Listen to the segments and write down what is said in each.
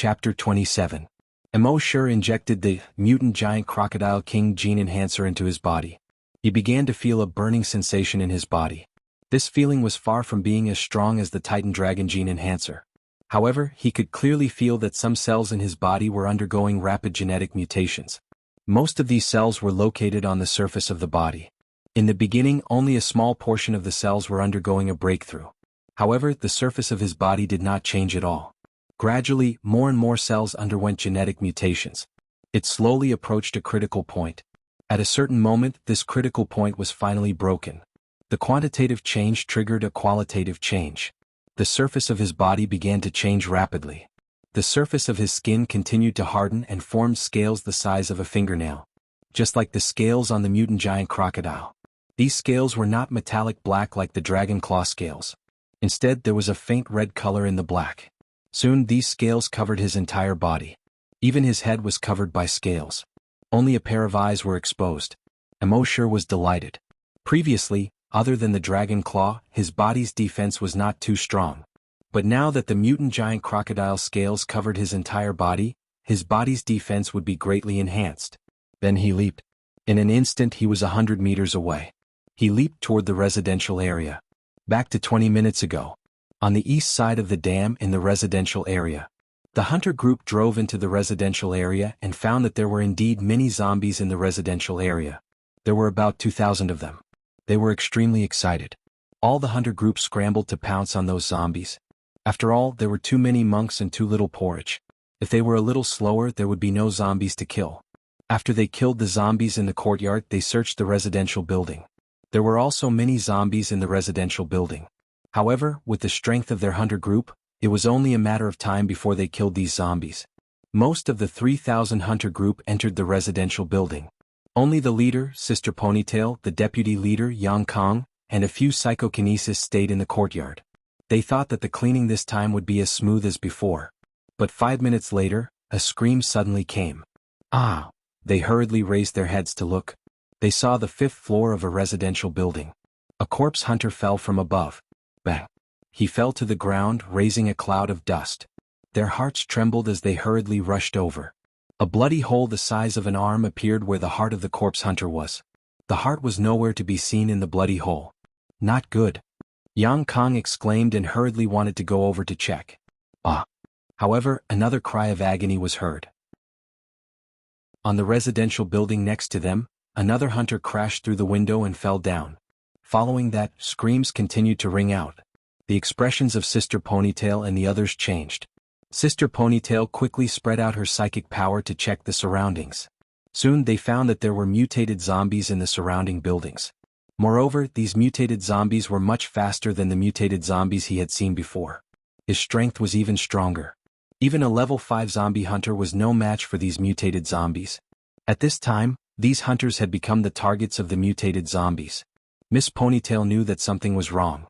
Chapter 27. Emo injected the mutant giant crocodile king gene enhancer into his body. He began to feel a burning sensation in his body. This feeling was far from being as strong as the Titan Dragon gene enhancer. However, he could clearly feel that some cells in his body were undergoing rapid genetic mutations. Most of these cells were located on the surface of the body. In the beginning, only a small portion of the cells were undergoing a breakthrough. However, the surface of his body did not change at all. Gradually, more and more cells underwent genetic mutations. It slowly approached a critical point. At a certain moment, this critical point was finally broken. The quantitative change triggered a qualitative change. The surface of his body began to change rapidly. The surface of his skin continued to harden and formed scales the size of a fingernail. Just like the scales on the mutant giant crocodile. These scales were not metallic black like the dragon claw scales. Instead, there was a faint red color in the black. Soon these scales covered his entire body. Even his head was covered by scales. Only a pair of eyes were exposed. Emo was delighted. Previously, other than the dragon claw, his body's defense was not too strong. But now that the mutant giant crocodile scales covered his entire body, his body's defense would be greatly enhanced. Then he leaped. In an instant he was 100 meters away. He leaped toward the residential area. Back to 20 minutes ago. On the east side of the dam in the residential area. The hunter group drove into the residential area and found that there were indeed many zombies in the residential area. There were about 2,000 of them. They were extremely excited. All the hunter group scrambled to pounce on those zombies. After all, there were too many monks and too little porridge. If they were a little slower, there would be no zombies to kill. After they killed the zombies in the courtyard, they searched the residential building. There were also many zombies in the residential building. However, with the strength of their hunter group, it was only a matter of time before they killed these zombies. Most of the 3,000 hunter group entered the residential building. Only the leader, Sister Ponytail, the deputy leader, Yang Kong, and a few psychokinesis stayed in the courtyard. They thought that the cleaning this time would be as smooth as before. But 5 minutes later, a scream suddenly came. Ah! They hurriedly raised their heads to look. They saw the 5th floor of a residential building. A corpse hunter fell from above. Bang! He fell to the ground, raising a cloud of dust. Their hearts trembled as they hurriedly rushed over. A bloody hole the size of an arm appeared where the heart of the corpse hunter was. The heart was nowhere to be seen in the bloody hole. Not good. Yang Kong exclaimed and hurriedly wanted to go over to check. Ah! However, another cry of agony was heard. On the residential building next to them, another hunter crashed through the window and fell down. Following that, screams continued to ring out. The expressions of Sister Ponytail and the others changed. Sister Ponytail quickly spread out her psychic power to check the surroundings. Soon they found that there were mutated zombies in the surrounding buildings. Moreover, these mutated zombies were much faster than the mutated zombies he had seen before. His strength was even stronger. Even a level 5 zombie hunter was no match for these mutated zombies. At this time, these hunters had become the targets of the mutated zombies. Miss Ponytail knew that something was wrong.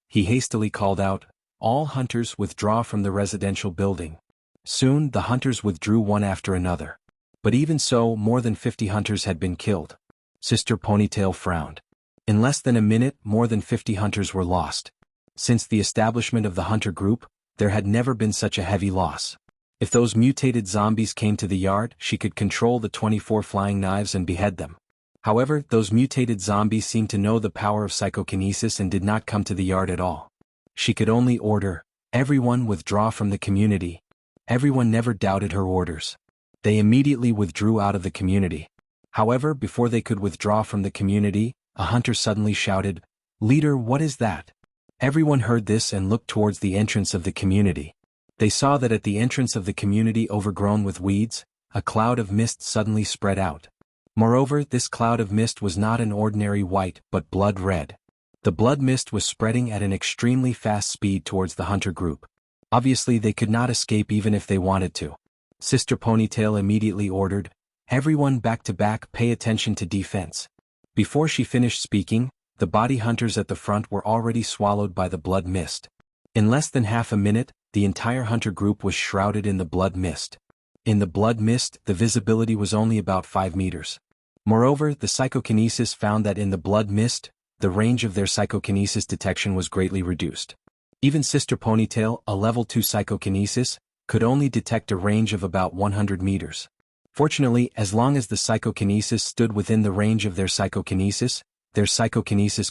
He hastily called out, "All hunters withdraw from the residential building." Soon the hunters withdrew one after another. But even so, more than 50 hunters had been killed. Sister Ponytail frowned. In less than a minute, more than 50 hunters were lost. Since the establishment of the hunter group, there had never been such a heavy loss. If those mutated zombies came to the yard, she could control the 24 flying knives and behead them. However, those mutated zombies seemed to know the power of psychokinesis and did not come to the yard at all. She could only order, "Everyone withdraw from the community." Everyone never doubted her orders. They immediately withdrew out of the community. However, before they could withdraw from the community, a hunter suddenly shouted, "Leader, what is that?" Everyone heard this and looked towards the entrance of the community. They saw that at the entrance of the community overgrown with weeds, a cloud of mist suddenly spread out. Moreover, this cloud of mist was not an ordinary white but blood red. The blood mist was spreading at an extremely fast speed towards the hunter group. Obviously they could not escape even if they wanted to. Sister Ponytail immediately ordered, "Everyone back to back, pay attention to defense." Before she finished speaking, the body hunters at the front were already swallowed by the blood mist. In less than half a minute, the entire hunter group was shrouded in the blood mist. In the blood mist, the visibility was only about 5 meters. Moreover, the psychokinesis found that in the blood mist, the range of their psychokinesis detection was greatly reduced. Even Sister Ponytail, a level 2 psychokinesis, could only detect a range of about 100 meters. Fortunately, as long as the psychokinesis stood within the range of their psychokinesis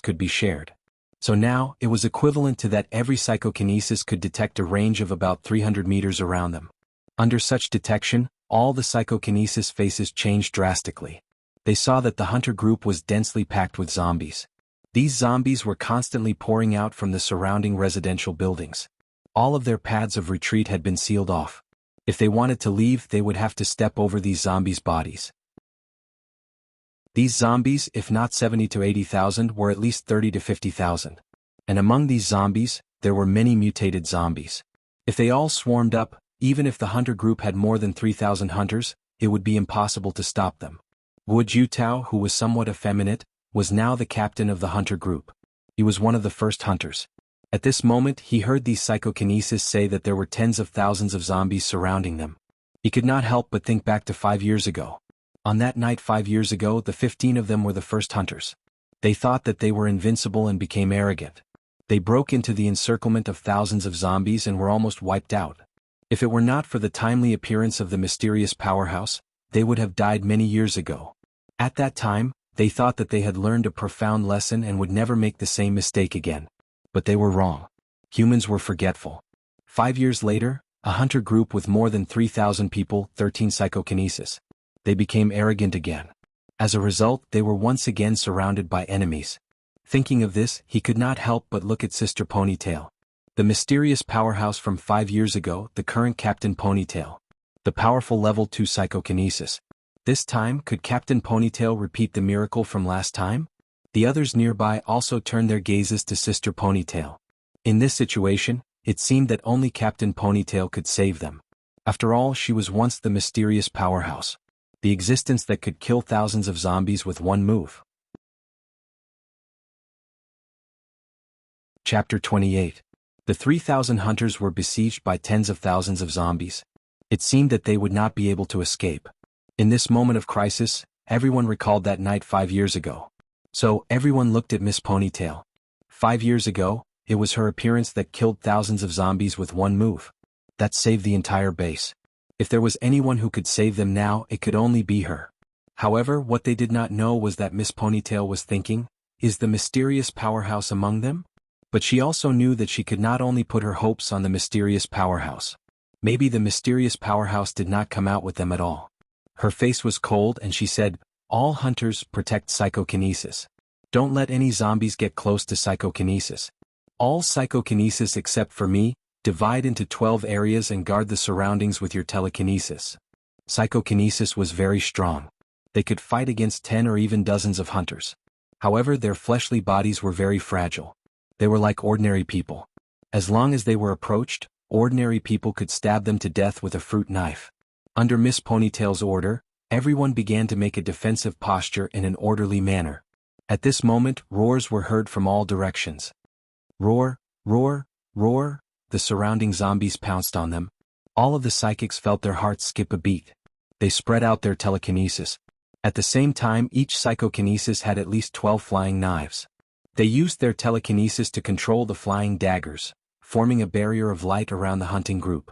could be shared. So now, it was equivalent to that every psychokinesis could detect a range of about 300 meters around them. Under such detection, all the psychokinesis faces changed drastically. They saw that the hunter group was densely packed with zombies. These zombies were constantly pouring out from the surrounding residential buildings. All of their paths of retreat had been sealed off. If they wanted to leave, they would have to step over these zombies' bodies. These zombies, if not 70 to 80,000, were at least 30 to 50,000. And among these zombies, there were many mutated zombies. If they all swarmed up, even if the hunter group had more than 3,000 hunters, it would be impossible to stop them. Wu Jiutao, who was somewhat effeminate, was now the captain of the hunter group. He was one of the first hunters. At this moment, he heard these psychokinesis say that there were tens of thousands of zombies surrounding them. He could not help but think back to 5 years ago. On that night 5 years ago, the 15 of them were the first hunters. They thought that they were invincible and became arrogant. They broke into the encirclement of thousands of zombies and were almost wiped out. If it were not for the timely appearance of the mysterious powerhouse, they would have died many years ago. At that time, they thought that they had learned a profound lesson and would never make the same mistake again. But they were wrong. Humans were forgetful. 5 years later, a hunter group with more than 3,000 people, 13 psychokinesis. They became arrogant again. As a result, they were once again surrounded by enemies. Thinking of this, he could not help but look at Sister Ponytail. The mysterious powerhouse from 5 years ago, the current Captain Ponytail. The powerful level 2 psychokinesis. This time, could Captain Ponytail repeat the miracle from last time? The others nearby also turned their gazes to Sister Ponytail. In this situation, it seemed that only Captain Ponytail could save them. After all, she was once the mysterious powerhouse. The existence that could kill thousands of zombies with one move. Chapter 28. The 3,000 hunters were besieged by tens of thousands of zombies. It seemed that they would not be able to escape. In this moment of crisis, everyone recalled that night 5 years ago. So, everyone looked at Miss Ponytail. 5 years ago, it was her appearance that killed thousands of zombies with one move. That saved the entire base. If there was anyone who could save them now, it could only be her. However, what they did not know was that Miss Ponytail was thinking, is the mysterious powerhouse among them? But she also knew that she could not only put her hopes on the mysterious powerhouse. Maybe the mysterious powerhouse did not come out with them at all. Her face was cold and she said, "All hunters protect psychokinesis. Don't let any zombies get close to psychokinesis. All psychokinesis except for me, divide into 12 areas and guard the surroundings with your telekinesis." Psychokinesis was very strong. They could fight against 10 or even dozens of hunters. However, their fleshly bodies were very fragile. They were like ordinary people. As long as they were approached, ordinary people could stab them to death with a fruit knife. Under Miss Ponytail's order, everyone began to make a defensive posture in an orderly manner. At this moment, roars were heard from all directions. Roar, roar, roar, the surrounding zombies pounced on them. All of the psychics felt their hearts skip a beat. They spread out their telekinesis. At the same time, each psychokinesis had at least 12 flying knives. They used their telekinesis to control the flying daggers, forming a barrier of light around the hunting group.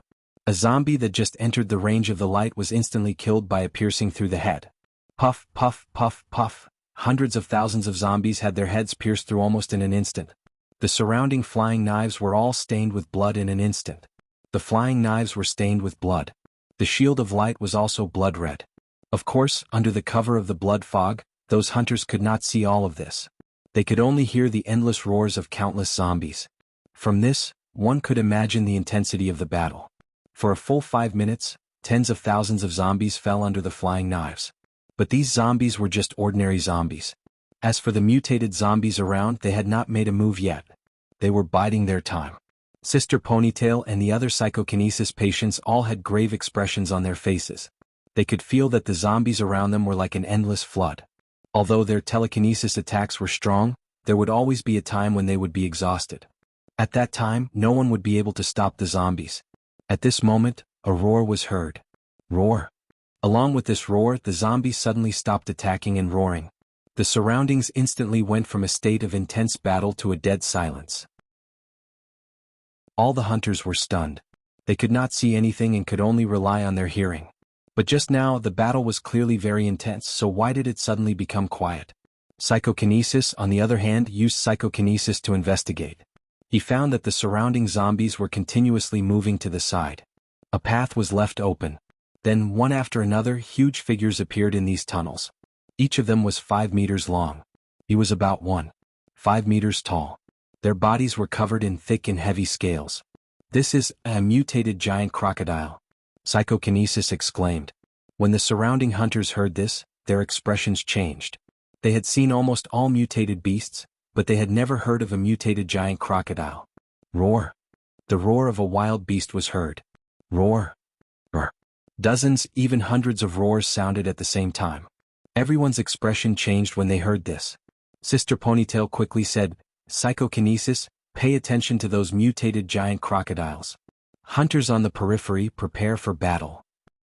A zombie that just entered the range of the light was instantly killed by a piercing through the head. Puff, puff, puff, puff. Hundreds of thousands of zombies had their heads pierced through almost in an instant. The surrounding flying knives were all stained with blood in an instant. The flying knives were stained with blood. The shield of light was also blood red. Of course, under the cover of the blood fog, those hunters could not see all of this. They could only hear the endless roars of countless zombies. From this, one could imagine the intensity of the battle. For a full 5 minutes, tens of thousands of zombies fell under the flying knives. But these zombies were just ordinary zombies. As for the mutated zombies around, they had not made a move yet. They were biding their time. Sister Ponytail and the other psychokinesis patients all had grave expressions on their faces. They could feel that the zombies around them were like an endless flood. Although their telekinesis attacks were strong, there would always be a time when they would be exhausted. At that time, no one would be able to stop the zombies. At this moment, a roar was heard. Roar. Along with this roar, the zombies suddenly stopped attacking and roaring. The surroundings instantly went from a state of intense battle to a dead silence. All the hunters were stunned. They could not see anything and could only rely on their hearing. But just now the battle was clearly very intense, so why did it suddenly become quiet? Psychokinesis, on the other hand, used psychokinesis to investigate. He found that the surrounding zombies were continuously moving to the side. A path was left open. Then, one after another, huge figures appeared in these tunnels. Each of them was 5 meters long. He was about 1.5 meters tall. Their bodies were covered in thick and heavy scales. "This is a mutated giant crocodile," Psychokinesis exclaimed. When the surrounding hunters heard this, their expressions changed. They had seen almost all mutated beasts, but they had never heard of a mutated giant crocodile. Roar! The roar of a wild beast was heard. Roar! Roar! Dozens, even hundreds of roars sounded at the same time. Everyone's expression changed when they heard this. Sister Ponytail quickly said, "Psychokinesis, pay attention to those mutated giant crocodiles. Hunters on the periphery, prepare for battle."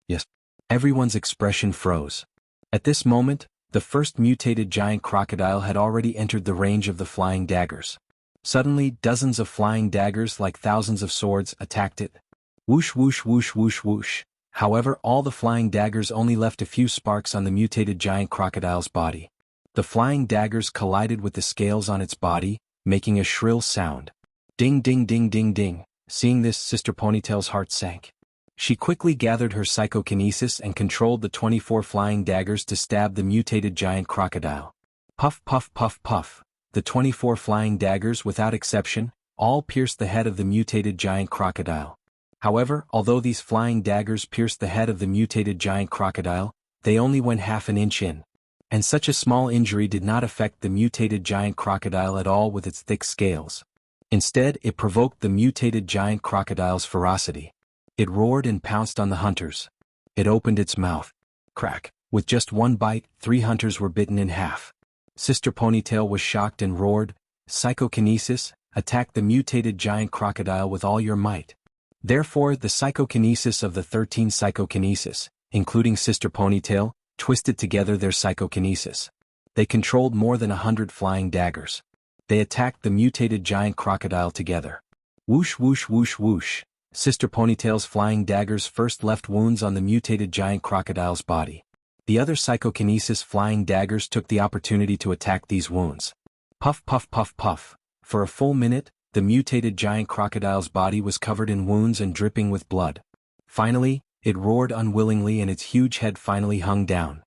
Yes. Everyone's expression froze. At this moment, the first mutated giant crocodile had already entered the range of the flying daggers. Suddenly, dozens of flying daggers like thousands of swords attacked it. Whoosh whoosh whoosh whoosh whoosh. However, all the flying daggers only left a few sparks on the mutated giant crocodile's body. The flying daggers collided with the scales on its body, making a shrill sound. Ding ding ding ding ding. Seeing this, Sister Ponytail's heart sank. She quickly gathered her psychokinesis and controlled the 24 flying daggers to stab the mutated giant crocodile. Puff puff puff puff. The 24 flying daggers, without exception, all pierced the head of the mutated giant crocodile. However, although these flying daggers pierced the head of the mutated giant crocodile, they only went half an inch in. And such a small injury did not affect the mutated giant crocodile at all with its thick scales. Instead, it provoked the mutated giant crocodile's ferocity. It roared and pounced on the hunters. It opened its mouth. Crack. With just one bite, 3 hunters were bitten in half. Sister Ponytail was shocked and roared, "Psychokinesis, attack the mutated giant crocodile with all your might." Therefore, the psychokinesis of the 13 psychokinesis, including Sister Ponytail, twisted together their psychokinesis. They controlled more than 100 flying daggers. They attacked the mutated giant crocodile together. Whoosh whoosh whoosh whoosh. Sister Ponytail's flying daggers first left wounds on the mutated giant crocodile's body. The other psychokinesis flying daggers took the opportunity to attack these wounds. Puff puff puff puff. For a full minute, the mutated giant crocodile's body was covered in wounds and dripping with blood. Finally, it roared unwillingly and its huge head finally hung down.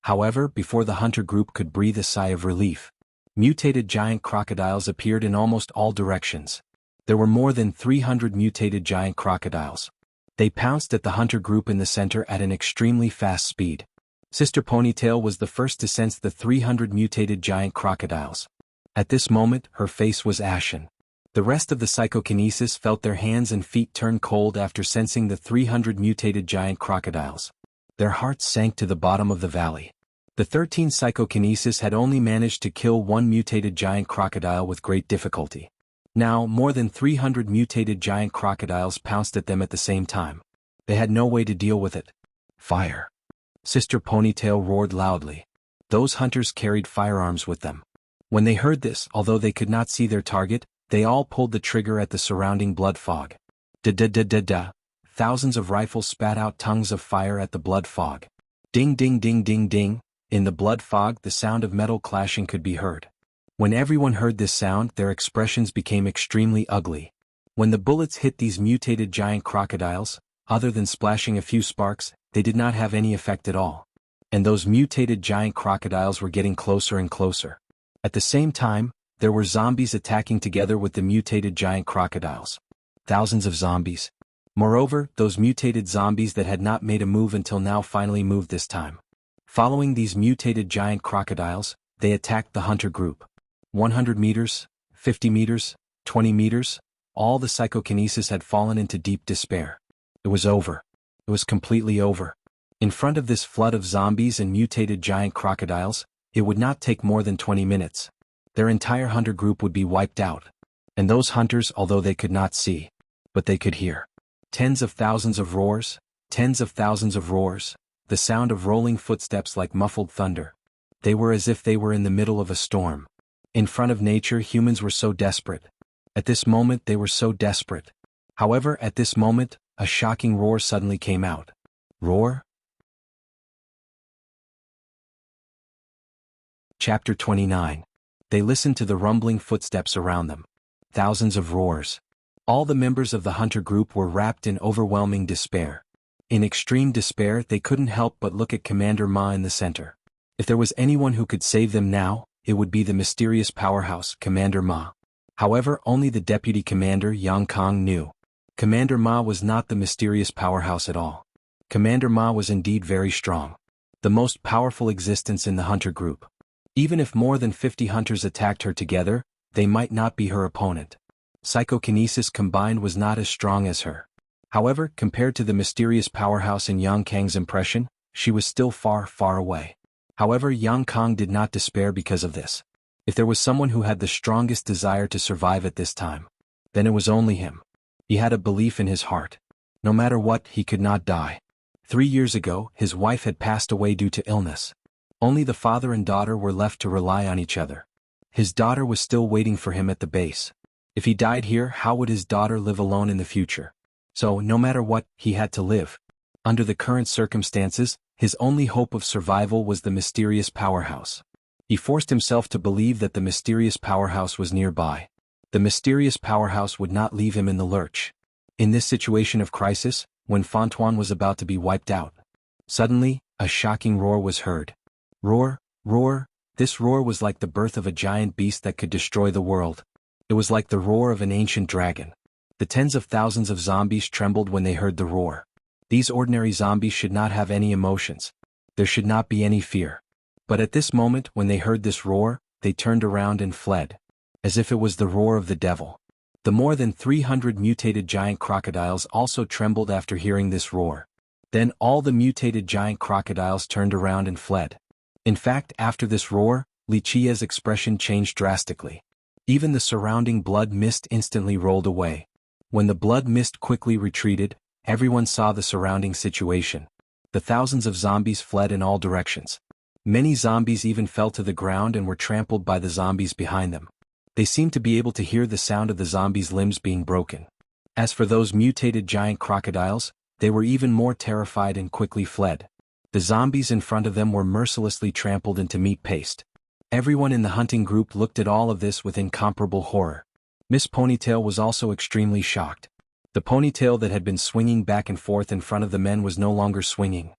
However, before the hunter group could breathe a sigh of relief, mutated giant crocodiles appeared in almost all directions. There were more than 300 mutated giant crocodiles. They pounced at the hunter group in the center at an extremely fast speed. Sister Ponytail was the first to sense the 300 mutated giant crocodiles. At this moment, her face was ashen. The rest of the psychokinesis felt their hands and feet turn cold after sensing the 300 mutated giant crocodiles. Their hearts sank to the bottom of the valley. The 13 psychokinesis had only managed to kill one mutated giant crocodile with great difficulty. Now, more than 300 mutated giant crocodiles pounced at them at the same time. They had no way to deal with it. Fire! Sister Ponytail roared loudly. Those hunters carried firearms with them. When they heard this, although they could not see their target, they all pulled the trigger at the surrounding blood fog. Da-da-da-da-da. Thousands of rifles spat out tongues of fire at the blood fog. Ding ding ding ding ding. In the blood fog, the sound of metal clashing could be heard. When everyone heard this sound, their expressions became extremely ugly. When the bullets hit these mutated giant crocodiles, other than splashing a few sparks, they did not have any effect at all. And those mutated giant crocodiles were getting closer and closer. At the same time, there were zombies attacking together with the mutated giant crocodiles. Thousands of zombies. Moreover, those mutated zombies that had not made a move until now finally moved this time. Following these mutated giant crocodiles, they attacked the hunter group. 100 meters, 50 meters, 20 meters, all the psychokinesis had fallen into deep despair. It was over. It was completely over. In front of this flood of zombies and mutated giant crocodiles, it would not take more than 20 minutes. Their entire hunter group would be wiped out. And those hunters, although they could not see, but they could hear. Tens of thousands of roars, tens of thousands of roars, the sound of rolling footsteps like muffled thunder. They were as if they were in the middle of a storm. In front of nature, humans were so desperate. At this moment they were so desperate. However, at this moment, a shocking roar suddenly came out. Roar? Chapter 29. They listened to the rumbling footsteps around them. Thousands of roars. All the members of the hunter group were wrapped in overwhelming despair. In extreme despair, they couldn't help but look at Commander Ma in the center. If there was anyone who could save them now, it would be the mysterious powerhouse, Commander Ma. However, only the deputy commander, Yang Kong, knew. Commander Ma was not the mysterious powerhouse at all. Commander Ma was indeed very strong. The most powerful existence in the hunter group. Even if more than 50 hunters attacked her together, they might not be her opponent. Psychokinesis combined was not as strong as her. However, compared to the mysterious powerhouse in Yang Kang's impression, she was still far, far away. However, Yang Kang did not despair because of this. If there was someone who had the strongest desire to survive at this time, then it was only him. He had a belief in his heart. No matter what, he could not die. 3 years ago, his wife had passed away due to illness. Only the father and daughter were left to rely on each other. His daughter was still waiting for him at the base. If he died here, how would his daughter live alone in the future? So, no matter what, he had to live. Under the current circumstances, his only hope of survival was the mysterious powerhouse. He forced himself to believe that the mysterious powerhouse was nearby. The mysterious powerhouse would not leave him in the lurch. In this situation of crisis, when Fantuan was about to be wiped out, suddenly, a shocking roar was heard. Roar, roar. This roar was like the birth of a giant beast that could destroy the world. It was like the roar of an ancient dragon. The tens of thousands of zombies trembled when they heard the roar. These ordinary zombies should not have any emotions. There should not be any fear. But at this moment, when they heard this roar, they turned around and fled. As if it was the roar of the devil. The more than 300 mutated giant crocodiles also trembled after hearing this roar. Then all the mutated giant crocodiles turned around and fled. In fact, after this roar, Li Qia's expression changed drastically. Even the surrounding blood mist instantly rolled away. When the blood mist quickly retreated, everyone saw the surrounding situation. The thousands of zombies fled in all directions. Many zombies even fell to the ground and were trampled by the zombies behind them. They seemed to be able to hear the sound of the zombies' limbs being broken. As for those mutated giant crocodiles, they were even more terrified and quickly fled. The zombies in front of them were mercilessly trampled into meat paste. Everyone in the hunting group looked at all of this with incomparable horror. Miss Ponytail was also extremely shocked. The ponytail that had been swinging back and forth in front of the men was no longer swinging.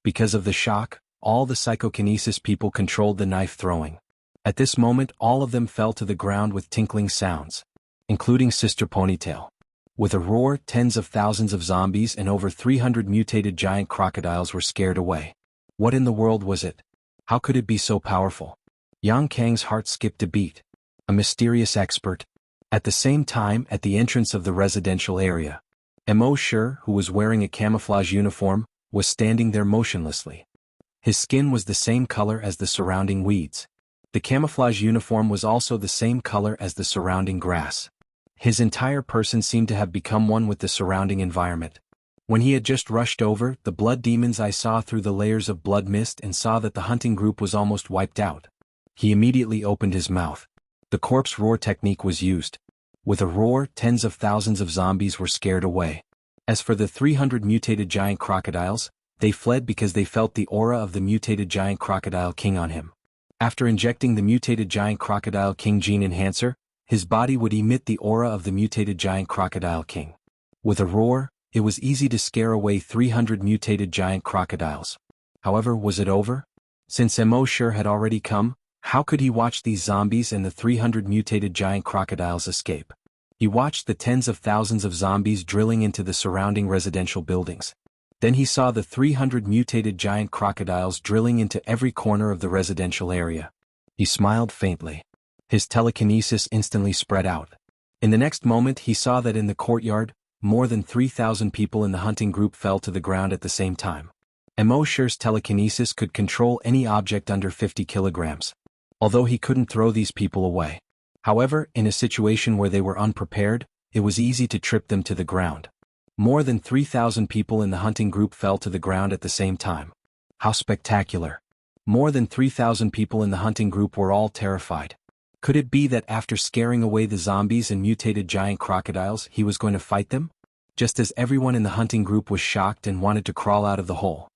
Because of the shock, all the psychokinesis people controlled the knife throwing. At this moment, all of them fell to the ground with tinkling sounds, including Sister Ponytail. With a roar, tens of thousands of zombies and over 300 mutated giant crocodiles were scared away. What in the world was it? How could it be so powerful? Yang Kang's heart skipped a beat. A mysterious expert. At the same time, at the entrance of the residential area, Mo Shi, who was wearing a camouflage uniform, was standing there motionlessly. His skin was the same color as the surrounding weeds. The camouflage uniform was also the same color as the surrounding grass. His entire person seemed to have become one with the surrounding environment. When he had just rushed over, the blood demons I saw through the layers of blood mist and saw that the hunting group was almost wiped out. He immediately opened his mouth. The corpse roar technique was used. With a roar, tens of thousands of zombies were scared away. As for the 300 mutated giant crocodiles, they fled because they felt the aura of the mutated giant crocodile king on him. After injecting the mutated giant crocodile king gene enhancer, his body would emit the aura of the mutated giant crocodile king. With a roar, it was easy to scare away 300 mutated giant crocodiles. However, was it over? Since Mo Shi had already come, how could he watch these zombies and the 300 mutated giant crocodiles escape? He watched the tens of thousands of zombies drilling into the surrounding residential buildings. Then he saw the 300 mutated giant crocodiles drilling into every corner of the residential area. He smiled faintly. His telekinesis instantly spread out. In the next moment he saw that in the courtyard, more than 3,000 people in the hunting group fell to the ground at the same time. Mo Shi's telekinesis could control any object under 50 kilograms. Although he couldn't throw these people away. However, in a situation where they were unprepared, it was easy to trip them to the ground. More than 3,000 people in the hunting group fell to the ground at the same time. How spectacular. More than 3,000 people in the hunting group were all terrified. Could it be that after scaring away the zombies and mutated giant crocodiles, he was going to fight them? Just as everyone in the hunting group was shocked and wanted to crawl out of the hole,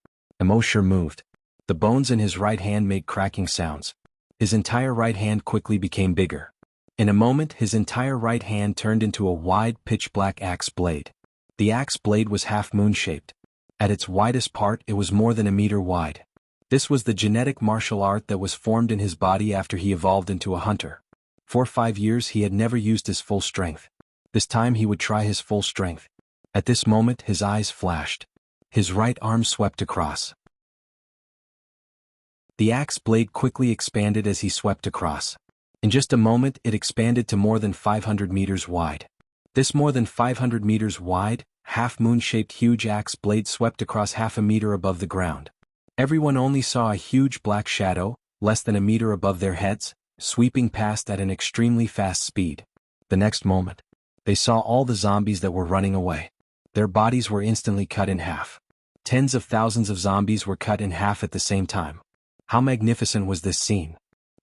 Emosher moved. The bones in his right hand made cracking sounds. His entire right hand quickly became bigger. In a moment, his entire right hand turned into a wide, pitch-black axe blade. The axe blade was half moon-shaped. At its widest part, it was more than a meter wide. This was the genetic martial art that was formed in his body after he evolved into a hunter. For 5 years he had never used his full strength. This time he would try his full strength. At this moment his eyes flashed. His right arm swept across. The axe blade quickly expanded as he swept across. In just a moment it expanded to more than 500 meters wide. This more than 500 meters wide, half-moon-shaped huge axe blade swept across half a meter above the ground. Everyone only saw a huge black shadow, less than a meter above their heads, sweeping past at an extremely fast speed. The next moment, they saw all the zombies that were running away. Their bodies were instantly cut in half. Tens of thousands of zombies were cut in half at the same time. How magnificent was this scene!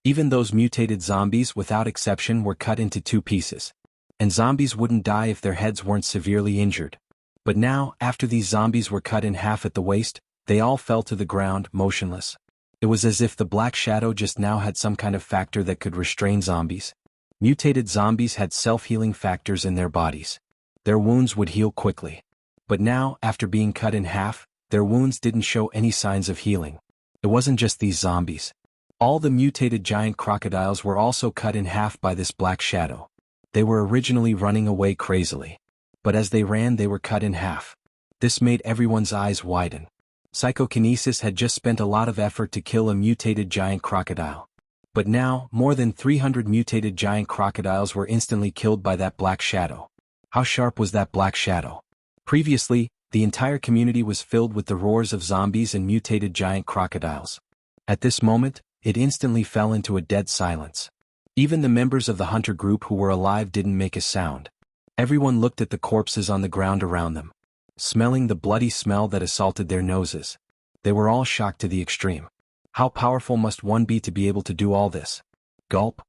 Even those mutated zombies, without exception, were cut into 2 pieces. And zombies wouldn't die if their heads weren't severely injured. But now, after these zombies were cut in half at the waist, they all fell to the ground, motionless. It was as if the black shadow just now had some kind of factor that could restrain zombies. Mutated zombies had self-healing factors in their bodies. Their wounds would heal quickly. But now, after being cut in half, their wounds didn't show any signs of healing. It wasn't just these zombies. All the mutated giant crocodiles were also cut in half by this black shadow. They were originally running away crazily. But as they ran they were cut in half. This made everyone's eyes widen. Psychokinesis had just spent a lot of effort to kill a mutated giant crocodile. But now, more than 300 mutated giant crocodiles were instantly killed by that black shadow. How sharp was that black shadow? Previously, the entire community was filled with the roars of zombies and mutated giant crocodiles. At this moment, it instantly fell into a dead silence. Even the members of the hunter group who were alive didn't make a sound. Everyone looked at the corpses on the ground around them, smelling the bloody smell that assaulted their noses. They were all shocked to the extreme. How powerful must one be to be able to do all this? Gulp.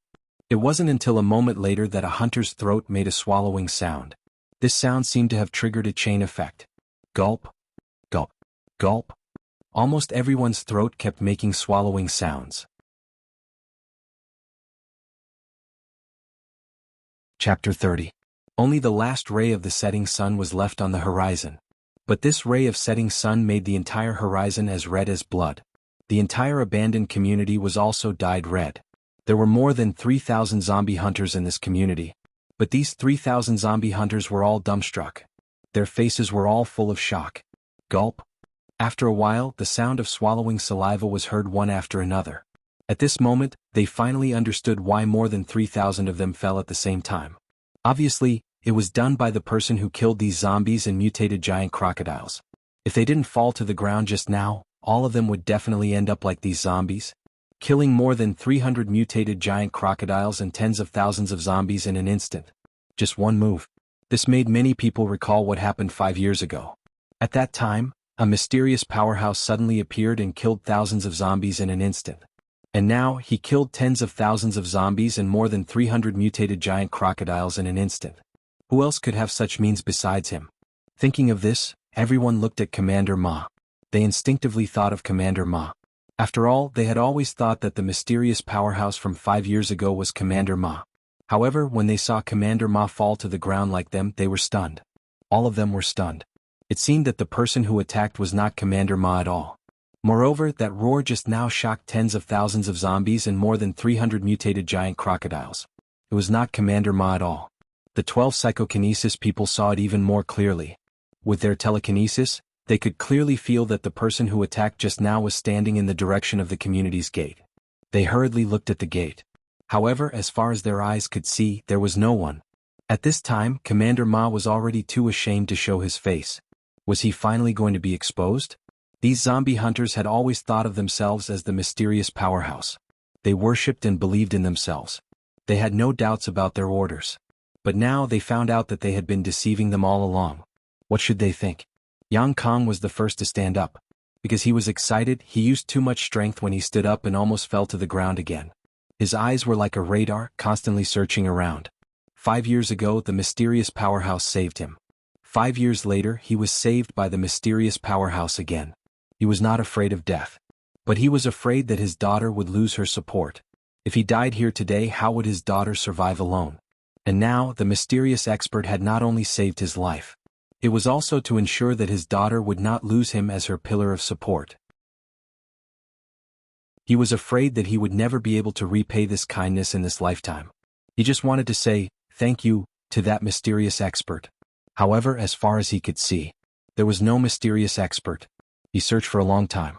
It wasn't until a moment later that a hunter's throat made a swallowing sound. This sound seemed to have triggered a chain effect. Gulp. Gulp. Gulp. Almost everyone's throat kept making swallowing sounds. Chapter 30. Only the last ray of the setting sun was left on the horizon. But this ray of setting sun made the entire horizon as red as blood. The entire abandoned community was also dyed red. There were more than 3,000 zombie hunters in this community. But these 3,000 zombie hunters were all dumbstruck. Their faces were all full of shock. Gulp. After a while, the sound of swallowing saliva was heard one after another. At this moment, they finally understood why more than 3,000 of them fell at the same time. Obviously, it was done by the person who killed these zombies and mutated giant crocodiles. If they didn't fall to the ground just now, all of them would definitely end up like these zombies. Killing more than 300 mutated giant crocodiles and tens of thousands of zombies in an instant. Just one move. This made many people recall what happened 5 years ago. At that time, a mysterious powerhouse suddenly appeared and killed thousands of zombies in an instant. And now, he killed tens of thousands of zombies and more than 300 mutated giant crocodiles in an instant. Who else could have such means besides him? Thinking of this, everyone looked at Commander Ma. They instinctively thought of Commander Ma. After all, they had always thought that the mysterious powerhouse from 5 years ago was Commander Ma. However, when they saw Commander Ma fall to the ground like them, they were stunned. All of them were stunned. It seemed that the person who attacked was not Commander Ma at all. Moreover, that roar just now shocked tens of thousands of zombies and more than 300 mutated giant crocodiles. It was not Commander Ma at all. The 12 psychokinesis people saw it even more clearly. With their telekinesis, they could clearly feel that the person who attacked just now was standing in the direction of the community's gate. They hurriedly looked at the gate. However, as far as their eyes could see, there was no one. At this time, Commander Ma was already too ashamed to show his face. Was he finally going to be exposed? These zombie hunters had always thought of themselves as the mysterious powerhouse. They worshipped and believed in themselves. They had no doubts about their orders. But now they found out that they had been deceiving them all along. What should they think? Yang Kong was the first to stand up. Because he was excited, he used too much strength when he stood up and almost fell to the ground again. His eyes were like a radar, constantly searching around. 5 years ago, the mysterious powerhouse saved him. 5 years later, he was saved by the mysterious powerhouse again. He was not afraid of death. But he was afraid that his daughter would lose her support. If he died here today, how would his daughter survive alone? And now, the mysterious expert had not only saved his life. It was also to ensure that his daughter would not lose him as her pillar of support. He was afraid that he would never be able to repay this kindness in this lifetime. He just wanted to say, "Thank you," to that mysterious expert. However, as far as he could see, there was no mysterious expert. He searched for a long time.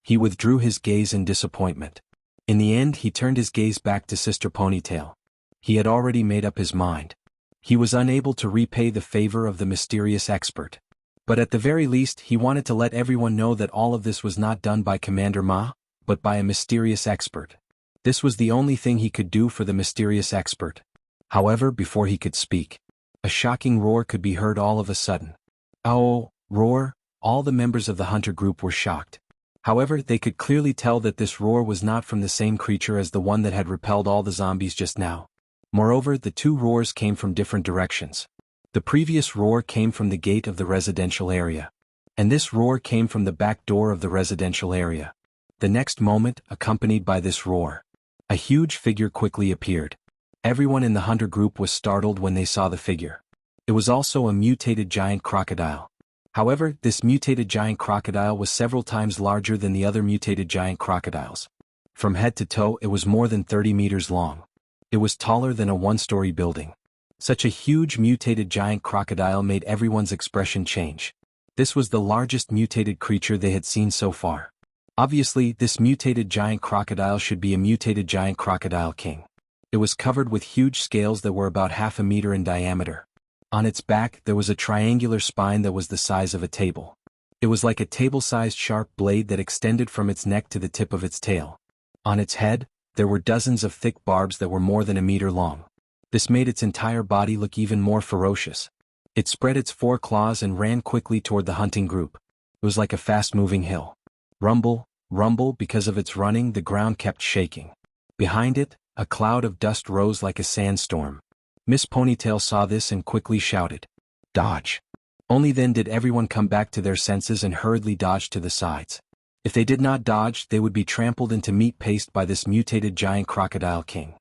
He withdrew his gaze in disappointment. In the end, he turned his gaze back to Sister Ponytail. He had already made up his mind. He was unable to repay the favor of the mysterious expert. But at the very least, he wanted to let everyone know that all of this was not done by Commander Ma, but by a mysterious expert. This was the only thing he could do for the mysterious expert. However, before he could speak, a shocking roar could be heard all of a sudden. Oh, roar! All the members of the hunter group were shocked. However, they could clearly tell that this roar was not from the same creature as the one that had repelled all the zombies just now. Moreover, the two roars came from different directions. The previous roar came from the gate of the residential area. And this roar came from the back door of the residential area. The next moment, accompanied by this roar, a huge figure quickly appeared. Everyone in the hunter group was startled when they saw the figure. It was also a mutated giant crocodile. However, this mutated giant crocodile was several times larger than the other mutated giant crocodiles. From head to toe, it was more than 30 meters long. It was taller than a one-story building. Such a huge mutated giant crocodile made everyone's expression change. This was the largest mutated creature they had seen so far. Obviously, this mutated giant crocodile should be a mutated giant crocodile king. It was covered with huge scales that were about half a meter in diameter. On its back, there was a triangular spine that was the size of a table. It was like a table-sized sharp blade that extended from its neck to the tip of its tail. On its head, there were dozens of thick barbs that were more than a meter long. This made its entire body look even more ferocious. It spread its 4 claws and ran quickly toward the hunting group. It was like a fast-moving hill. Rumble, rumble, because of its running, the ground kept shaking. Behind it, a cloud of dust rose like a sandstorm. Miss Ponytail saw this and quickly shouted, "Dodge!" Only then did everyone come back to their senses and hurriedly dodged to the sides. If they did not dodge, they would be trampled into meat paste by this mutated giant crocodile king.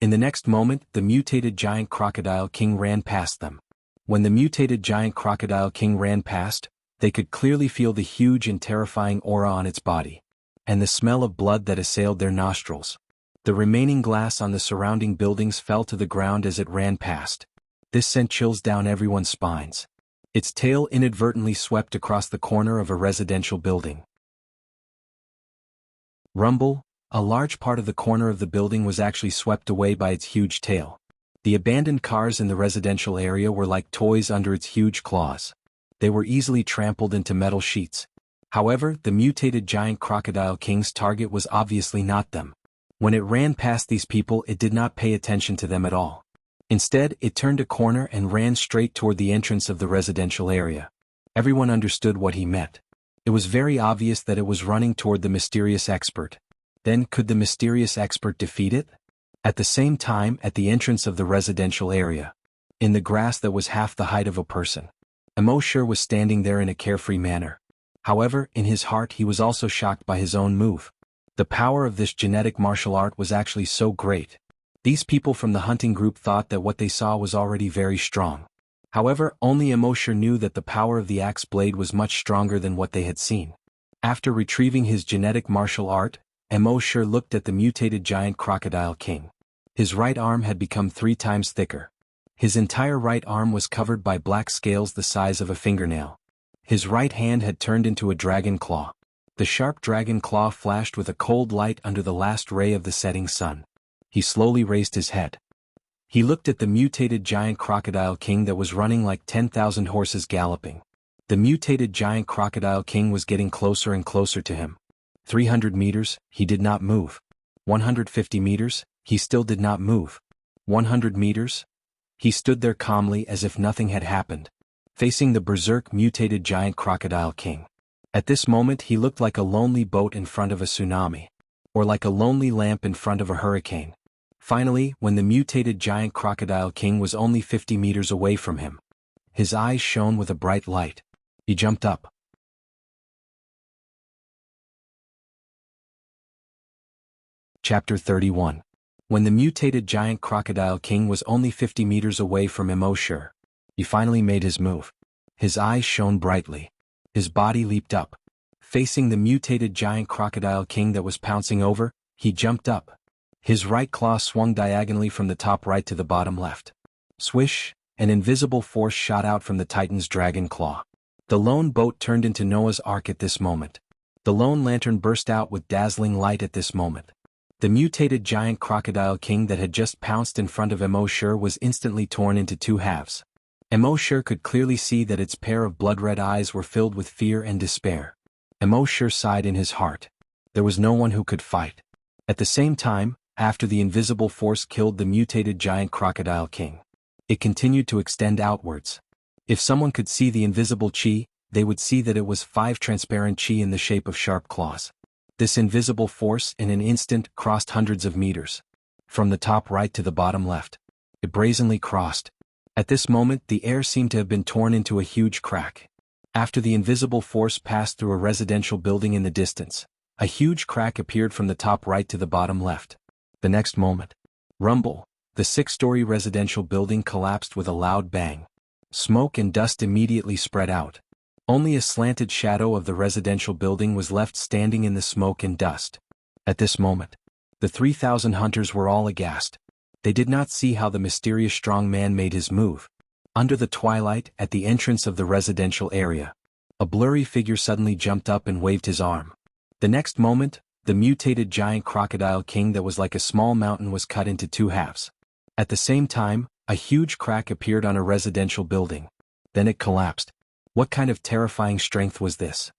In the next moment, the mutated giant crocodile king ran past them. When the mutated giant crocodile king ran past, they could clearly feel the huge and terrifying aura on its body, and the smell of blood that assailed their nostrils. The remaining glass on the surrounding buildings fell to the ground as it ran past. This sent chills down everyone's spines. Its tail inadvertently swept across the corner of a residential building. Rumble, a large part of the corner of the building was actually swept away by its huge tail. The abandoned cars in the residential area were like toys under its huge claws. They were easily trampled into metal sheets. However, the mutated giant crocodile king's target was obviously not them. When it ran past these people, it did not pay attention to them at all. Instead, it turned a corner and ran straight toward the entrance of the residential area. Everyone understood what he meant. It was very obvious that it was running toward the mysterious expert. Then, could the mysterious expert defeat it? At the same time, at the entrance of the residential area, in the grass that was half the height of a person, Emosure was standing there in a carefree manner. However, in his heart he was also shocked by his own move. The power of this genetic martial art was actually so great. These people from the hunting group thought that what they saw was already very strong. However, only Emosure knew that the power of the axe blade was much stronger than what they had seen. After retrieving his genetic martial art, Emosure looked at the mutated giant crocodile king. His right arm had become 3 times thicker. His entire right arm was covered by black scales the size of a fingernail. His right hand had turned into a dragon claw. The sharp dragon claw flashed with a cold light under the last ray of the setting sun. He slowly raised his head. He looked at the mutated giant crocodile king that was running like 10,000 horses galloping. The mutated giant crocodile king was getting closer and closer to him. 300 meters, he did not move. 150 meters, he still did not move. 100 meters? He stood there calmly as if nothing had happened, facing the berserk mutated giant crocodile king. At this moment he looked like a lonely boat in front of a tsunami. or like a lonely lamp in front of a hurricane. Finally, when the mutated giant crocodile king was only 50 meters away from him, his eyes shone with a bright light. He jumped up. Chapter 31. When the mutated giant crocodile king was only 50 meters away from Emoshur, he finally made his move. His eyes shone brightly. His body leaped up. Facing the mutated giant crocodile king that was pouncing over, he jumped up. His right claw swung diagonally from the top right to the bottom left. Swish, an invisible force shot out from the Titan's dragon claw. The lone boat turned into Noah's Ark at this moment. The lone lantern burst out with dazzling light at this moment. The mutated giant crocodile king that had just pounced in front of Emoshur was instantly torn into two halves. Emoshur could clearly see that its pair of blood-red eyes were filled with fear and despair. Emoshur sighed in his heart. There was no one who could fight. At the same time, after the invisible force killed the mutated giant crocodile king, it continued to extend outwards. If someone could see the invisible chi, they would see that it was 5 transparent chi in the shape of sharp claws. This invisible force in an instant crossed hundreds of meters. From the top right to the bottom left. It brazenly crossed. At this moment the air seemed to have been torn into a huge crack. After the invisible force passed through a residential building in the distance, a huge crack appeared from the top right to the bottom left. The next moment, rumble, the 6-story residential building collapsed with a loud bang. Smoke and dust immediately spread out. Only a slanted shadow of the residential building was left standing in the smoke and dust. At this moment, the 3,000 hunters were all aghast. They did not see how the mysterious strong man made his move. Under the twilight, at the entrance of the residential area, a blurry figure suddenly jumped up and waved his arm. The next moment, the mutated giant crocodile king that was like a small mountain was cut into two halves. At the same time, a huge crack appeared on a residential building. Then it collapsed. What kind of terrifying strength was this?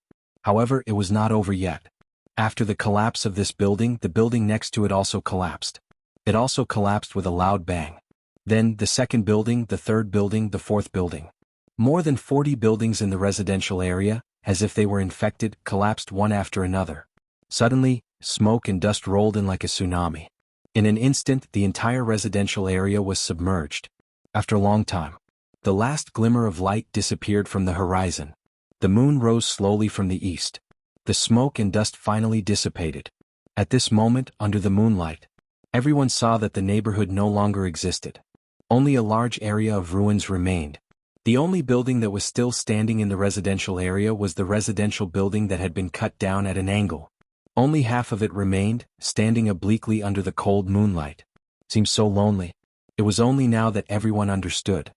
However, it was not over yet. After the collapse of this building, the building next to it also collapsed. It also collapsed with a loud bang. Then, the second building, the third building, the fourth building. More than 40 buildings in the residential area, as if they were infected, collapsed one after another. Suddenly, smoke and dust rolled in like a tsunami. In an instant, the entire residential area was submerged. After a long time, the last glimmer of light disappeared from the horizon. The moon rose slowly from the east. The smoke and dust finally dissipated. At this moment, under the moonlight, everyone saw that the neighborhood no longer existed. Only a large area of ruins remained. The only building that was still standing in the residential area was the residential building that had been cut down at an angle. Only half of it remained, standing obliquely under the cold moonlight. It seemed so lonely. It was only now that everyone understood.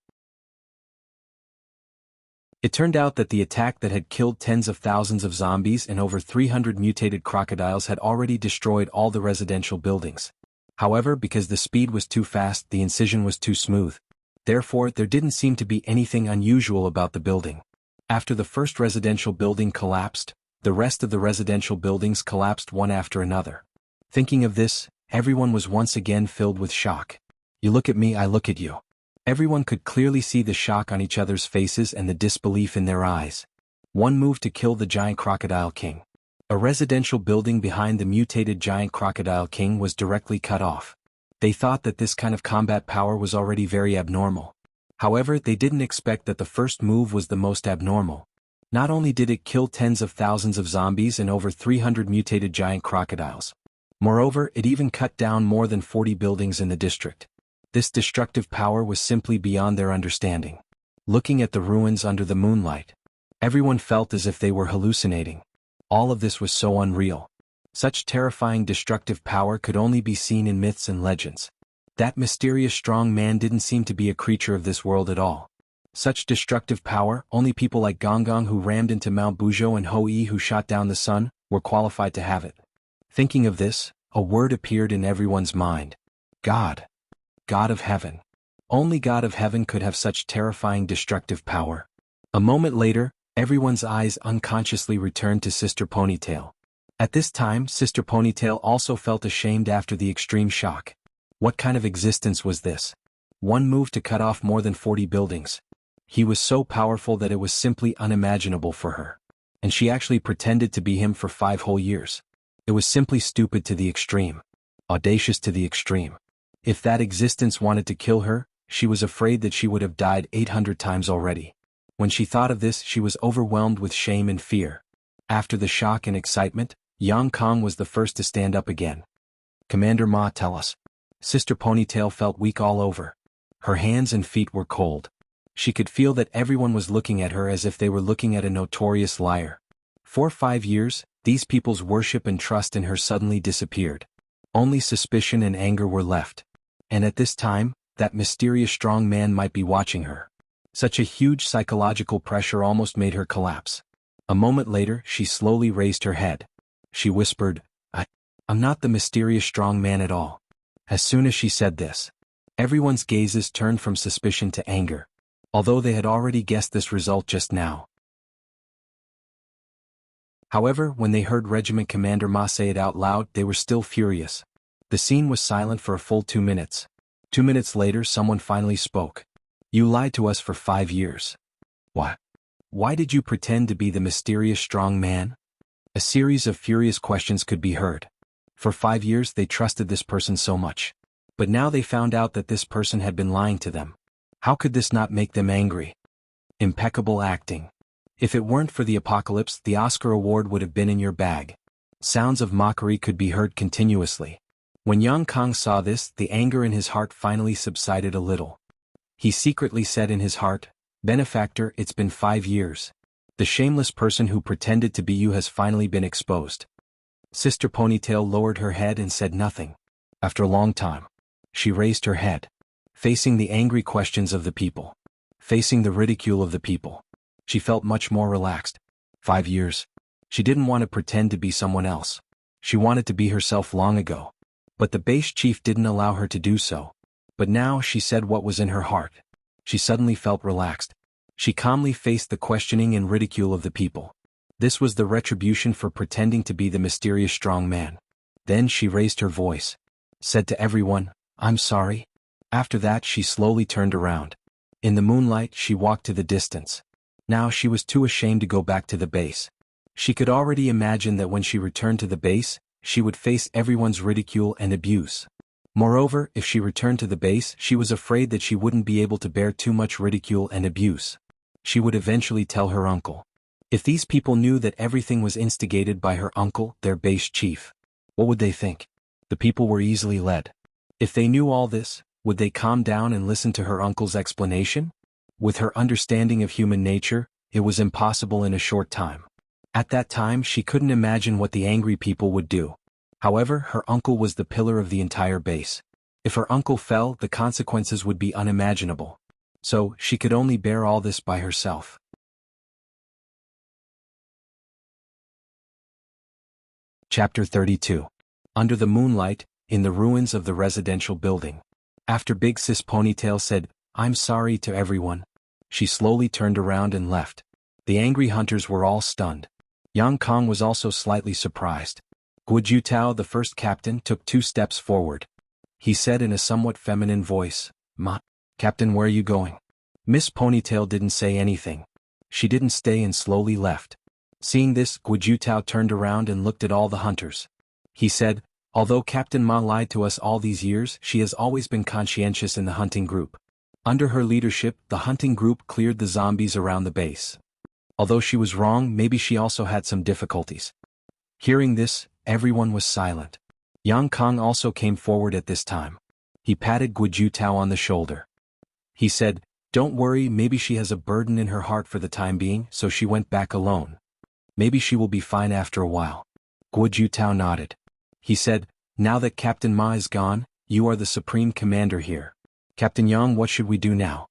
It turned out that the attack that had killed tens of thousands of zombies and over 300 mutated crocodiles had already destroyed all the residential buildings. However, because the speed was too fast, the incision was too smooth. Therefore, there didn't seem to be anything unusual about the building. After the first residential building collapsed, the rest of the residential buildings collapsed one after another. Thinking of this, everyone was once again filled with shock. You look at me, I look at you. Everyone could clearly see the shock on each other's faces and the disbelief in their eyes. One move to kill the giant crocodile king. A residential building behind the mutated giant crocodile king was directly cut off. They thought that this kind of combat power was already very abnormal. However, they didn't expect that the first move was the most abnormal. Not only did it kill tens of thousands of zombies and over 300 mutated giant crocodiles. Moreover, it even cut down more than 40 buildings in the district. This destructive power was simply beyond their understanding. Looking at the ruins under the moonlight, everyone felt as if they were hallucinating. All of this was so unreal. Such terrifying destructive power could only be seen in myths and legends. That mysterious strong man didn't seem to be a creature of this world at all. Such destructive power, only people like Gonggong who rammed into Mount Buzhou and Ho Yi who shot down the sun, were qualified to have it. Thinking of this, a word appeared in everyone's mind. God. God of heaven. Only God of heaven could have such terrifying destructive power. A moment later, everyone's eyes unconsciously returned to Sister Ponytail. At this time, Sister Ponytail also felt ashamed after the extreme shock. What kind of existence was this? One move to cut off more than 40 buildings. He was so powerful that it was simply unimaginable for her. And she actually pretended to be him for 5 whole years. It was simply stupid to the extreme. Audacious to the extreme. If that existence wanted to kill her, she was afraid that she would have died 800 times already. When she thought of this, she was overwhelmed with shame and fear. After the shock and excitement, Yang Kong was the first to stand up again. "Commander Ma, tell us." Sister Ponytail felt weak all over. Her hands and feet were cold. She could feel that everyone was looking at her as if they were looking at a notorious liar. For 5 years, these people's worship and trust in her suddenly disappeared. Only suspicion and anger were left. And at this time, that mysterious strong man might be watching her. Such a huge psychological pressure almost made her collapse. A moment later, she slowly raised her head. She whispered, I'm not the mysterious strong man at all." As soon as she said this, everyone's gazes turned from suspicion to anger, although they had already guessed this result just now. However, when they heard Regiment Commander Ma say it out loud, they were still furious. The scene was silent for a full 2 minutes. 2 minutes later, someone finally spoke. "You lied to us for 5 years. What? Why did you pretend to be the mysterious strong man?" A series of furious questions could be heard. For 5 years they trusted this person so much. But now they found out that this person had been lying to them. How could this not make them angry? Impeccable acting. If it weren't for the apocalypse, the Oscar award would have been in your bag. Sounds of mockery could be heard continuously. When Yang Kong saw this, the anger in his heart finally subsided a little. He secretly said in his heart, "Benefactor, it's been 5 years. The shameless person who pretended to be you has finally been exposed." Sister Ponytail lowered her head and said nothing. After a long time, she raised her head, facing the angry questions of the people, facing the ridicule of the people. She felt much more relaxed. 5 years. She didn't want to pretend to be someone else. She wanted to be herself long ago. But the base chief didn't allow her to do so. But now she said what was in her heart. She suddenly felt relaxed. She calmly faced the questioning and ridicule of the people. This was the retribution for pretending to be the mysterious strong man. Then she raised her voice, said to everyone, "I'm sorry." After that she slowly turned around. In the moonlight she walked to the distance. Now she was too ashamed to go back to the base. She could already imagine that when she returned to the base, she would face everyone's ridicule and abuse. Moreover, if she returned to the base, she was afraid that she wouldn't be able to bear too much ridicule and abuse. She would eventually tell her uncle. If these people knew that everything was instigated by her uncle, their base chief, what would they think? The people were easily led. If they knew all this, would they calm down and listen to her uncle's explanation? With her understanding of human nature, it was impossible in a short time. At that time she couldn't imagine what the angry people would do. However, her uncle was the pillar of the entire base. If her uncle fell, the consequences would be unimaginable. So, she could only bear all this by herself. Chapter 32. Under the moonlight, in the ruins of the residential building. After Big Sis Ponytail said, "I'm sorry" to everyone, she slowly turned around and left. The angry hunters were all stunned. Yang Kong was also slightly surprised. Guo Jutao, the first captain, took 2 steps forward. He said in a somewhat feminine voice, "Ma, Captain, where are you going?" Miss Ponytail didn't say anything. She didn't stay and slowly left. Seeing this, Guo Jutao turned around and looked at all the hunters. He said, "Although Captain Ma lied to us all these years, she has always been conscientious in the hunting group. Under her leadership, the hunting group cleared the zombies around the base. Although she was wrong, maybe she also had some difficulties." Hearing this, everyone was silent. Yang Kong also came forward at this time. He patted Guo Jutao on the shoulder. He said, "Don't worry, maybe she has a burden in her heart for the time being, so she went back alone. Maybe she will be fine after a while." Guo Jutao nodded. He said, "Now that Captain Ma is gone, you are the supreme commander here. Captain Yang, what should we do now?"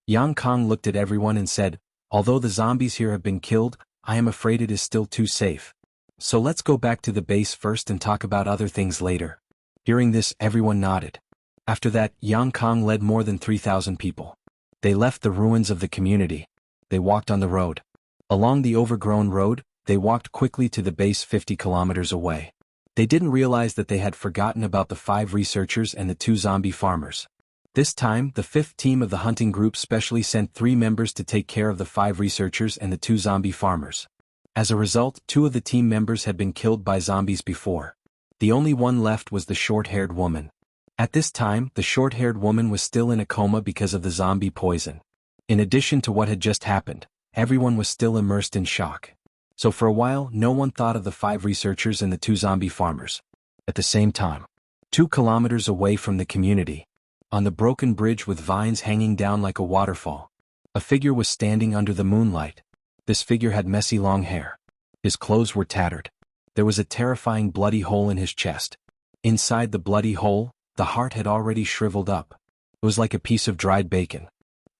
Yang Kong looked at everyone and said, "Although the zombies here have been killed, I am afraid it is still too safe. So let's go back to the base first and talk about other things later." Hearing this, everyone nodded. After that, Yang Kong led more than 3,000 people. They left the ruins of the community. They walked on the road. Along the overgrown road, they walked quickly to the base 50 kilometers away. They didn't realize that they had forgotten about the 5 researchers and the 2 zombie farmers. This time, the 5th team of the hunting group specially sent 3 members to take care of the 5 researchers and the 2 zombie farmers. As a result, 2 of the team members had been killed by zombies before. The only one left was the short-haired woman. At this time, the short-haired woman was still in a coma because of the zombie poison. In addition to what had just happened, everyone was still immersed in shock. So for a while, no one thought of the 5 researchers and the 2 zombie farmers. At the same time, 2 kilometers away from the community, on the broken bridge with vines hanging down like a waterfall, a figure was standing under the moonlight. This figure had messy long hair. His clothes were tattered. There was a terrifying bloody hole in his chest. Inside the bloody hole, the heart had already shriveled up. It was like a piece of dried bacon.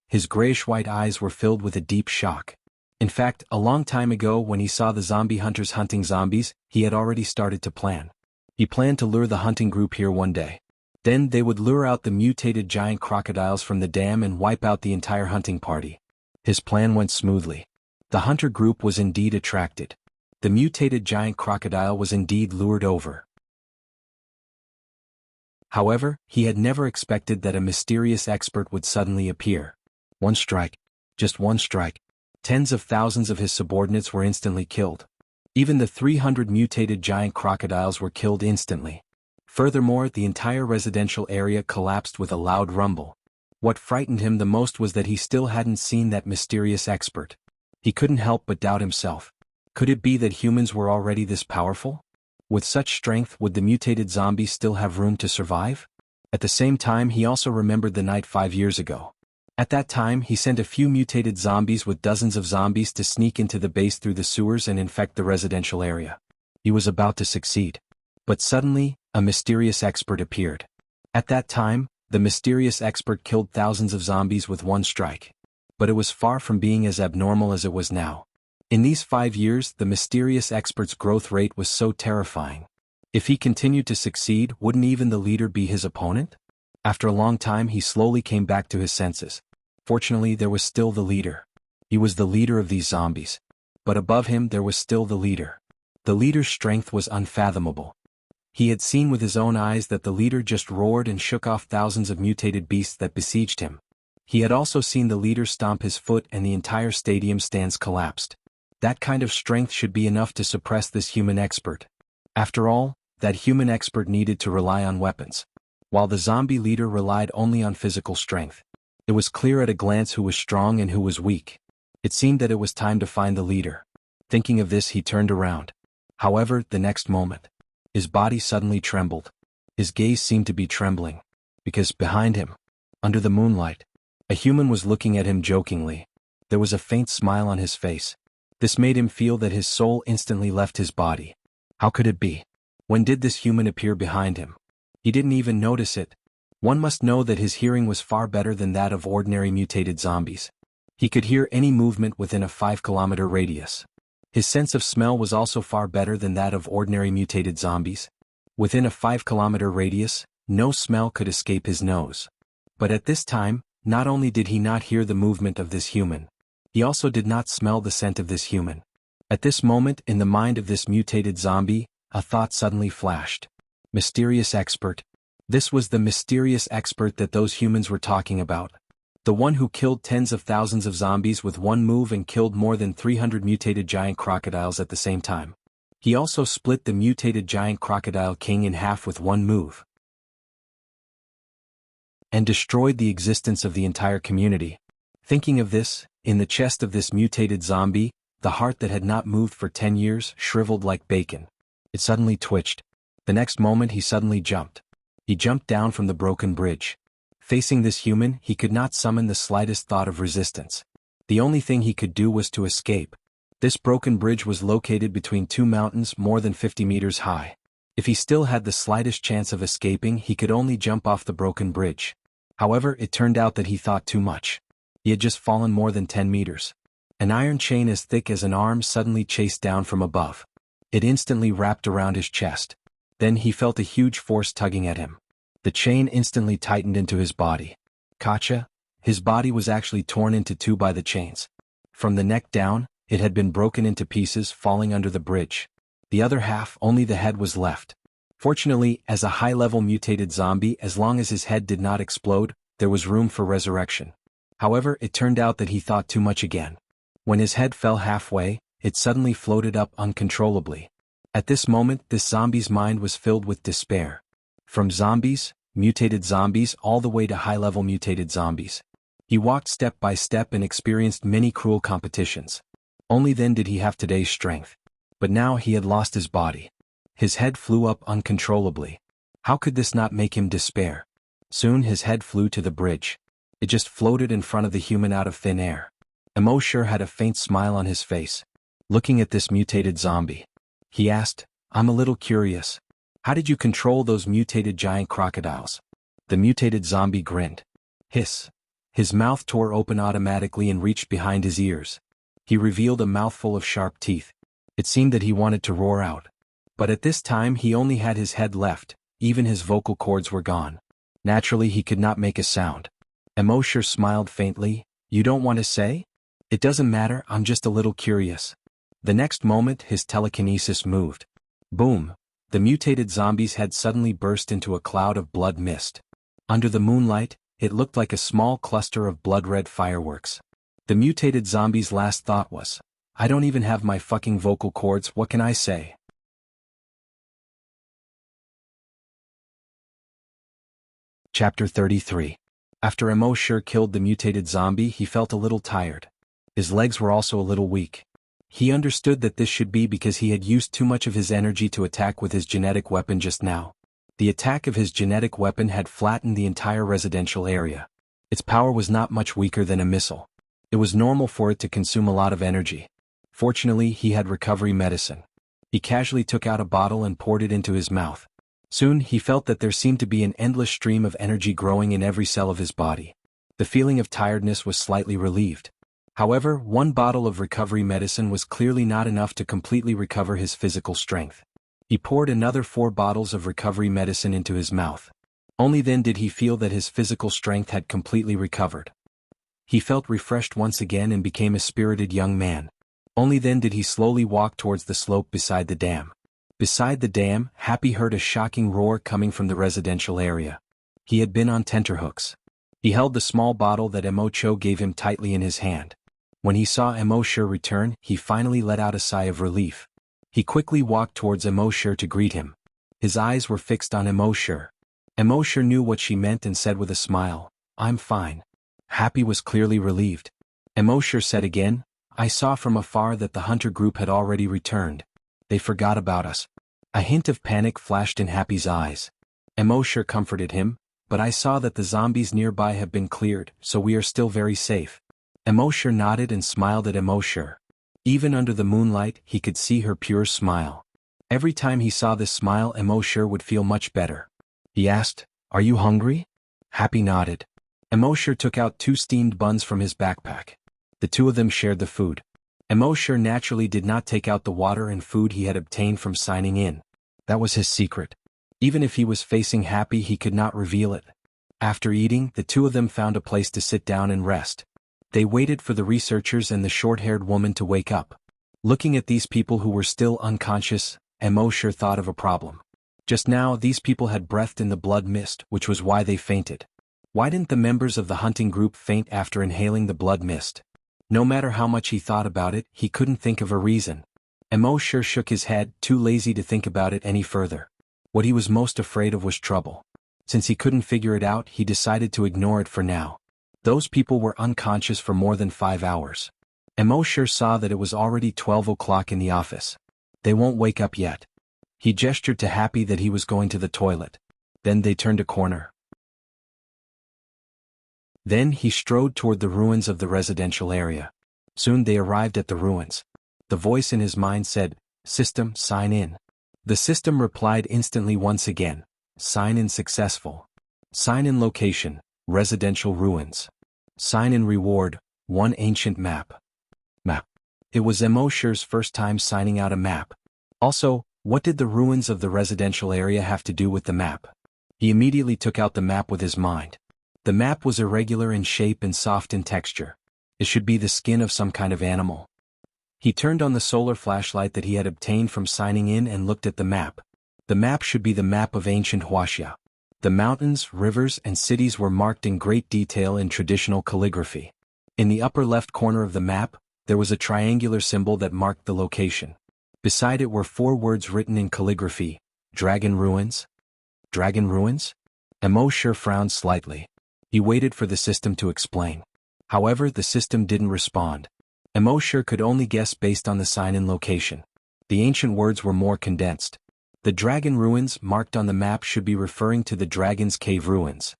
His grayish-white eyes were filled with a deep shock. In fact, a long time ago when he saw the zombie hunters hunting zombies, he had already started to plan. He planned to lure the hunting group here one day. Then they would lure out the mutated giant crocodiles from the dam and wipe out the entire hunting party. His plan went smoothly. The hunter group was indeed attracted. The mutated giant crocodile was indeed lured over. However, he had never expected that a mysterious expert would suddenly appear. One strike. Just one strike. Tens of thousands of his subordinates were instantly killed. Even the 300 mutated giant crocodiles were killed instantly. Furthermore, the entire residential area collapsed with a loud rumble. What frightened him the most was that he still hadn't seen that mysterious expert. He couldn't help but doubt himself. Could it be that humans were already this powerful? With such strength, would the mutated zombies still have room to survive? At the same time, he also remembered the night 5 years ago. At that time, he sent a few mutated zombies with dozens of zombies to sneak into the base through the sewers and infect the residential area. He was about to succeed. But suddenly, a mysterious expert appeared. At that time, the mysterious expert killed thousands of zombies with one strike. But it was far from being as abnormal as it was now. In these 5 years, the mysterious expert's growth rate was so terrifying. If he continued to succeed, wouldn't even the leader be his opponent? After a long time, he slowly came back to his senses. Fortunately, there was still the leader. He was the leader of these zombies. But above him, there was still the leader. The leader's strength was unfathomable. He had seen with his own eyes that the leader just roared and shook off thousands of mutated beasts that besieged him. He had also seen the leader stomp his foot and the entire stadium stands collapsed. That kind of strength should be enough to suppress this human expert. After all, that human expert needed to rely on weapons, while the zombie leader relied only on physical strength. It was clear at a glance who was strong and who was weak. It seemed that it was time to find the leader. Thinking of this, he turned around. However, the next moment, his body suddenly trembled. His gaze seemed to be trembling, because behind him, under the moonlight, a human was looking at him jokingly. There was a faint smile on his face. This made him feel that his soul instantly left his body. How could it be? When did this human appear behind him? He didn't even notice it. One must know that his hearing was far better than that of ordinary mutated zombies. He could hear any movement within a 5-kilometer radius. His sense of smell was also far better than that of ordinary mutated zombies. Within a 5-kilometer radius, no smell could escape his nose. But at this time, not only did he not hear the movement of this human, he also did not smell the scent of this human. At this moment, in the mind of this mutated zombie, a thought suddenly flashed. Mysterious expert. This was the mysterious expert that those humans were talking about. The one who killed tens of thousands of zombies with one move and killed more than 300 mutated giant crocodiles at the same time. He also split the mutated giant crocodile king in half with one move, and destroyed the existence of the entire community. Thinking of this, in the chest of this mutated zombie, the heart that had not moved for 10 years shriveled like bacon. It suddenly twitched. The next moment he suddenly jumped. He jumped down from the broken bridge. Facing this human, he could not summon the slightest thought of resistance. The only thing he could do was to escape. This broken bridge was located between 2 mountains more than 50 meters high. If he still had the slightest chance of escaping, he could only jump off the broken bridge. However, it turned out that he thought too much. He had just fallen more than 10 meters. An iron chain as thick as an arm suddenly chased down from above. It instantly wrapped around his chest. Then he felt a huge force tugging at him. The chain instantly tightened into his body. Gotcha. His body was actually torn into 2 by the chains. From the neck down, it had been broken into pieces, falling under the bridge. The other half, only the head was left. Fortunately, as a high-level mutated zombie, as long as his head did not explode, there was room for resurrection. However, it turned out that he thought too much again. When his head fell halfway, it suddenly floated up uncontrollably. At this moment, this zombie's mind was filled with despair. From zombies, mutated zombies, all the way to high-level mutated zombies. He walked step by step and experienced many cruel competitions. Only then did he have today's strength. But now he had lost his body. His head flew up uncontrollably. How could this not make him despair? Soon his head flew to the bridge. It just floated in front of the human out of thin air. Emosure had a faint smile on his face. Looking at this mutated zombie, he asked, "I'm a little curious. How did you control those mutated giant crocodiles?" The mutated zombie grinned. Hiss. His mouth tore open automatically and reached behind his ears. He revealed a mouthful of sharp teeth. It seemed that he wanted to roar out. But at this time he only had his head left, even his vocal cords were gone. Naturally he could not make a sound. Emosure smiled faintly. "You don't want to say? It doesn't matter, I'm just a little curious." The next moment his telekinesis moved. Boom! The mutated zombie's head suddenly burst into a cloud of blood mist. Under the moonlight, it looked like a small cluster of blood-red fireworks. The mutated zombie's last thought was, "I don't even have my fucking vocal cords, what can I say?" Chapter 33. After Emosure killed the mutated zombie, he felt a little tired. His legs were also a little weak. He understood that this should be because he had used too much of his energy to attack with his genetic weapon just now. The attack of his genetic weapon had flattened the entire residential area. Its power was not much weaker than a missile. It was normal for it to consume a lot of energy. Fortunately, he had recovery medicine. He casually took out a bottle and poured it into his mouth. Soon he felt that there seemed to be an endless stream of energy growing in every cell of his body. The feeling of tiredness was slightly relieved. However, one bottle of recovery medicine was clearly not enough to completely recover his physical strength. He poured another 4 bottles of recovery medicine into his mouth. Only then did he feel that his physical strength had completely recovered. He felt refreshed once again and became a spirited young man. Only then did he slowly walk towards the slope beside the dam. Beside the dam, Happy heard a shocking roar coming from the residential area. He had been on tenterhooks. He held the small bottle that Emocho gave him tightly in his hand. When he saw Emosure return, he finally let out a sigh of relief. He quickly walked towards Emosure to greet him. His eyes were fixed on Emosure. Emosure knew what she meant and said with a smile, "I'm fine." Happy was clearly relieved. Emosure said again, "I saw from afar that the hunter group had already returned. They forgot about us." A hint of panic flashed in Happy's eyes. Emosure comforted him, "But I saw that the zombies nearby have been cleared, so we are still very safe." Emosure nodded and smiled at Emosure. Even under the moonlight, he could see her pure smile. Every time he saw this smile, Emosure would feel much better. He asked, "Are you hungry?" Happy nodded. Emosure took out 2 steamed buns from his backpack. The two of them shared the food. Emosure naturally did not take out the water and food he had obtained from signing in. That was his secret. Even if he was facing Happy, he could not reveal it. After eating, the two of them found a place to sit down and rest. They waited for the researchers and the short-haired woman to wake up. Looking at these people who were still unconscious, Emosure thought of a problem. Just now, these people had breathed in the blood mist, which was why they fainted. Why didn't the members of the hunting group faint after inhaling the blood mist? No matter how much he thought about it, he couldn't think of a reason. Emosure shook his head, too lazy to think about it any further. What he was most afraid of was trouble. Since he couldn't figure it out, he decided to ignore it for now. Those people were unconscious for more than 5 hours. Emosure saw that it was already 12 o'clock in the office. They won't wake up yet. He gestured to Happy that he was going to the toilet. Then they turned a corner. Then he strode toward the ruins of the residential area. Soon they arrived at the ruins. The voice in his mind said, "System, sign in." The system replied instantly once again, "Sign in successful." Sign in location, residential ruins. Sign in reward, 1 ancient map. Map. It was Emosure's first time signing out a map. Also, what did the ruins of the residential area have to do with the map? He immediately took out the map with his mind. The map was irregular in shape and soft in texture. It should be the skin of some kind of animal. He turned on the solar flashlight that he had obtained from signing in and looked at the map. The map should be the map of ancient Wuxia. The mountains, rivers, and cities were marked in great detail in traditional calligraphy. In the upper left corner of the map, there was a triangular symbol that marked the location. Beside it were 4 words written in calligraphy: Dragon Ruins? Dragon Ruins? Emosure frowned slightly. He waited for the system to explain. However, the system didn't respond. Emosure could only guess based on the sign and location. The ancient words were more condensed. The Dragon Ruins marked on the map should be referring to the Dragon's Cave ruins.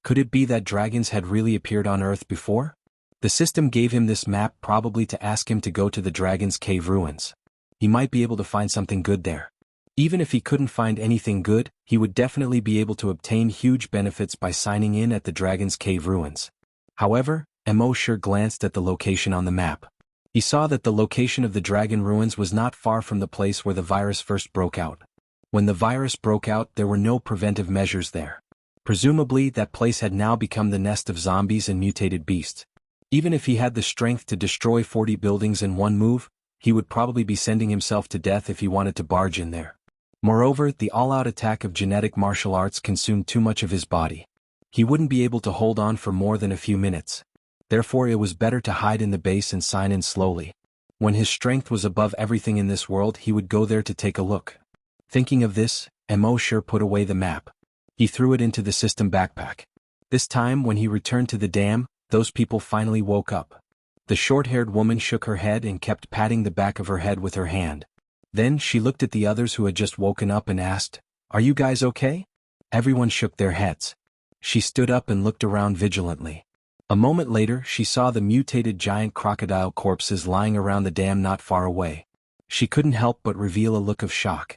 Could it be that dragons had really appeared on Earth before? The system gave him this map probably to ask him to go to the Dragon's Cave ruins. He might be able to find something good there. Even if he couldn't find anything good, he would definitely be able to obtain huge benefits by signing in at the Dragon's Cave ruins. However, Emosure glanced at the location on the map. He saw that the location of the Dragon Ruins was not far from the place where the virus first broke out. When the virus broke out, there were no preventive measures there. Presumably, that place had now become the nest of zombies and mutated beasts. Even if he had the strength to destroy 40 buildings in one move, he would probably be sending himself to death if he wanted to barge in there. Moreover, the all-out attack of genetic martial arts consumed too much of his body. He wouldn't be able to hold on for more than a few minutes. Therefore, it was better to hide in the base and sign in slowly. When his strength was above everything in this world, he would go there to take a look. Thinking of this, Emosure put away the map. He threw it into the system backpack. This time, when he returned to the dam, those people finally woke up. The short-haired woman shook her head and kept patting the back of her head with her hand. Then she looked at the others who had just woken up and asked, "Are you guys okay?" Everyone shook their heads. She stood up and looked around vigilantly. A moment later, she saw the mutated giant crocodile corpses lying around the dam not far away. She couldn't help but reveal a look of shock.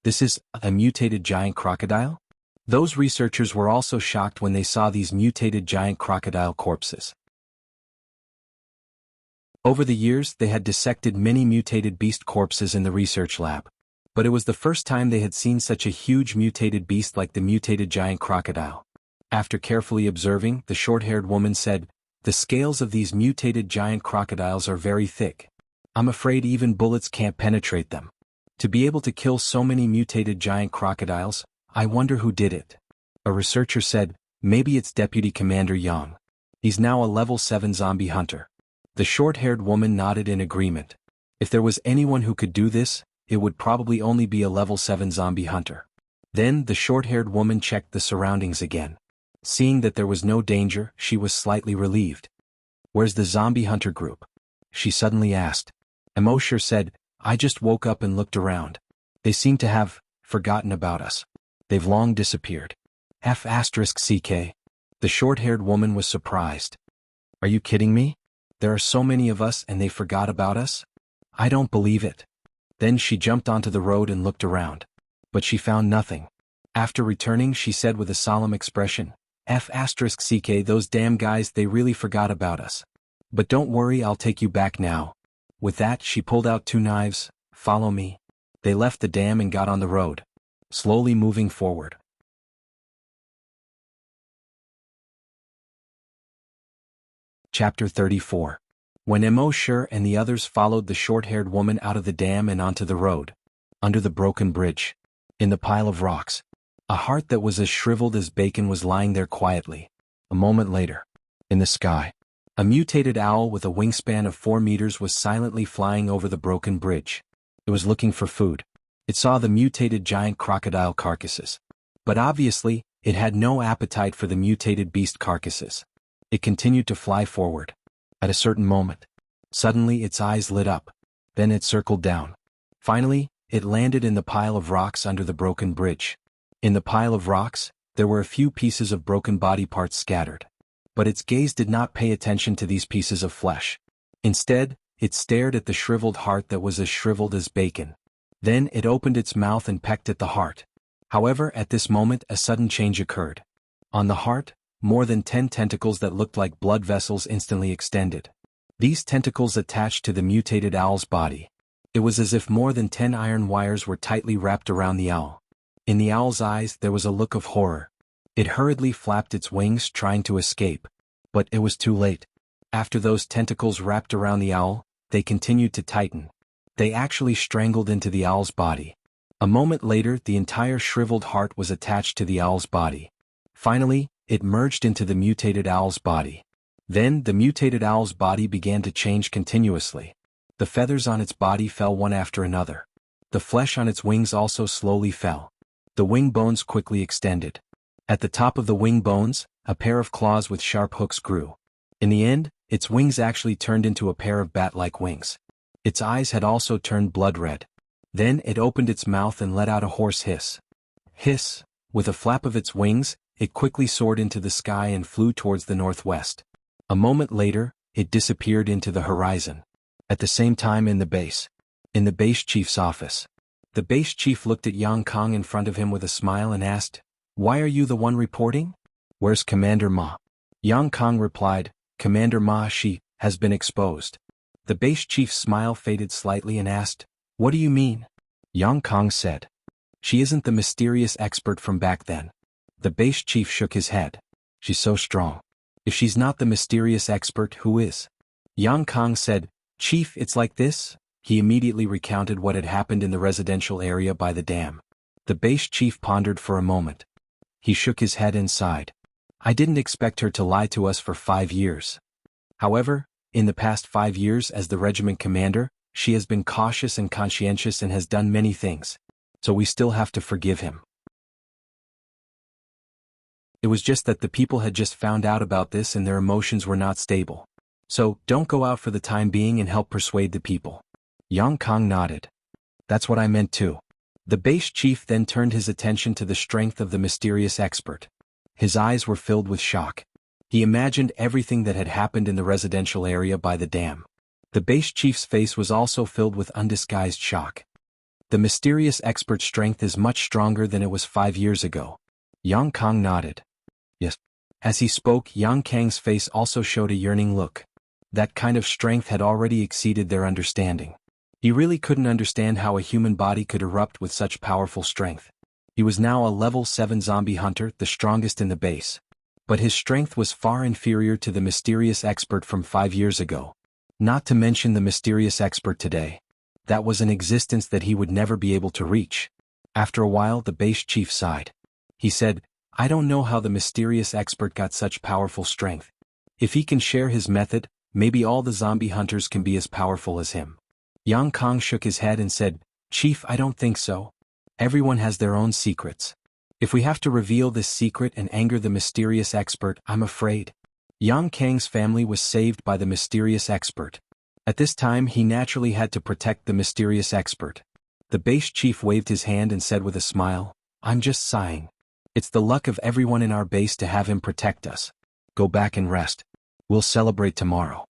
This is a mutated giant crocodile? Those researchers were also shocked when they saw these mutated giant crocodile corpses. Over the years, they had dissected many mutated beast corpses in the research lab. But it was the first time they had seen such a huge mutated beast like the mutated giant crocodile. After carefully observing, the short-haired woman said, "The scales of these mutated giant crocodiles are very thick. I'm afraid even bullets can't penetrate them. To be able to kill so many mutated giant crocodiles, I wonder who did it." A researcher said, "Maybe it's Deputy Commander Yang. He's now a level 7 zombie hunter." The short-haired woman nodded in agreement. If there was anyone who could do this, it would probably only be a level 7 zombie hunter. Then the short-haired woman checked the surroundings again. Seeing that there was no danger, she was slightly relieved. "Where's the zombie hunter group?" she suddenly asked. Emosure said, "I just woke up and looked around. They seem to have forgotten about us. They've long disappeared." F***CK. The short-haired woman was surprised. "Are you kidding me? There are so many of us and they forgot about us? I don't believe it." Then she jumped onto the road and looked around. But she found nothing. After returning, she said with a solemn expression, "F***CK, those damn guys, they really forgot about us. But don't worry, I'll take you back now." With that, she pulled out 2 knives. "Follow me." They left the dam and got on the road, slowly moving forward. Chapter 34. When Emosure and the others followed the short-haired woman out of the dam and onto the road, under the broken bridge, in the pile of rocks, a heart that was as shriveled as bacon was lying there quietly. A moment later, in the sky, a mutated owl with a wingspan of 4 meters was silently flying over the broken bridge. It was looking for food. It saw the mutated giant crocodile carcasses. But obviously, it had no appetite for the mutated beast carcasses. It continued to fly forward. At a certain moment, suddenly its eyes lit up. Then it circled down. Finally, it landed in the pile of rocks under the broken bridge. In the pile of rocks, there were a few pieces of broken body parts scattered. But its gaze did not pay attention to these pieces of flesh. Instead, it stared at the shriveled heart that was as shriveled as bacon. Then it opened its mouth and pecked at the heart. However, at this moment a sudden change occurred. On the heart, more than 10 tentacles that looked like blood vessels instantly extended. These tentacles attached to the mutated owl's body. It was as if more than 10 iron wires were tightly wrapped around the owl. In the owl's eyes there was a look of horror. It hurriedly flapped its wings trying to escape. But it was too late. After those tentacles wrapped around the owl, they continued to tighten. They actually strangled into the owl's body. A moment later, the entire shriveled heart was attached to the owl's body. Finally, it merged into the mutated owl's body. Then, the mutated owl's body began to change continuously. The feathers on its body fell one after another. The flesh on its wings also slowly fell. The wing bones quickly extended. At the top of the wing bones, a pair of claws with sharp hooks grew. In the end, its wings actually turned into a pair of bat-like wings. Its eyes had also turned blood red. Then it opened its mouth and let out a hoarse hiss. Hiss! With a flap of its wings, it quickly soared into the sky and flew towards the northwest. A moment later, it disappeared into the horizon. At the same time in the base chief's office. The base chief looked at Yang Kong in front of him with a smile and asked, "Why are you the one reporting? Where's Commander Ma?" Yang Kong replied, "Commander Ma, she has been exposed." The base chief's smile faded slightly and asked, "What do you mean?" Yang Kong said, "She isn't the mysterious expert from back then." The base chief shook his head. "She's so strong. If she's not the mysterious expert, who is?" Yang Kong said, "Chief, it's like this." He immediately recounted what had happened in the residential area by the dam. The base chief pondered for a moment. He shook his head and sighed. "I didn't expect her to lie to us for 5 years. However, in the past 5 years as the regiment commander, she has been cautious and conscientious and has done many things. So we still have to forgive him." It was just that the people had just found out about this and their emotions were not stable. So, don't go out for the time being and help persuade the people. Yang Kong nodded. "That's what I meant too." The base chief then turned his attention to the strength of the mysterious expert. His eyes were filled with shock. He imagined everything that had happened in the residential area by the dam. The base chief's face was also filled with undisguised shock. The mysterious expert's strength is much stronger than it was 5 years ago. Yang Kong nodded. Yes. As he spoke, Yang Kang's face also showed a yearning look. That kind of strength had already exceeded their understanding. He really couldn't understand how a human body could erupt with such powerful strength. He was now a level 7 zombie hunter, the strongest in the base. But his strength was far inferior to the mysterious expert from 5 years ago. Not to mention the mysterious expert today. That was an existence that he would never be able to reach. After a while, the base chief sighed. He said, "I don't know how the mysterious expert got such powerful strength. If he can share his method, maybe all the zombie hunters can be as powerful as him." Yang Kong shook his head and said, "Chief, I don't think so. Everyone has their own secrets. If we have to reveal this secret and anger the mysterious expert, I'm afraid." Yang Kang's family was saved by the mysterious expert. At this time he naturally had to protect the mysterious expert. The base chief waved his hand and said with a smile, "I'm just sighing. It's the luck of everyone in our base to have him protect us. Go back and rest. We'll celebrate tomorrow."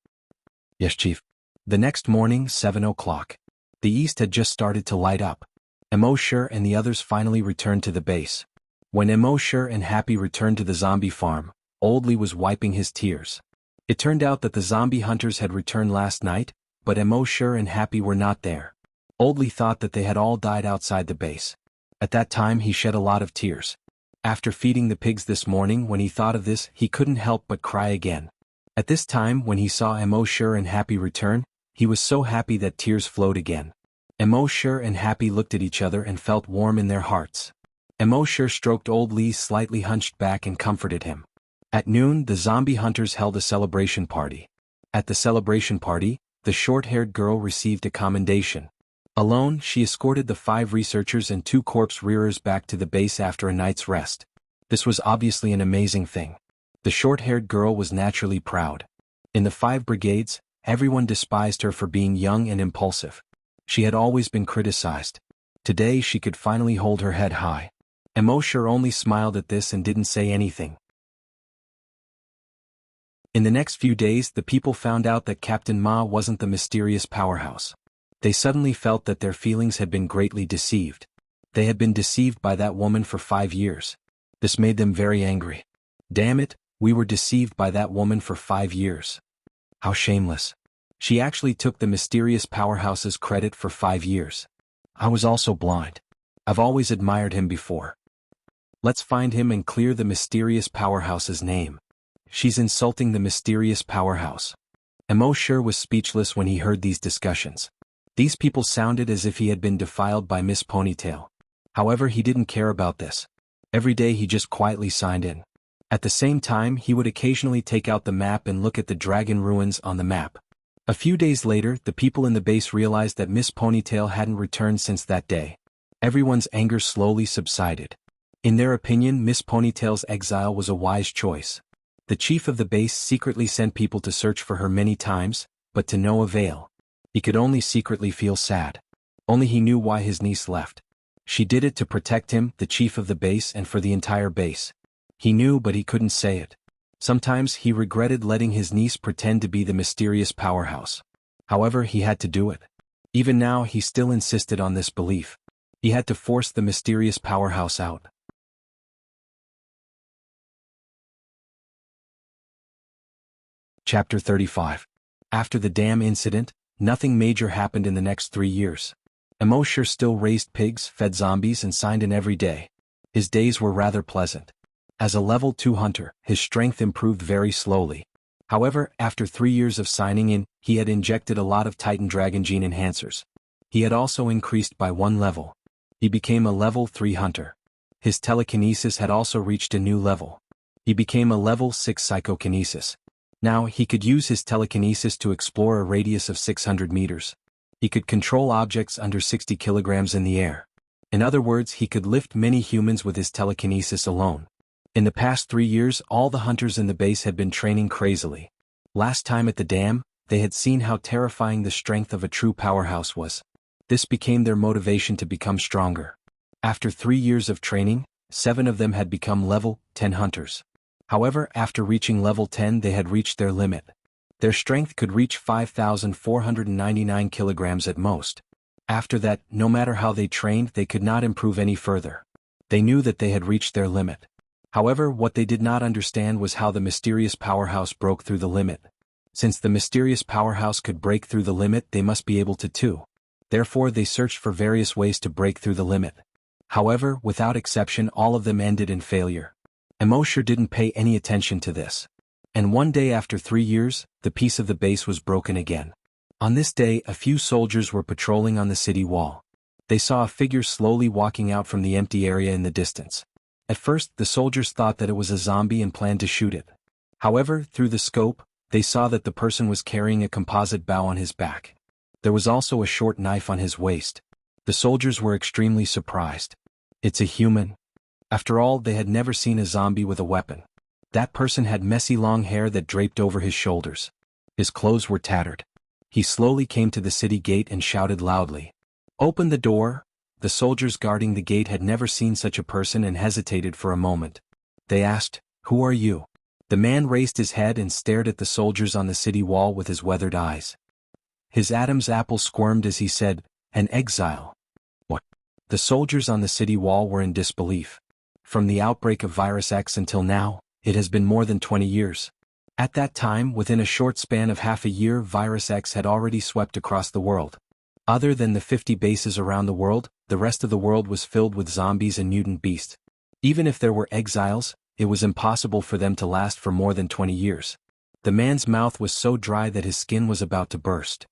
"Yes, Chief." The next morning, 7 o'clock. The east had just started to light up. Emosher and the others finally returned to the base. When Emosher and Happy returned to the zombie farm, Old Lee was wiping his tears. It turned out that the zombie hunters had returned last night, but Emosher and Happy were not there. Old Lee thought that they had all died outside the base. At that time he shed a lot of tears. After feeding the pigs this morning, when he thought of this, he couldn't help but cry again. At this time, when he saw Emosher and Happy return, he was so happy that tears flowed again. Emosher and Happy looked at each other and felt warm in their hearts. Emosher stroked Old Lee's slightly hunched back and comforted him. At noon, the zombie hunters held a celebration party. At the celebration party, the short-haired girl received a commendation. Alone, she escorted the 5 researchers and 2 corpse rearers back to the base after a night's rest. This was obviously an amazing thing. The short-haired girl was naturally proud. In the 5 brigades, everyone despised her for being young and impulsive. She had always been criticized. Today she could finally hold her head high. Emosher only smiled at this and didn't say anything. In the next few days, the people found out that Captain Ma wasn't the mysterious powerhouse. They suddenly felt that their feelings had been greatly deceived. They had been deceived by that woman for 5 years. This made them very angry. Damn it, we were deceived by that woman for 5 years. How shameless. She actually took the mysterious powerhouse's credit for 5 years. I was also blind. I've always admired him before. Let's find him and clear the mysterious powerhouse's name. She's insulting the mysterious powerhouse. Emosher was speechless when he heard these discussions. These people sounded as if he had been defiled by Miss Ponytail. However, he didn't care about this. Every day he just quietly signed in. At the same time, he would occasionally take out the map and look at the dragon ruins on the map. A few days later, the people in the base realized that Miss Ponytail hadn't returned since that day. Everyone's anger slowly subsided. In their opinion, Miss Ponytail's exile was a wise choice. The chief of the base secretly sent people to search for her many times, but to no avail. He could only secretly feel sad. Only he knew why his niece left. She did it to protect him, the chief of the base, and for the entire base. He knew, but he couldn't say it. Sometimes he regretted letting his niece pretend to be the mysterious powerhouse. However, he had to do it. Even now, he still insisted on this belief. He had to force the mysterious powerhouse out. Chapter 35. After the dam incident, nothing major happened in the next 3 years. Emosher still raised pigs, fed zombies, and signed in every day. His days were rather pleasant. As a level 2 hunter, his strength improved very slowly. However, after 3 years of signing in, he had injected a lot of Titan Dragon gene enhancers. He had also increased by 1 level. He became a level 3 hunter. His telekinesis had also reached a new level. He became a level 6 psychokinesis. Now, he could use his telekinesis to explore a radius of 600 meters. He could control objects under 60 kilograms in the air. In other words, he could lift many humans with his telekinesis alone. In the past 3 years, all the hunters in the base had been training crazily. Last time at the dam, they had seen how terrifying the strength of a true powerhouse was. This became their motivation to become stronger. After 3 years of training, 7 of them had become level 10 hunters. However, after reaching level 10, they had reached their limit. Their strength could reach 5,499 kilograms at most. After that, no matter how they trained, they could not improve any further. They knew that they had reached their limit. However, what they did not understand was how the mysterious powerhouse broke through the limit. Since the mysterious powerhouse could break through the limit, they must be able to too. Therefore, they searched for various ways to break through the limit. However, without exception, all of them ended in failure. Emosher didn't pay any attention to this. And one day after 3 years, the peace of the base was broken again. On this day, a few soldiers were patrolling on the city wall. They saw a figure slowly walking out from the empty area in the distance. At first, the soldiers thought that it was a zombie and planned to shoot it. However, through the scope, they saw that the person was carrying a composite bow on his back. There was also a short knife on his waist. The soldiers were extremely surprised. It's a human. After all, they had never seen a zombie with a weapon. That person had messy long hair that draped over his shoulders. His clothes were tattered. He slowly came to the city gate and shouted loudly, "Open the door!" The soldiers guarding the gate had never seen such a person and hesitated for a moment. They asked, "Who are you?" The man raised his head and stared at the soldiers on the city wall with his weathered eyes. His Adam's apple squirmed as he said, "An exile." What? The soldiers on the city wall were in disbelief. From the outbreak of Virus X until now, it has been more than 20 years. At that time, within a short span of half a year, Virus X had already swept across the world. Other than the 50 bases around the world, the rest of the world was filled with zombies and mutant beasts. Even if there were exiles, it was impossible for them to last for more than 20 years. The man's mouth was so dry that his skin was about to burst.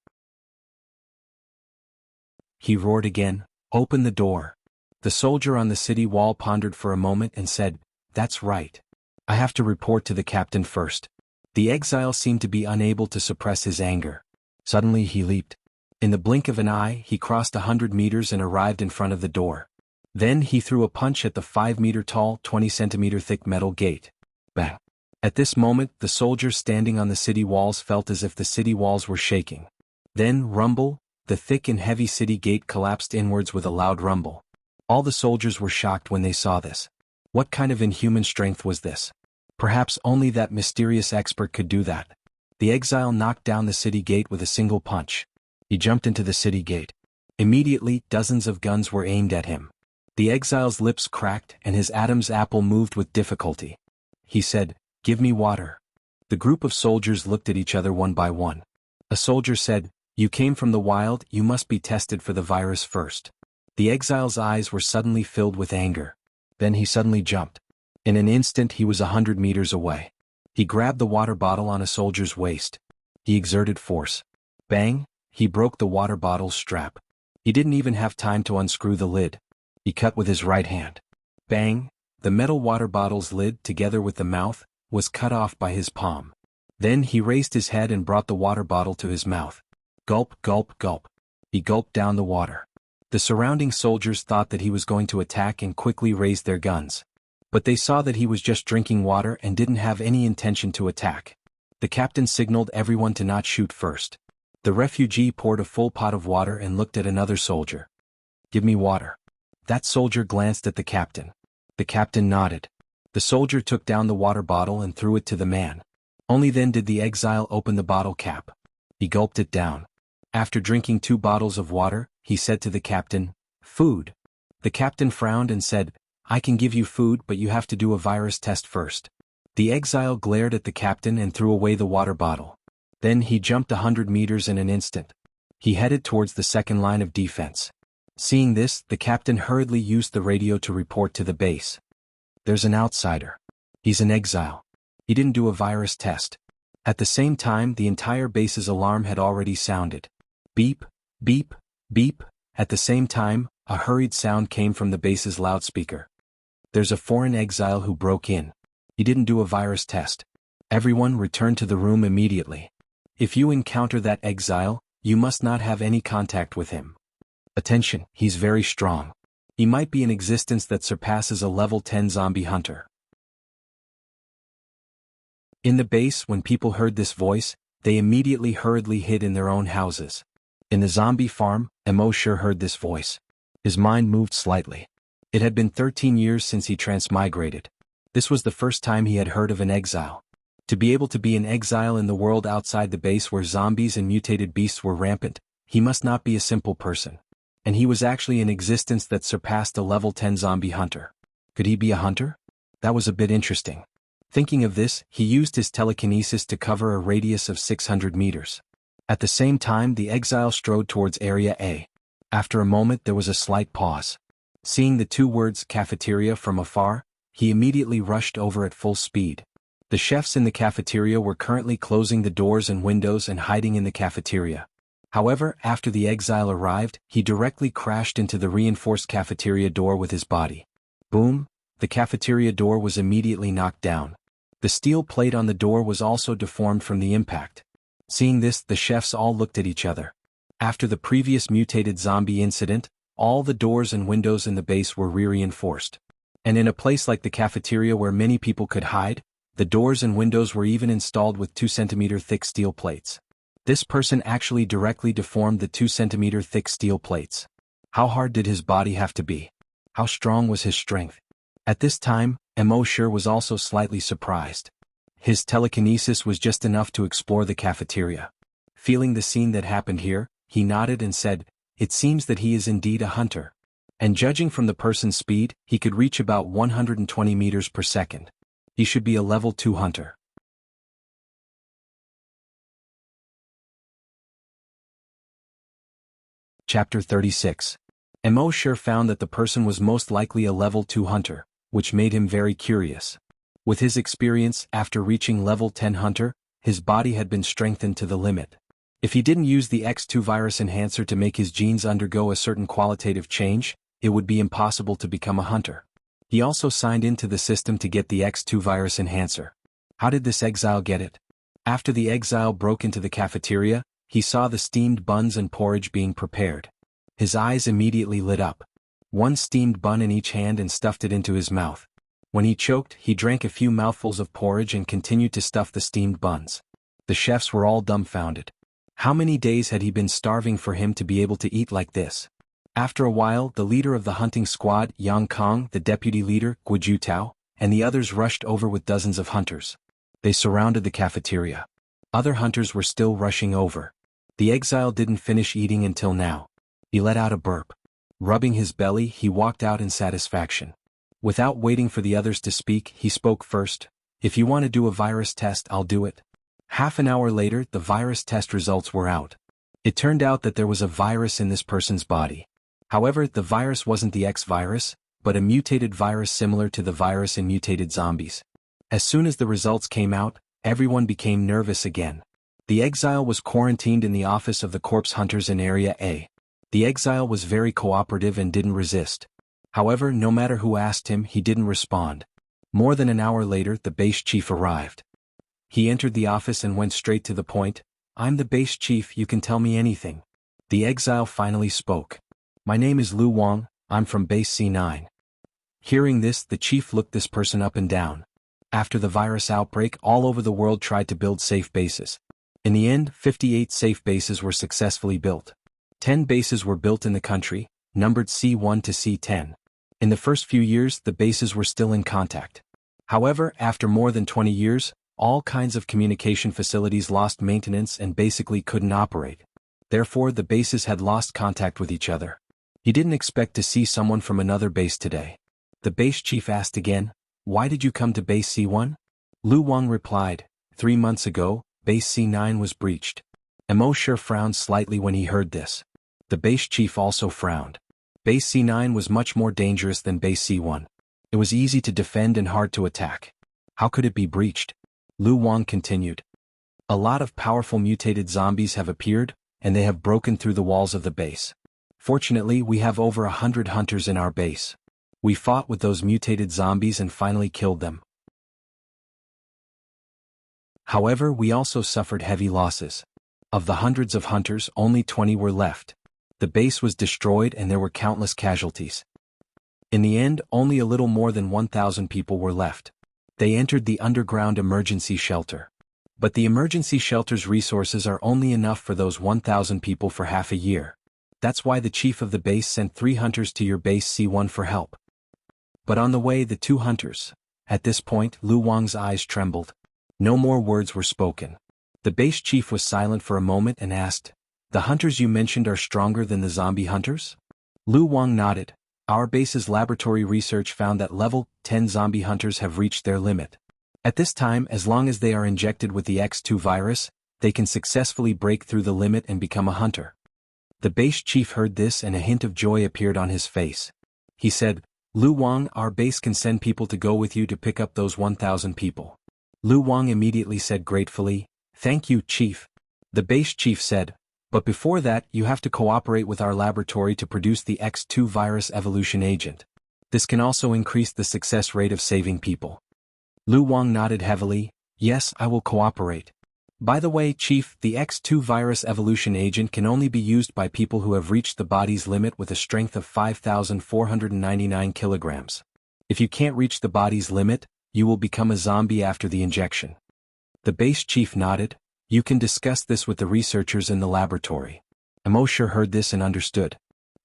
He roared again, "Open the door." The soldier on the city wall pondered for a moment and said, "That's right. I have to report to the captain first." The exile seemed to be unable to suppress his anger. Suddenly he leaped. In the blink of an eye, he crossed 100 meters and arrived in front of the door. Then he threw a punch at the 5-meter-tall, 20-centimeter-thick metal gate. Bang! At this moment, the soldiers standing on the city walls felt as if the city walls were shaking. Then, rumble, the thick and heavy city gate collapsed inwards with a loud rumble. All the soldiers were shocked when they saw this. What kind of inhuman strength was this? Perhaps only that mysterious expert could do that. The exile knocked down the city gate with a single punch. He jumped into the city gate. Immediately, dozens of guns were aimed at him. The exile's lips cracked and his Adam's apple moved with difficulty. He said, "Give me water." The group of soldiers looked at each other one by one. A soldier said, "You came from the wild, you must be tested for the virus first." The exile's eyes were suddenly filled with anger. Then he suddenly jumped. In an instant he was 100 meters away. He grabbed the water bottle on a soldier's waist. He exerted force. Bang! He broke the water bottle's strap. He didn't even have time to unscrew the lid. He cut with his right hand. Bang! The metal water bottle's lid, together with the mouth, was cut off by his palm. Then he raised his head and brought the water bottle to his mouth. Gulp, gulp, gulp. He gulped down the water. The surrounding soldiers thought that he was going to attack and quickly raised their guns. But they saw that he was just drinking water and didn't have any intention to attack. The captain signaled everyone to not shoot first. The refugee poured a full pot of water and looked at another soldier. "Give me water." That soldier glanced at the captain. The captain nodded. The soldier took down the water bottle and threw it to the man. Only then did the exile open the bottle cap. He gulped it down. After drinking 2 bottles of water, he said to the captain, "Food." The captain frowned and said, "I can give you food, but you have to do a virus test first." The exile glared at the captain and threw away the water bottle. Then he jumped 100 meters in an instant. He headed towards the second line of defense. Seeing this, the captain hurriedly used the radio to report to the base. "There's an outsider. He's an exile. He didn't do a virus test." At the same time, the entire base's alarm had already sounded. Beep, beep, beep. At the same time, a hurried sound came from the base's loudspeaker. "There's a foreign exile who broke in. He didn't do a virus test. Everyone return to the room immediately. If you encounter that exile, you must not have any contact with him. Attention, he's very strong. He might be an existence that surpasses a level 10 zombie hunter." In the base, when people heard this voice, they immediately hurriedly hid in their own houses. In the zombie farm, Emosure heard this voice. His mind moved slightly. It had been 13 years since he transmigrated. This was the first time he had heard of an exile. To be able to be an exile in the world outside the base where zombies and mutated beasts were rampant, he must not be a simple person. And he was actually an existence that surpassed a level 10 zombie hunter. Could he be a hunter? That was a bit interesting. Thinking of this, he used his telekinesis to cover a radius of 600 meters. At the same time, the exile strode towards Area A. After a moment, there was a slight pause. Seeing the 2 words cafeteria from afar, he immediately rushed over at full speed. The chefs in the cafeteria were currently closing the doors and windows and hiding in the cafeteria. However, after the exile arrived, he directly crashed into the reinforced cafeteria door with his body. Boom! The cafeteria door was immediately knocked down. The steel plate on the door was also deformed from the impact. Seeing this, the chefs all looked at each other. After the previous mutated zombie incident, all the doors and windows in the base were re-reinforced. And in a place like the cafeteria where many people could hide, the doors and windows were even installed with 2-centimeter thick steel plates. This person actually directly deformed the 2-centimeter thick steel plates. How hard did his body have to be? How strong was his strength? At this time, Emosure was also slightly surprised. His telekinesis was just enough to explore the cafeteria. Feeling the scene that happened here, he nodded and said, "It seems that he is indeed a hunter." And judging from the person's speed, he could reach about 120 meters per second. He should be a level 2 hunter. Chapter 36. Emosure found that the person was most likely a level 2 hunter, which made him very curious. With his experience, after reaching level 10 hunter, his body had been strengthened to the limit. If he didn't use the X2 virus enhancer to make his genes undergo a certain qualitative change, it would be impossible to become a hunter. He also signed into the system to get the X2 virus enhancer. How did this exile get it? After the exile broke into the cafeteria, he saw the steamed buns and porridge being prepared. His eyes immediately lit up. 1 steamed bun in each hand and stuffed it into his mouth. When he choked, he drank a few mouthfuls of porridge and continued to stuff the steamed buns. The chefs were all dumbfounded. How many days had he been starving for him to be able to eat like this? After a while, the leader of the hunting squad, Yang Kong, the deputy leader, Guiju Tao, and the others rushed over with dozens of hunters. They surrounded the cafeteria. Other hunters were still rushing over. The exile didn't finish eating until now. He let out a burp. Rubbing his belly, he walked out in satisfaction. Without waiting for the others to speak, he spoke first. "If you want to do a virus test, I'll do it." Half an hour later, the virus test results were out. It turned out that there was a virus in this person's body. However, the virus wasn't the X virus, but a mutated virus similar to the virus in mutated zombies. As soon as the results came out, everyone became nervous again. The exile was quarantined in the office of the corpse hunters in Area A. The exile was very cooperative and didn't resist. However, no matter who asked him, he didn't respond. More than an hour later, the base chief arrived. He entered the office and went straight to the point. "I'm the base chief, you can tell me anything." The exile finally spoke. "My name is Lu Wang, I'm from base C9. Hearing this, the chief looked this person up and down. After the virus outbreak, all over the world tried to build safe bases. In the end, 58 safe bases were successfully built. 10 bases were built in the country, numbered C1 to C10. In the first few years, the bases were still in contact. However, after more than 20 years, all kinds of communication facilities lost maintenance and basically couldn't operate. Therefore, the bases had lost contact with each other. He didn't expect to see someone from another base today. The base chief asked again, "Why did you come to base C1? Lu Wang replied, 3 months ago, base C9 was breached. Emosher frowned slightly when he heard this. The base chief also frowned. Base C9 was much more dangerous than base C1. It was easy to defend and hard to attack. How could it be breached? Lu Wang continued. A lot of powerful mutated zombies have appeared, and they have broken through the walls of the base. Fortunately, we have over 100 hunters in our base. We fought with those mutated zombies and finally killed them. However, we also suffered heavy losses. Of the hundreds of hunters, only 20 were left. The base was destroyed and there were countless casualties. In the end, only a little more than 1,000 people were left. They entered the underground emergency shelter. But the emergency shelter's resources are only enough for those 1,000 people for half a year. That's why the chief of the base sent 3 hunters to your base C1 for help. But on the way, the 2 hunters. At this point, Lu Wang's eyes trembled. No more words were spoken. The base chief was silent for a moment and asked, "The hunters you mentioned are stronger than the zombie hunters?" Lu Wang nodded. "Our base's laboratory research found that level 10 zombie hunters have reached their limit. At this time, as long as they are injected with the X2 virus, they can successfully break through the limit and become a hunter." The base chief heard this and a hint of joy appeared on his face. He said, "Lu Wang, our base can send people to go with you to pick up those 1,000 people." Lu Wang immediately said gratefully, "Thank you, chief." The base chief said, "But before that, you have to cooperate with our laboratory to produce the X2 virus evolution agent. This can also increase the success rate of saving people." Lu Wang nodded heavily, "Yes, I will cooperate. By the way, chief, the X2 virus evolution agent can only be used by people who have reached the body's limit with a strength of 5,499 kilograms. If you can't reach the body's limit, you will become a zombie after the injection." The base chief nodded. "You can discuss this with the researchers in the laboratory." Emosher heard this and understood.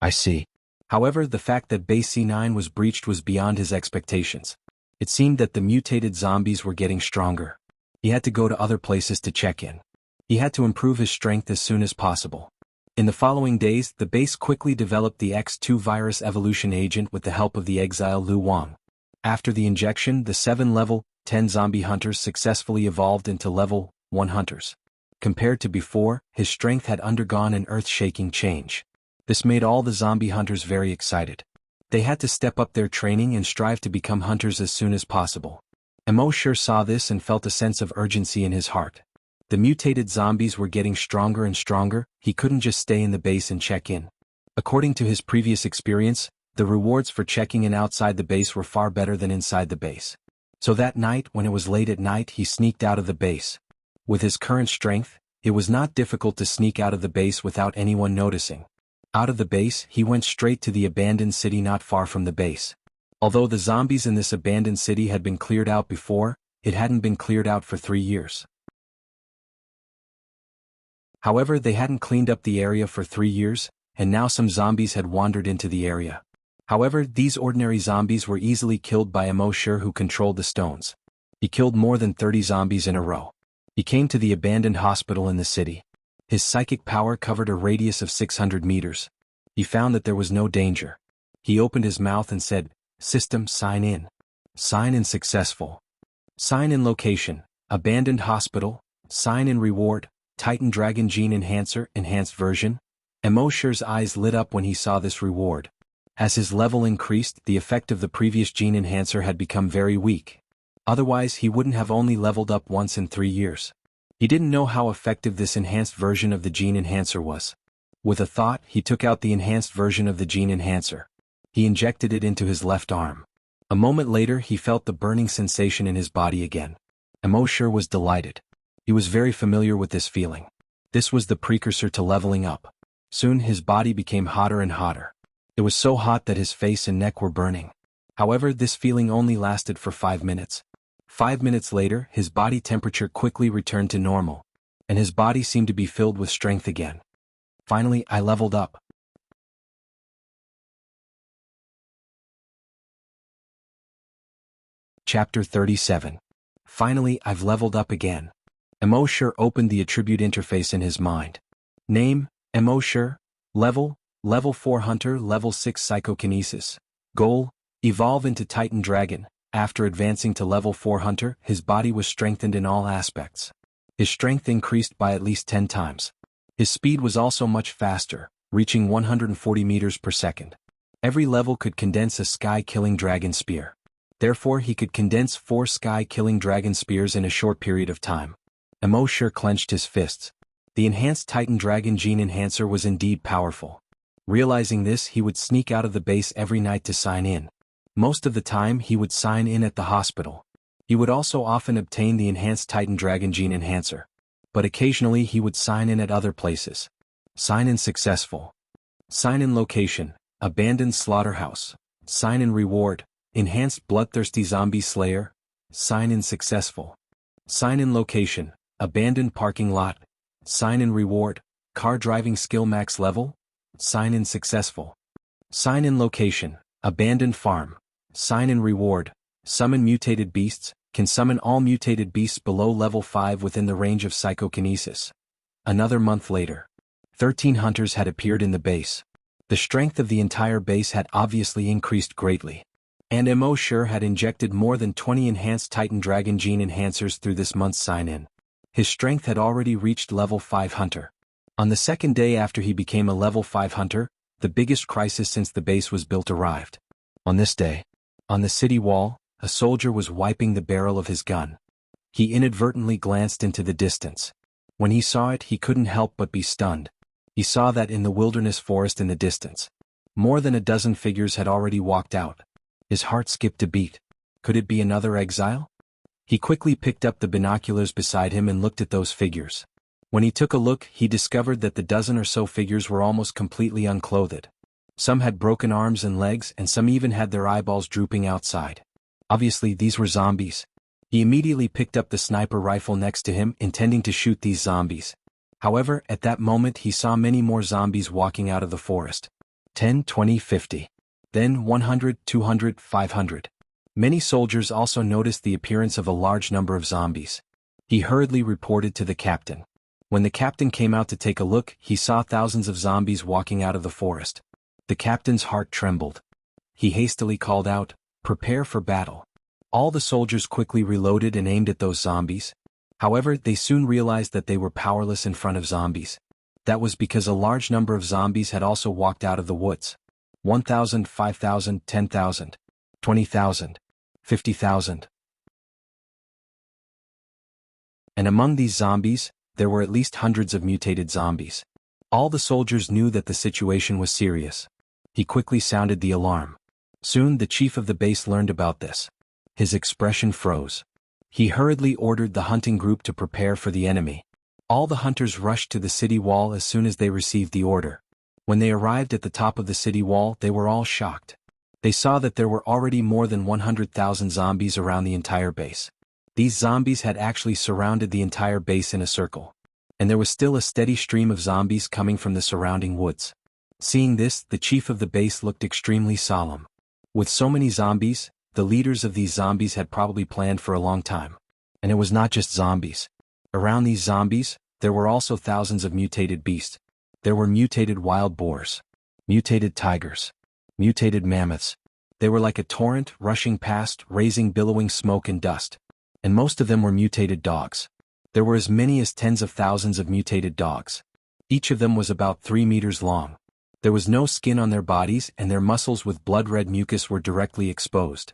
"I see." However, the fact that base C9 was breached was beyond his expectations. It seemed that the mutated zombies were getting stronger. He had to go to other places to check in. He had to improve his strength as soon as possible. In the following days, the base quickly developed the X2 virus evolution agent with the help of the exile Lu Wang. After the injection, the 7 level 10 zombie hunters successfully evolved into level 1 hunters. Compared to before, his strength had undergone an earth-shaking change. This made all the zombie hunters very excited. They had to step up their training and strive to become hunters as soon as possible. Emosher saw this and felt a sense of urgency in his heart. The mutated zombies were getting stronger and stronger, he couldn't just stay in the base and check in. According to his previous experience, the rewards for checking in outside the base were far better than inside the base. So that night, when it was late at night, he sneaked out of the base. With his current strength, it was not difficult to sneak out of the base without anyone noticing. Out of the base, he went straight to the abandoned city not far from the base. Although the zombies in this abandoned city had been cleared out before, it hadn't been cleared out for 3 years. However, they hadn't cleaned up the area for 3 years, and now some zombies had wandered into the area. However, these ordinary zombies were easily killed by Emosher, who controlled the stones. He killed more than 30 zombies in a row. He came to the abandoned hospital in the city. His psychic power covered a radius of 600 meters. He found that there was no danger. He opened his mouth and said, "System, sign in." Sign in successful. Sign in location, abandoned hospital. Sign in reward, Titan Dragon Gene Enhancer, enhanced version. Emosher's eyes lit up when he saw this reward. As his level increased, the effect of the previous gene enhancer had become very weak. Otherwise, he wouldn't have only leveled up once in 3 years. He didn't know how effective this enhanced version of the gene enhancer was. With a thought, he took out the enhanced version of the gene enhancer. He injected it into his left arm. A moment later he felt the burning sensation in his body again. Emosure was delighted. He was very familiar with this feeling. This was the precursor to leveling up. Soon his body became hotter and hotter. It was so hot that his face and neck were burning. However, this feeling only lasted for 5 minutes. 5 minutes later, his body temperature quickly returned to normal, and his body seemed to be filled with strength again. Finally, I leveled up. Chapter 37. Finally, I've leveled up again. Emosure opened the attribute interface in his mind. Name, Emosure. Level 4 Hunter, Level 6 Psychokinesis. Goal, evolve into Titan Dragon. After advancing to Level 4 Hunter, his body was strengthened in all aspects. His strength increased by at least 10 times. His speed was also much faster, reaching 140 meters per second. Every level could condense a sky-killing dragon spear. Therefore, he could condense 4 sky-killing dragon spears in a short period of time. Emosure clenched his fists. The enhanced Titan Dragon Gene Enhancer was indeed powerful. Realizing this, he would sneak out of the base every night to sign in. Most of the time, he would sign in at the hospital. He would also often obtain the enhanced Titan Dragon Gene Enhancer. But occasionally he would sign in at other places. Sign in successful. Sign in location, abandoned slaughterhouse. Sign in reward, enhanced bloodthirsty zombie slayer. Sign in successful. Sign in location, abandoned parking lot. Sign in reward, car driving skill max level. Sign in successful. Sign in location, abandoned farm. Sign in reward, summon mutated beasts, can summon all mutated beasts below level 5 within the range of psychokinesis. Another month later, 13 hunters had appeared in the base. The strength of the entire base had obviously increased greatly. And Emosure had injected more than 20 enhanced Titan Dragon Gene Enhancers through this month's sign-in. His strength had already reached level 5 hunter. On the second day after he became a level 5 hunter, the biggest crisis since the base was built arrived. On this day, on the city wall, a soldier was wiping the barrel of his gun. He inadvertently glanced into the distance. When he saw it, he couldn't help but be stunned. He saw that in the wilderness forest in the distance, more than a dozen figures had already walked out. His heart skipped a beat. Could it be another exile? He quickly picked up the binoculars beside him and looked at those figures. When he took a look, he discovered that the dozen or so figures were almost completely unclothed. Some had broken arms and legs, and some even had their eyeballs drooping outside. Obviously, these were zombies. He immediately picked up the sniper rifle next to him, intending to shoot these zombies. However, at that moment he saw many more zombies walking out of the forest. 10, 20, 50. Then 100, 200, 500. Many soldiers also noticed the appearance of a large number of zombies. He hurriedly reported to the captain. When the captain came out to take a look, he saw thousands of zombies walking out of the forest. The captain's heart trembled. He hastily called out, "Prepare for battle." All the soldiers quickly reloaded and aimed at those zombies. However, they soon realized that they were powerless in front of zombies. That was because a large number of zombies had also walked out of the woods. 1,000, 5,000, 10,000, 20,000, 50,000. And among these zombies, there were at least hundreds of mutated zombies. All the soldiers knew that the situation was serious. He quickly sounded the alarm. Soon the chief of the base learned about this. His expression froze. He hurriedly ordered the hunting group to prepare for the enemy. All the hunters rushed to the city wall as soon as they received the order. When they arrived at the top of the city wall, they were all shocked. They saw that there were already more than 100,000 zombies around the entire base. These zombies had actually surrounded the entire base in a circle. And there was still a steady stream of zombies coming from the surrounding woods. Seeing this, the chief of the base looked extremely solemn. With so many zombies, the leaders of these zombies had probably planned for a long time. And it was not just zombies. Around these zombies, there were also thousands of mutated beasts. There were mutated wild boars, mutated tigers, mutated mammoths. They were like a torrent rushing past, raising billowing smoke and dust. And most of them were mutated dogs. There were as many as tens of thousands of mutated dogs. Each of them was about 3 meters long. There was no skin on their bodies, and their muscles with blood-red mucus were directly exposed.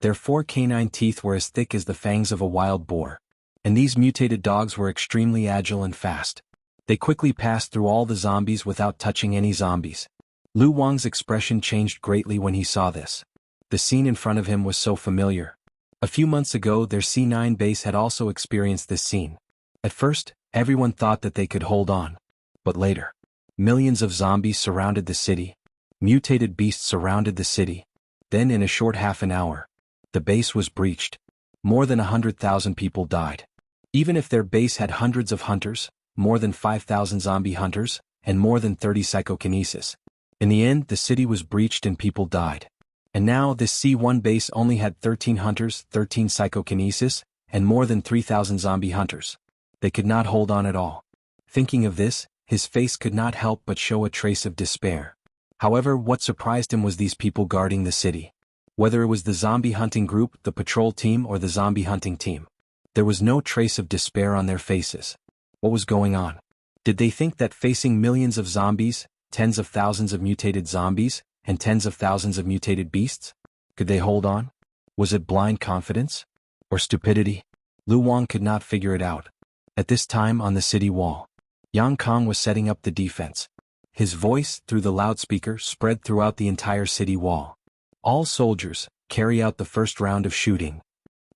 Their 4 canine teeth were as thick as the fangs of a wild boar. And these mutated dogs were extremely agile and fast. They quickly passed through all the zombies without touching any zombies. Lu Wang's expression changed greatly when he saw this. The scene in front of him was so familiar. A few months ago their C9 base had also experienced this scene. At first, everyone thought that they could hold on. But later, millions of zombies surrounded the city. Mutated beasts surrounded the city. Then in a short half an hour, the base was breached. More than 100,000 people died. Even if their base had hundreds of hunters, more than 5,000 zombie hunters, and more than 30 psychokinesis. In the end, the city was breached and people died. And now this C1 base only had 13 hunters, 13 psychokinesis, and more than 3,000 zombie hunters. They could not hold on at all. Thinking of this, his face could not help but show a trace of despair. However, what surprised him was these people guarding the city. Whether it was the zombie hunting group, the patrol team, or the zombie hunting team, there was no trace of despair on their faces. What was going on? Did they think that facing millions of zombies, tens of thousands of mutated zombies, and tens of thousands of mutated beasts? Could they hold on? Was it blind confidence? Or stupidity? Lu Wang could not figure it out. At this time on the city wall, Yang Kong was setting up the defense. His voice, through the loudspeaker, spread throughout the entire city wall. All soldiers, carry out the first round of shooting.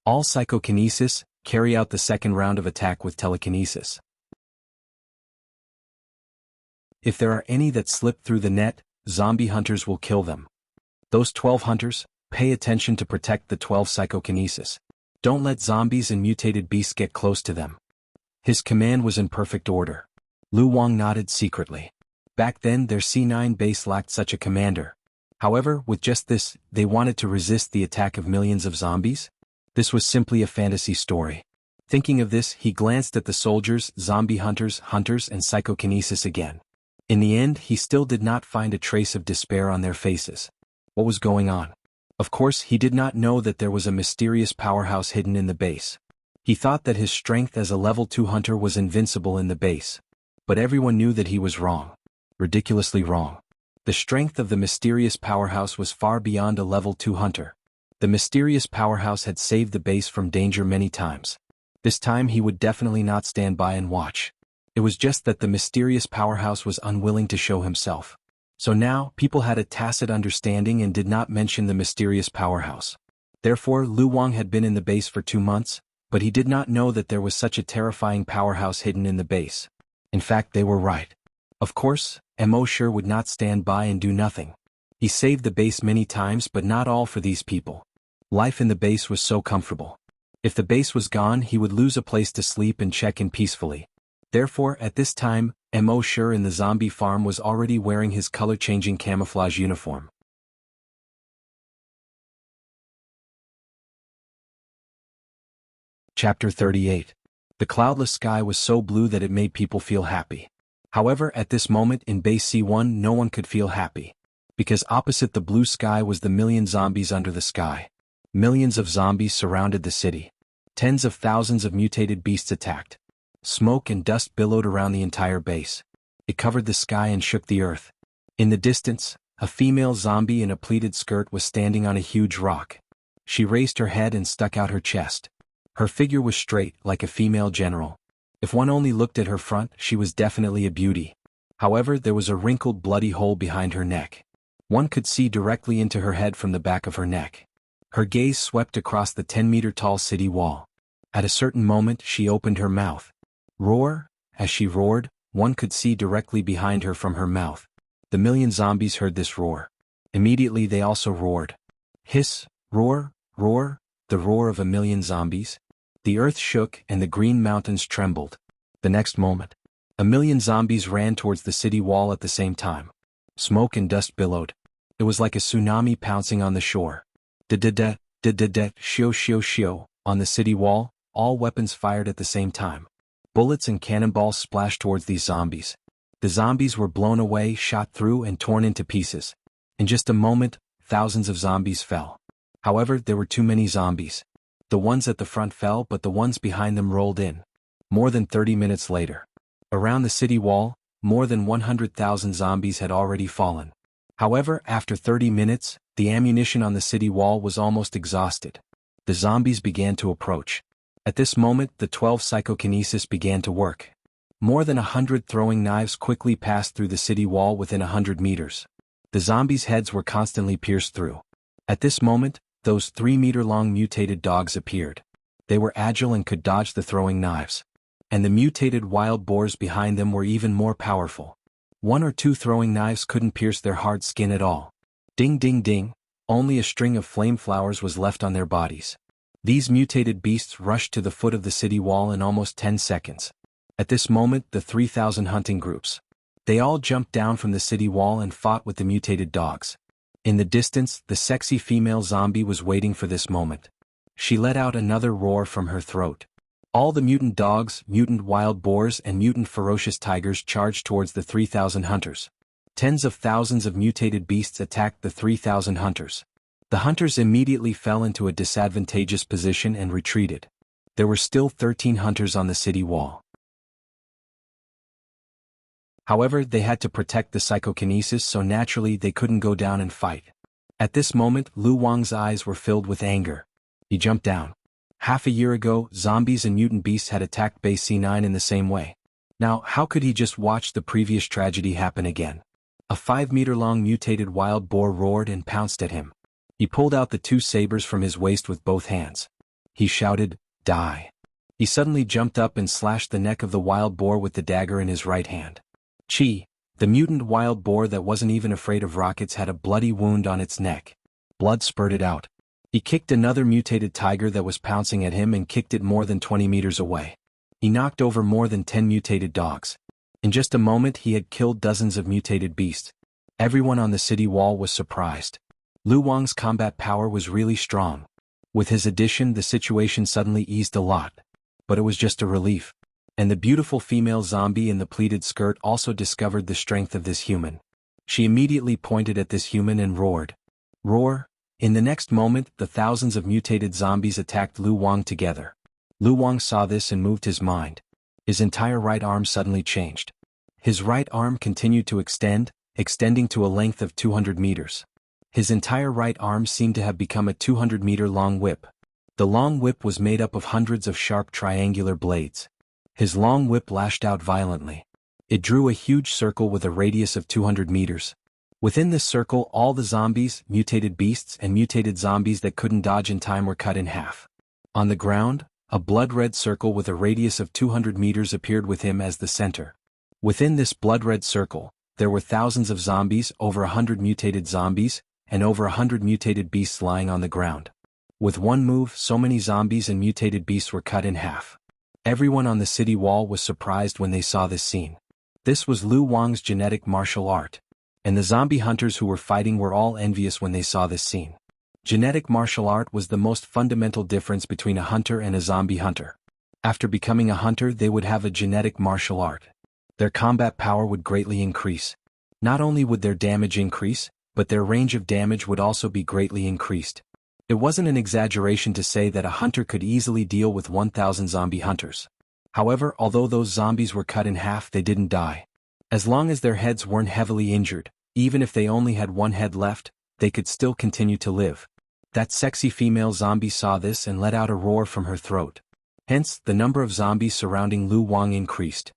All psychokinesis, carry out the second round of attack with telekinesis. If there are any that slip through the net, zombie hunters will kill them. Those 12 hunters, pay attention to protect the 12 psychokinesis. Don't let zombies and mutated beasts get close to them. His command was in perfect order. Lu Wang nodded secretly. Back then their C9 base lacked such a commander. However, with just this, they wanted to resist the attack of millions of zombies? This was simply a fantasy story. Thinking of this, he glanced at the soldiers, zombie hunters, and psychokinesis again. In the end, he still did not find a trace of despair on their faces. What was going on? Of course, he did not know that there was a mysterious powerhouse hidden in the base. He thought that his strength as a level 2 hunter was invincible in the base. But everyone knew that he was wrong. Ridiculously wrong. The strength of the mysterious powerhouse was far beyond a level 2 hunter. The mysterious powerhouse had saved the base from danger many times. This time he would definitely not stand by and watch. It was just that the mysterious powerhouse was unwilling to show himself. So now, people had a tacit understanding and did not mention the mysterious powerhouse. Therefore, Lu Wang had been in the base for 2 months, but he did not know that there was such a terrifying powerhouse hidden in the base. In fact, they were right. Of course, Mo sure would not stand by and do nothing. He saved the base many times, but not all for these people. Life in the base was so comfortable. If the base was gone, he would lose a place to sleep and check in peacefully. Therefore, at this time, Mo sure in the zombie farm was already wearing his color-changing camouflage uniform. Chapter 38. The cloudless sky was so blue that it made people feel happy. However, at this moment in base C1 no one could feel happy. Because opposite the blue sky was the million zombies under the sky. Millions of zombies surrounded the city. Tens of thousands of mutated beasts attacked. Smoke and dust billowed around the entire base. It covered the sky and shook the earth. In the distance, a female zombie in a pleated skirt was standing on a huge rock. She raised her head and stuck out her chest. Her figure was straight, like a female general. If one only looked at her front, she was definitely a beauty. However, there was a wrinkled, bloody hole behind her neck. One could see directly into her head from the back of her neck. Her gaze swept across the 10-meter-tall city wall. At a certain moment, she opened her mouth. Roar! As she roared, one could see directly behind her from her mouth. The million zombies heard this roar. Immediately they also roared. Hiss! Roar! Roar! The roar of a million zombies. The earth shook and the green mountains trembled. The next moment, a million zombies ran towards the city wall at the same time. Smoke and dust billowed. It was like a tsunami pouncing on the shore. Da-da-da, da-da-da, shio-shio-shio. On the city wall, all weapons fired at the same time. Bullets and cannonballs splashed towards these zombies. The zombies were blown away, shot through, and torn into pieces. In just a moment, thousands of zombies fell. However, there were too many zombies. The ones at the front fell, but the ones behind them rolled in. More than 30 minutes later, around the city wall, more than 100,000 zombies had already fallen. However, after 30 minutes, the ammunition on the city wall was almost exhausted. The zombies began to approach. At this moment, the 12 psychokinesis began to work. More than 100 throwing knives quickly passed through the city wall within 100 meters. The zombies' heads were constantly pierced through. At this moment, those 3-meter-long mutated dogs appeared. They were agile and could dodge the throwing knives. And the mutated wild boars behind them were even more powerful. 1 or 2 throwing knives couldn't pierce their hard skin at all. Ding ding ding, only a string of flame flowers was left on their bodies. These mutated beasts rushed to the foot of the city wall in almost 10 seconds. At this moment, the 3,000 hunting groups. They all jumped down from the city wall and fought with the mutated dogs. In the distance, the sexy female zombie was waiting for this moment. She let out another roar from her throat. All the mutant dogs, mutant wild boars and mutant ferocious tigers charged towards the 3,000 hunters. Tens of thousands of mutated beasts attacked the 3,000 hunters. The hunters immediately fell into a disadvantageous position and retreated. There were still 13 hunters on the city wall. However, they had to protect the psychokinesis, so naturally they couldn't go down and fight. At this moment, Lu Wang's eyes were filled with anger. He jumped down. Half a year ago, zombies and mutant beasts had attacked Base C9 in the same way. Now, how could he just watch the previous tragedy happen again? A 5-meter-long mutated wild boar roared and pounced at him. He pulled out the 2 sabers from his waist with both hands. He shouted, "Die!" He suddenly jumped up and slashed the neck of the wild boar with the dagger in his right hand. Chi, the mutant wild boar that wasn't even afraid of rockets, had a bloody wound on its neck. Blood spurted out. He kicked another mutated tiger that was pouncing at him and kicked it more than 20 meters away. He knocked over more than 10 mutated dogs. In just a moment he had killed dozens of mutated beasts. Everyone on the city wall was surprised. Lu Wang's combat power was really strong. With his addition, the situation suddenly eased a lot. But it was just a relief. And the beautiful female zombie in the pleated skirt also discovered the strength of this human. She immediately pointed at this human and roared. Roar! In the next moment, the thousands of mutated zombies attacked Lu Wang together. Lu Wang saw this and moved his mind. His entire right arm suddenly changed. His right arm continued to extend, extending to a length of 200 meters. His entire right arm seemed to have become a 200-meter-long whip. The long whip was made up of hundreds of sharp triangular blades. His long whip lashed out violently. It drew a huge circle with a radius of 200 meters. Within this circle, all the zombies, mutated beasts and mutated zombies that couldn't dodge in time were cut in half. On the ground, a blood-red circle with a radius of 200 meters appeared with him as the center. Within this blood-red circle, there were thousands of zombies, over 100 mutated zombies, and over 100 mutated beasts lying on the ground. With one move, so many zombies and mutated beasts were cut in half. Everyone on the city wall was surprised when they saw this scene. This was Lu Wang's genetic martial art. And the zombie hunters who were fighting were all envious when they saw this scene. Genetic martial art was the most fundamental difference between a hunter and a zombie hunter. After becoming a hunter, they would have a genetic martial art. Their combat power would greatly increase. Not only would their damage increase, but their range of damage would also be greatly increased. It wasn't an exaggeration to say that a hunter could easily deal with 1,000 zombie hunters. However, although those zombies were cut in half, they didn't die. As long as their heads weren't heavily injured, even if they only had one head left, they could still continue to live. That sexy female zombie saw this and let out a roar from her throat. Hence, the number of zombies surrounding Lu Wang increased.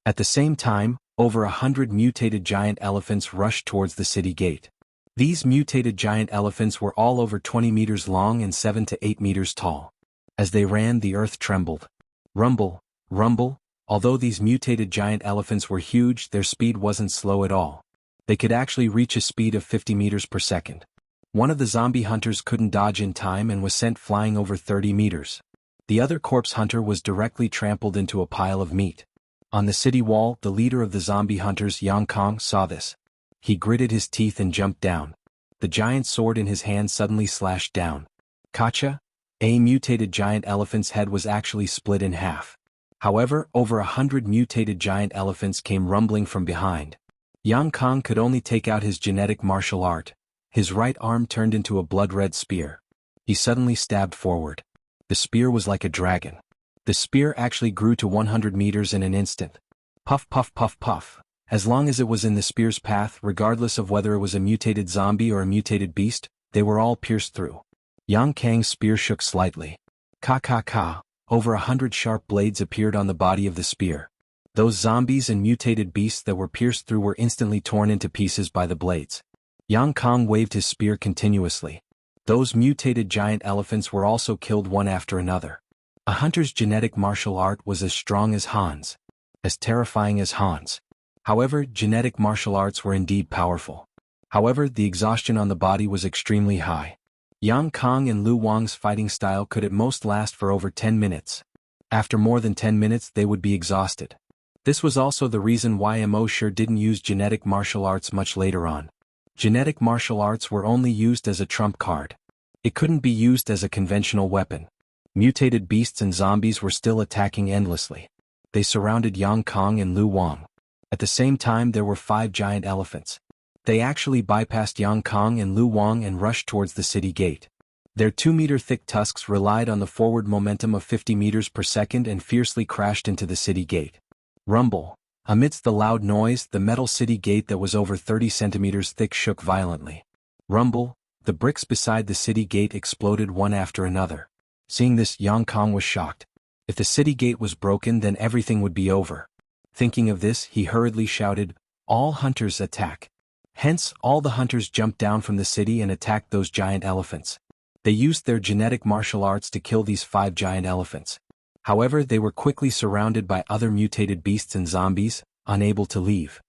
At the same time, over 100 mutated giant elephants rushed towards the city gate. These mutated giant elephants were all over 20 meters long and 7 to 8 meters tall. As they ran, the earth trembled. Rumble, rumble. Although these mutated giant elephants were huge, their speed wasn't slow at all. They could actually reach a speed of 50 meters per second. One of the zombie hunters couldn't dodge in time and was sent flying over 30 meters. The other corpse hunter was directly trampled into a pile of meat. On the city wall, the leader of the zombie hunters, Yang Kong, saw this. He gritted his teeth and jumped down. The giant sword in his hand suddenly slashed down. Kacha! A mutated giant elephant's head was actually split in half. However, over 100 mutated giant elephants came rumbling from behind. Yang Kong could only take out his genetic martial art. His right arm turned into a blood-red spear. He suddenly stabbed forward. The spear was like a dragon. The spear actually grew to 100 meters in an instant. Puff puff puff puff. As long as it was in the spear's path, regardless of whether it was a mutated zombie or a mutated beast, they were all pierced through. Yang Kang's spear shook slightly. Ka ka ka. Over 100 sharp blades appeared on the body of the spear. Those zombies and mutated beasts that were pierced through were instantly torn into pieces by the blades. Yang Kong waved his spear continuously. Those mutated giant elephants were also killed one after another. A hunter's genetic martial art was as strong as Han's, as terrifying as Han's. However, genetic martial arts were indeed powerful. However, the exhaustion on the body was extremely high. Yang Kong and Lu Wang's fighting style could at most last for over 10 minutes. After more than 10 minutes they would be exhausted. This was also the reason why embark didn't use genetic martial arts much later on. Genetic martial arts were only used as a trump card. It couldn't be used as a conventional weapon. Mutated beasts and zombies were still attacking endlessly. They surrounded Yang Kong and Lu Wang. At the same time there were 5 giant elephants. They actually bypassed Yang Kong and Lu Wang and rushed towards the city gate. Their 2-meter-thick tusks relied on the forward momentum of 50 meters per second and fiercely crashed into the city gate. Rumble. Amidst the loud noise, the metal city gate that was over 30 centimeters thick shook violently. Rumble. The bricks beside the city gate exploded one after another. Seeing this, Yang Kong was shocked. If the city gate was broken, then everything would be over. Thinking of this, he hurriedly shouted, "All hunters attack!" Hence, all the hunters jumped down from the city and attacked those giant elephants. They used their genetic martial arts to kill these 5 giant elephants. However, they were quickly surrounded by other mutated beasts and zombies, unable to leave.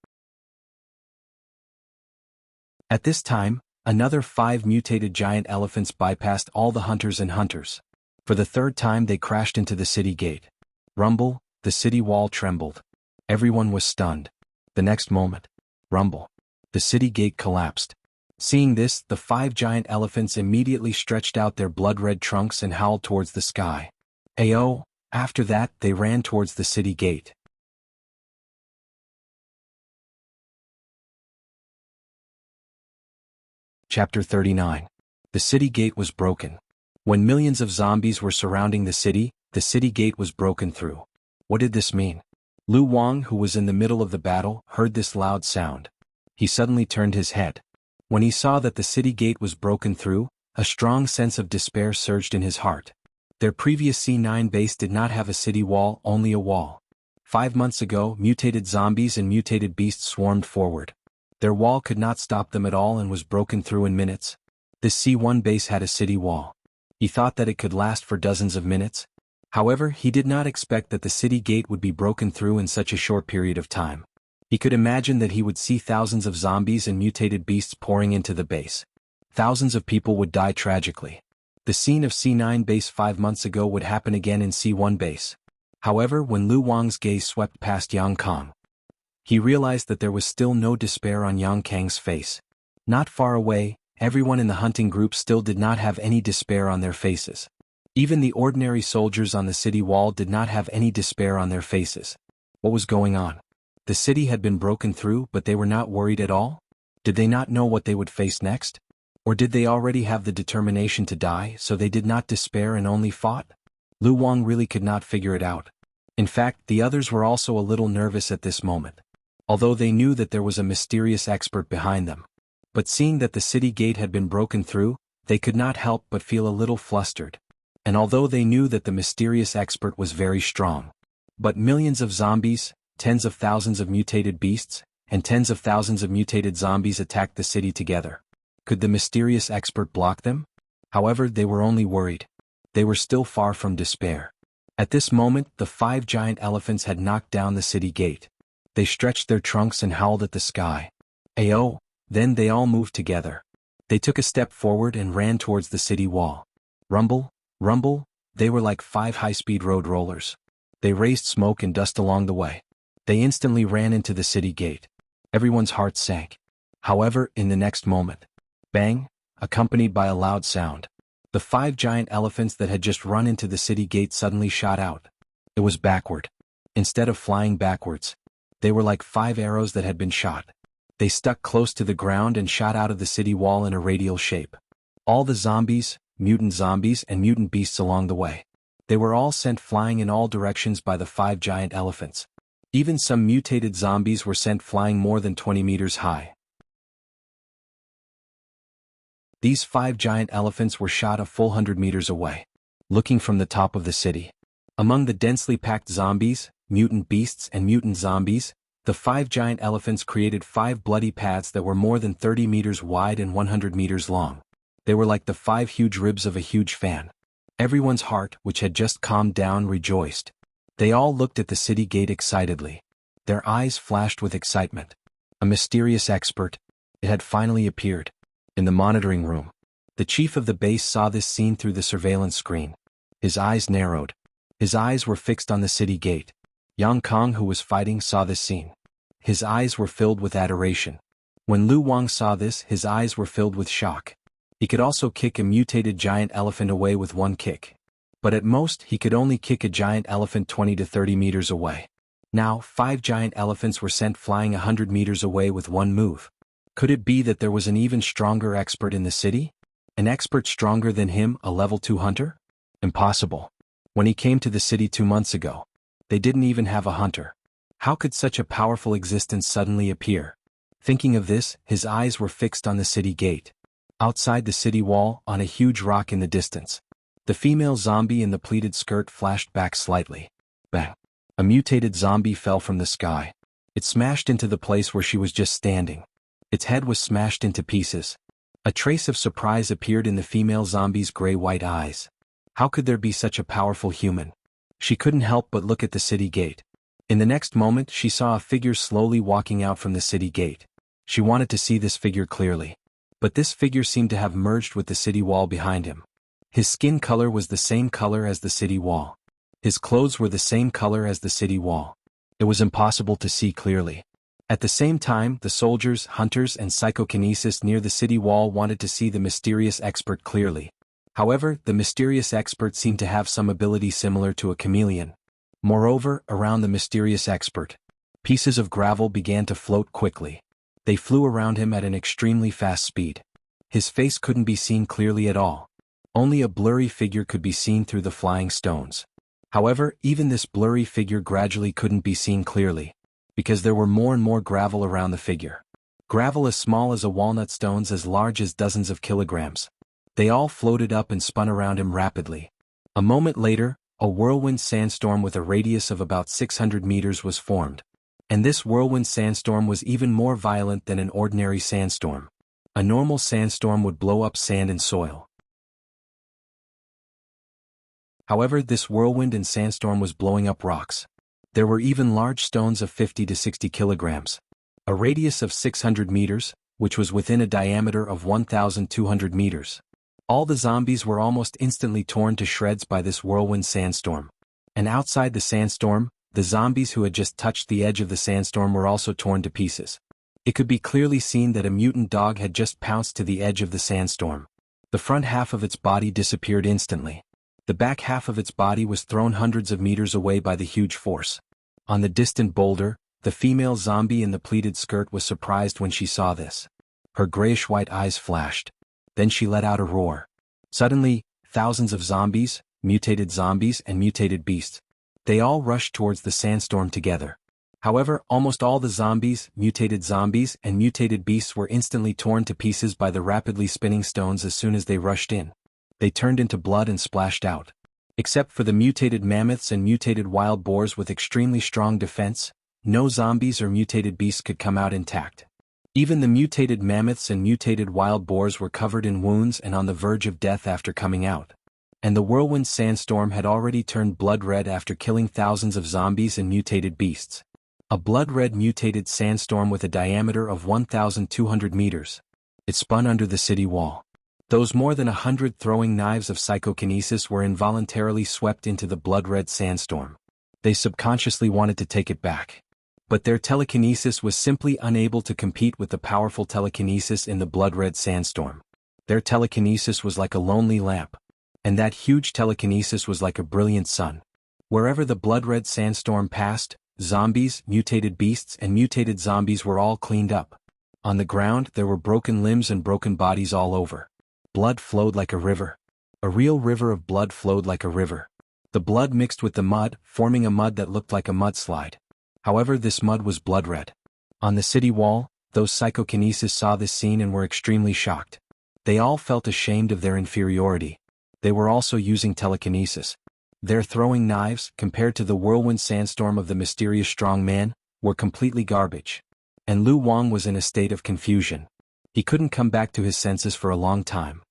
At this time, another 5 mutated giant elephants bypassed all the hunters and hunters. For the 3rd time they crashed into the city gate. Rumble, the city wall trembled. Everyone was stunned. The next moment, rumble. The city gate collapsed. Seeing this, the 5 giant elephants immediately stretched out their blood-red trunks and howled towards the sky. Ayo! After that, they ran towards the city gate. Chapter 39. The city gate was broken. When millions of zombies were surrounding the city gate was broken through. What did this mean? Lu Wang, who was in the middle of the battle, heard this loud sound. He suddenly turned his head. When he saw that the city gate was broken through, a strong sense of despair surged in his heart. Their previous C9 base did not have a city wall, only a wall. 5 months ago, mutated zombies and mutated beasts swarmed forward. Their wall could not stop them at all and was broken through in minutes. This C1 base had a city wall. He thought that it could last for dozens of minutes. However, he did not expect that the city gate would be broken through in such a short period of time. He could imagine that he would see thousands of zombies and mutated beasts pouring into the base. Thousands of people would die tragically. The scene of C9 base 5 months ago would happen again in C1 base. However, when Lu Wang's gaze swept past Yang Kong, he realized that there was still no despair on Yang Kang's face. Not far away, everyone in the hunting group still did not have any despair on their faces. Even the ordinary soldiers on the city wall did not have any despair on their faces. What was going on? The city had been broken through, but they were not worried at all? Did they not know what they would face next? Or did they already have the determination to die, so they did not despair and only fought? Lu Wang really could not figure it out. In fact, the others were also a little nervous at this moment. Although they knew that there was a mysterious expert behind them. But seeing that the city gate had been broken through, they could not help but feel a little flustered. And although they knew that the mysterious expert was very strong. But millions of zombies, tens of thousands of mutated beasts, and tens of thousands of mutated zombies attacked the city together. Could the mysterious expert block them? However, they were only worried. They were still far from despair. At this moment, the 5 giant elephants had knocked down the city gate. They stretched their trunks and howled at the sky. Ayo! Then they all moved together. They took a step forward and ran towards the city wall. Rumble, rumble, they were like 5 high-speed road rollers. They raised smoke and dust along the way. They instantly ran into the city gate. Everyone's heart sank. However, in the next moment, bang, accompanied by a loud sound. The 5 giant elephants that had just run into the city gate suddenly shot out. It was backward. Instead of flying backwards, they were like 5 arrows that had been shot. They stuck close to the ground and shot out of the city wall in a radial shape. All the zombies, mutant zombies and mutant beasts along the way. They were all sent flying in all directions by the 5 giant elephants. Even some mutated zombies were sent flying more than 20 meters high. These 5 giant elephants were shot a full 100 meters away, looking from the top of the city. Among the densely packed zombies, mutant beasts and mutant zombies, the 5 giant elephants created 5 bloody paths that were more than 30 meters wide and 100 meters long. They were like the 5 huge ribs of a huge fan. Everyone's heart, which had just calmed down, rejoiced. They all looked at the city gate excitedly. Their eyes flashed with excitement. A mysterious expert. It had finally appeared. In the monitoring room. The chief of the base saw this scene through the surveillance screen. His eyes narrowed. His eyes were fixed on the city gate. Yang Kong, who was fighting, saw this scene. His eyes were filled with adoration. When Lu Wang saw this, his eyes were filled with shock. He could also kick a mutated giant elephant away with one kick. But at most, he could only kick a giant elephant 20 to 30 meters away. Now, 5 giant elephants were sent flying 100 meters away with one move. Could it be that there was an even stronger expert in the city? An expert stronger than him, a level 2 hunter? Impossible. When he came to the city 2 months ago, they didn't even have a hunter. How could such a powerful existence suddenly appear? Thinking of this, his eyes were fixed on the city gate. Outside the city wall, on a huge rock in the distance, the female zombie in the pleated skirt flashed back slightly. Bang! A mutated zombie fell from the sky. It smashed into the place where she was just standing. Its head was smashed into pieces. A trace of surprise appeared in the female zombie's gray-white eyes. How could there be such a powerful human? She couldn't help but look at the city gate. In the next moment, she saw a figure slowly walking out from the city gate. She wanted to see this figure clearly. But this figure seemed to have merged with the city wall behind him. His skin color was the same color as the city wall. His clothes were the same color as the city wall. It was impossible to see clearly. At the same time, the soldiers, hunters, and psychokinesis near the city wall wanted to see the mysterious expert clearly. However, the mysterious expert seemed to have some ability similar to a chameleon. Moreover, around the mysterious expert, pieces of gravel began to float quickly. They flew around him at an extremely fast speed. His face couldn't be seen clearly at all. Only a blurry figure could be seen through the flying stones. However, even this blurry figure gradually couldn't be seen clearly, because there were more and more gravel around the figure. Gravel as small as a walnut, stones as large as dozens of kilograms. They all floated up and spun around him rapidly. A moment later, a whirlwind sandstorm with a radius of about 600 meters was formed. And this whirlwind sandstorm was even more violent than an ordinary sandstorm. A normal sandstorm would blow up sand and soil. However, this whirlwind and sandstorm was blowing up rocks. There were even large stones of 50 to 60 kilograms. A radius of 600 meters, which was within a diameter of 1,200 meters. All the zombies were almost instantly torn to shreds by this whirlwind sandstorm. And outside the sandstorm, the zombies who had just touched the edge of the sandstorm were also torn to pieces. It could be clearly seen that a mutant dog had just pounced to the edge of the sandstorm. The front half of its body disappeared instantly. The back half of its body was thrown hundreds of meters away by the huge force. On the distant boulder, the female zombie in the pleated skirt was surprised when she saw this. Her grayish-white eyes flashed. Then she let out a roar. Suddenly, thousands of zombies, mutated and mutated beasts. They all rushed towards the sandstorm together. However, almost all the zombies, and mutated beasts were instantly torn to pieces by the rapidly spinning stones as soon as they rushed in. They turned into blood and splashed out. Except for the mutated mammoths and mutated wild boars with extremely strong defense, no zombies or mutated beasts could come out intact. Even the mutated mammoths and mutated wild boars were covered in wounds and on the verge of death after coming out. And the whirlwind sandstorm had already turned blood red after killing thousands of zombies and mutated beasts. A blood-red mutated sandstorm with a diameter of 1,200 meters. It spun under the city wall. Those more than 100 throwing knives of psychokinesis were involuntarily swept into the blood-red sandstorm. They subconsciously wanted to take it back. But their telekinesis was simply unable to compete with the powerful telekinesis in the blood-red sandstorm. Their telekinesis was like a lonely lamp. And that huge telekinesis was like a brilliant sun. Wherever the blood-red sandstorm passed, zombies, mutated beasts and mutated zombies were all cleaned up. On the ground there were broken limbs and broken bodies all over. Blood flowed like a river. A real river of blood flowed like a river. The blood mixed with the mud, forming a mud that looked like a mudslide. However, this mud was blood red. On the city wall, those psychokinesis saw this scene and were extremely shocked. They all felt ashamed of their inferiority. They were also using telekinesis. Their throwing knives, compared to the whirlwind sandstorm of the mysterious strong man, were completely garbage. And Lu Wang was in a state of confusion. He couldn't come back to his senses for a long time.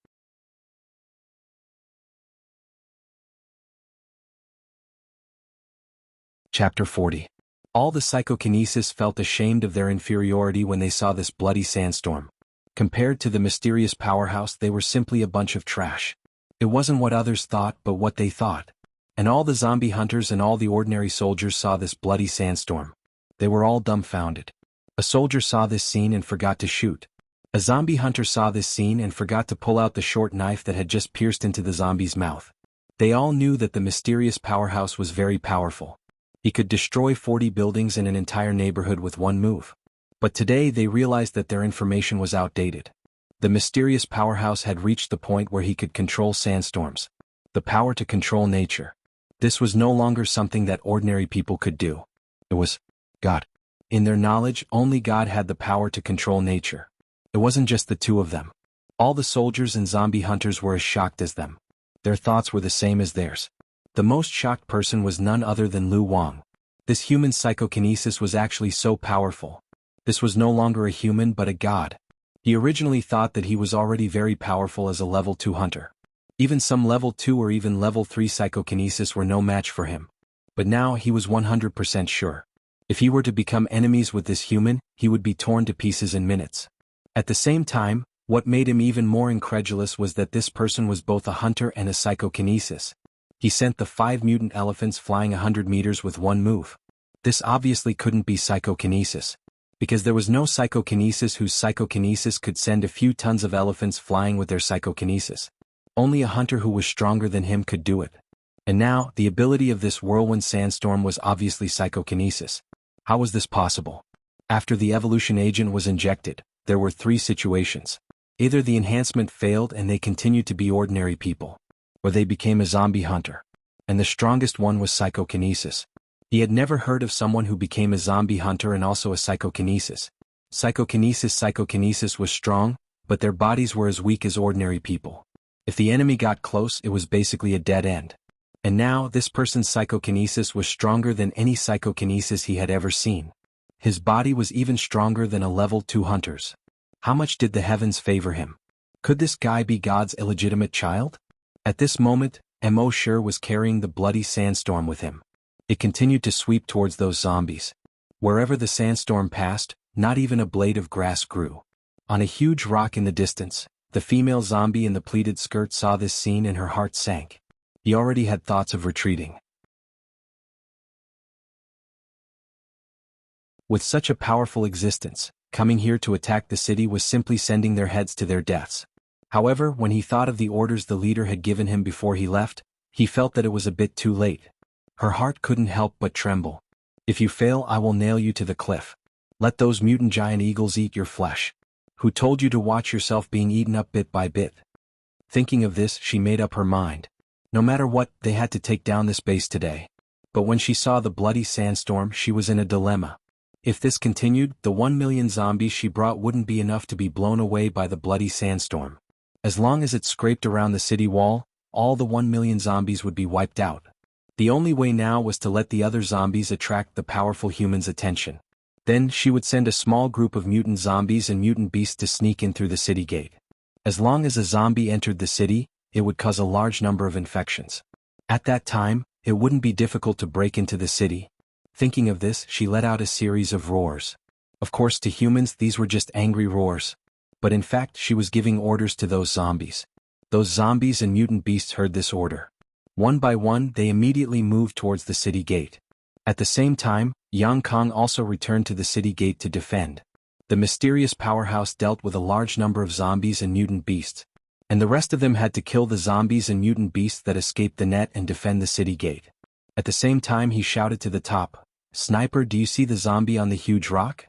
Chapter 40. All the psychokinesis felt ashamed of their inferiority when they saw this bloody sandstorm. Compared to the mysterious powerhouse, they were simply a bunch of trash. It wasn't what others thought, but what they thought. And all the zombie hunters and all the ordinary soldiers saw this bloody sandstorm. They were all dumbfounded. A soldier saw this scene and forgot to shoot. A zombie hunter saw this scene and forgot to pull out the short knife that had just pierced into the zombie's mouth. They all knew that the mysterious powerhouse was very powerful. He could destroy 40 buildings in an entire neighborhood with one move. But today they realized that their information was outdated. The mysterious powerhouse had reached the point where he could control sandstorms. The power to control nature. This was no longer something that ordinary people could do. It was God. In their knowledge, only God had the power to control nature. It wasn't just the two of them. All the soldiers and zombie hunters were as shocked as them. Their thoughts were the same as theirs. The most shocked person was none other than Lu Wang. This human psychokinesis was actually so powerful. This was no longer a human but a god. He originally thought that he was already very powerful as a level 2 hunter. Even some level 2 or even level 3 psychokinesis were no match for him. But now he was 100% sure. If he were to become enemies with this human, he would be torn to pieces in minutes. At the same time, what made him even more incredulous was that this person was both a hunter and a psychokinesis. He sent the 5 mutant elephants flying 100 meters with one move. This obviously couldn't be psychokinesis. Because there was no psychokinesis whose psychokinesis could send a few tons of elephants flying with their psychokinesis. Only a hunter who was stronger than him could do it. And now, the ability of this whirlwind sandstorm was obviously psychokinesis. How was this possible? After the evolution agent was injected, there were 3 situations. Either the enhancement failed and they continued to be ordinary people, or they became a zombie hunter. And the strongest one was psychokinesis. He had never heard of someone who became a zombie hunter and also a psychokinesis. Psychokinesis was strong, but their bodies were as weak as ordinary people. If the enemy got close, it was basically a dead end. And now, this person's psychokinesis was stronger than any psychokinesis he had ever seen. His body was even stronger than a level 2 hunter's. How much did the heavens favor him? Could this guy be God's illegitimate child? At this moment, Mo Sure was carrying the bloody sandstorm with him. It continued to sweep towards those zombies. Wherever the sandstorm passed, not even a blade of grass grew. On a huge rock in the distance, the female zombie in the pleated skirt saw this scene and her heart sank. He already had thoughts of retreating. With such a powerful existence, coming here to attack the city was simply sending their heads to their deaths. However, when he thought of the orders the leader had given him before he left, he felt that it was a bit too late. Her heart couldn't help but tremble. If you fail, I will nail you to the cliff. Let those mutant giant eagles eat your flesh. Who told you to watch yourself being eaten up bit by bit? Thinking of this, she made up her mind. No matter what, they had to take down this base today. But when she saw the bloody sandstorm, she was in a dilemma. If this continued, the 1 million zombies she brought wouldn't be enough to be blown away by the bloody sandstorm. As long as it scraped around the city wall, all the 1 million zombies would be wiped out. The only way now was to let the other zombies attract the powerful humans' attention. Then she would send a small group of mutant zombies and mutant beasts to sneak in through the city gate. As long as a zombie entered the city, it would cause a large number of infections. At that time, it wouldn't be difficult to break into the city. Thinking of this, she let out a series of roars. Of course, to humans, these were just angry roars. But in fact, she was giving orders to those zombies. Those zombies and mutant beasts heard this order. One by one, they immediately moved towards the city gate. At the same time, Yang Kong also returned to the city gate to defend. The mysterious powerhouse dealt with a large number of zombies and mutant beasts. And the rest of them had to kill the zombies and mutant beasts that escaped the net and defend the city gate. At the same time, he shouted to the top, "Sniper, do you see the zombie on the huge rock?"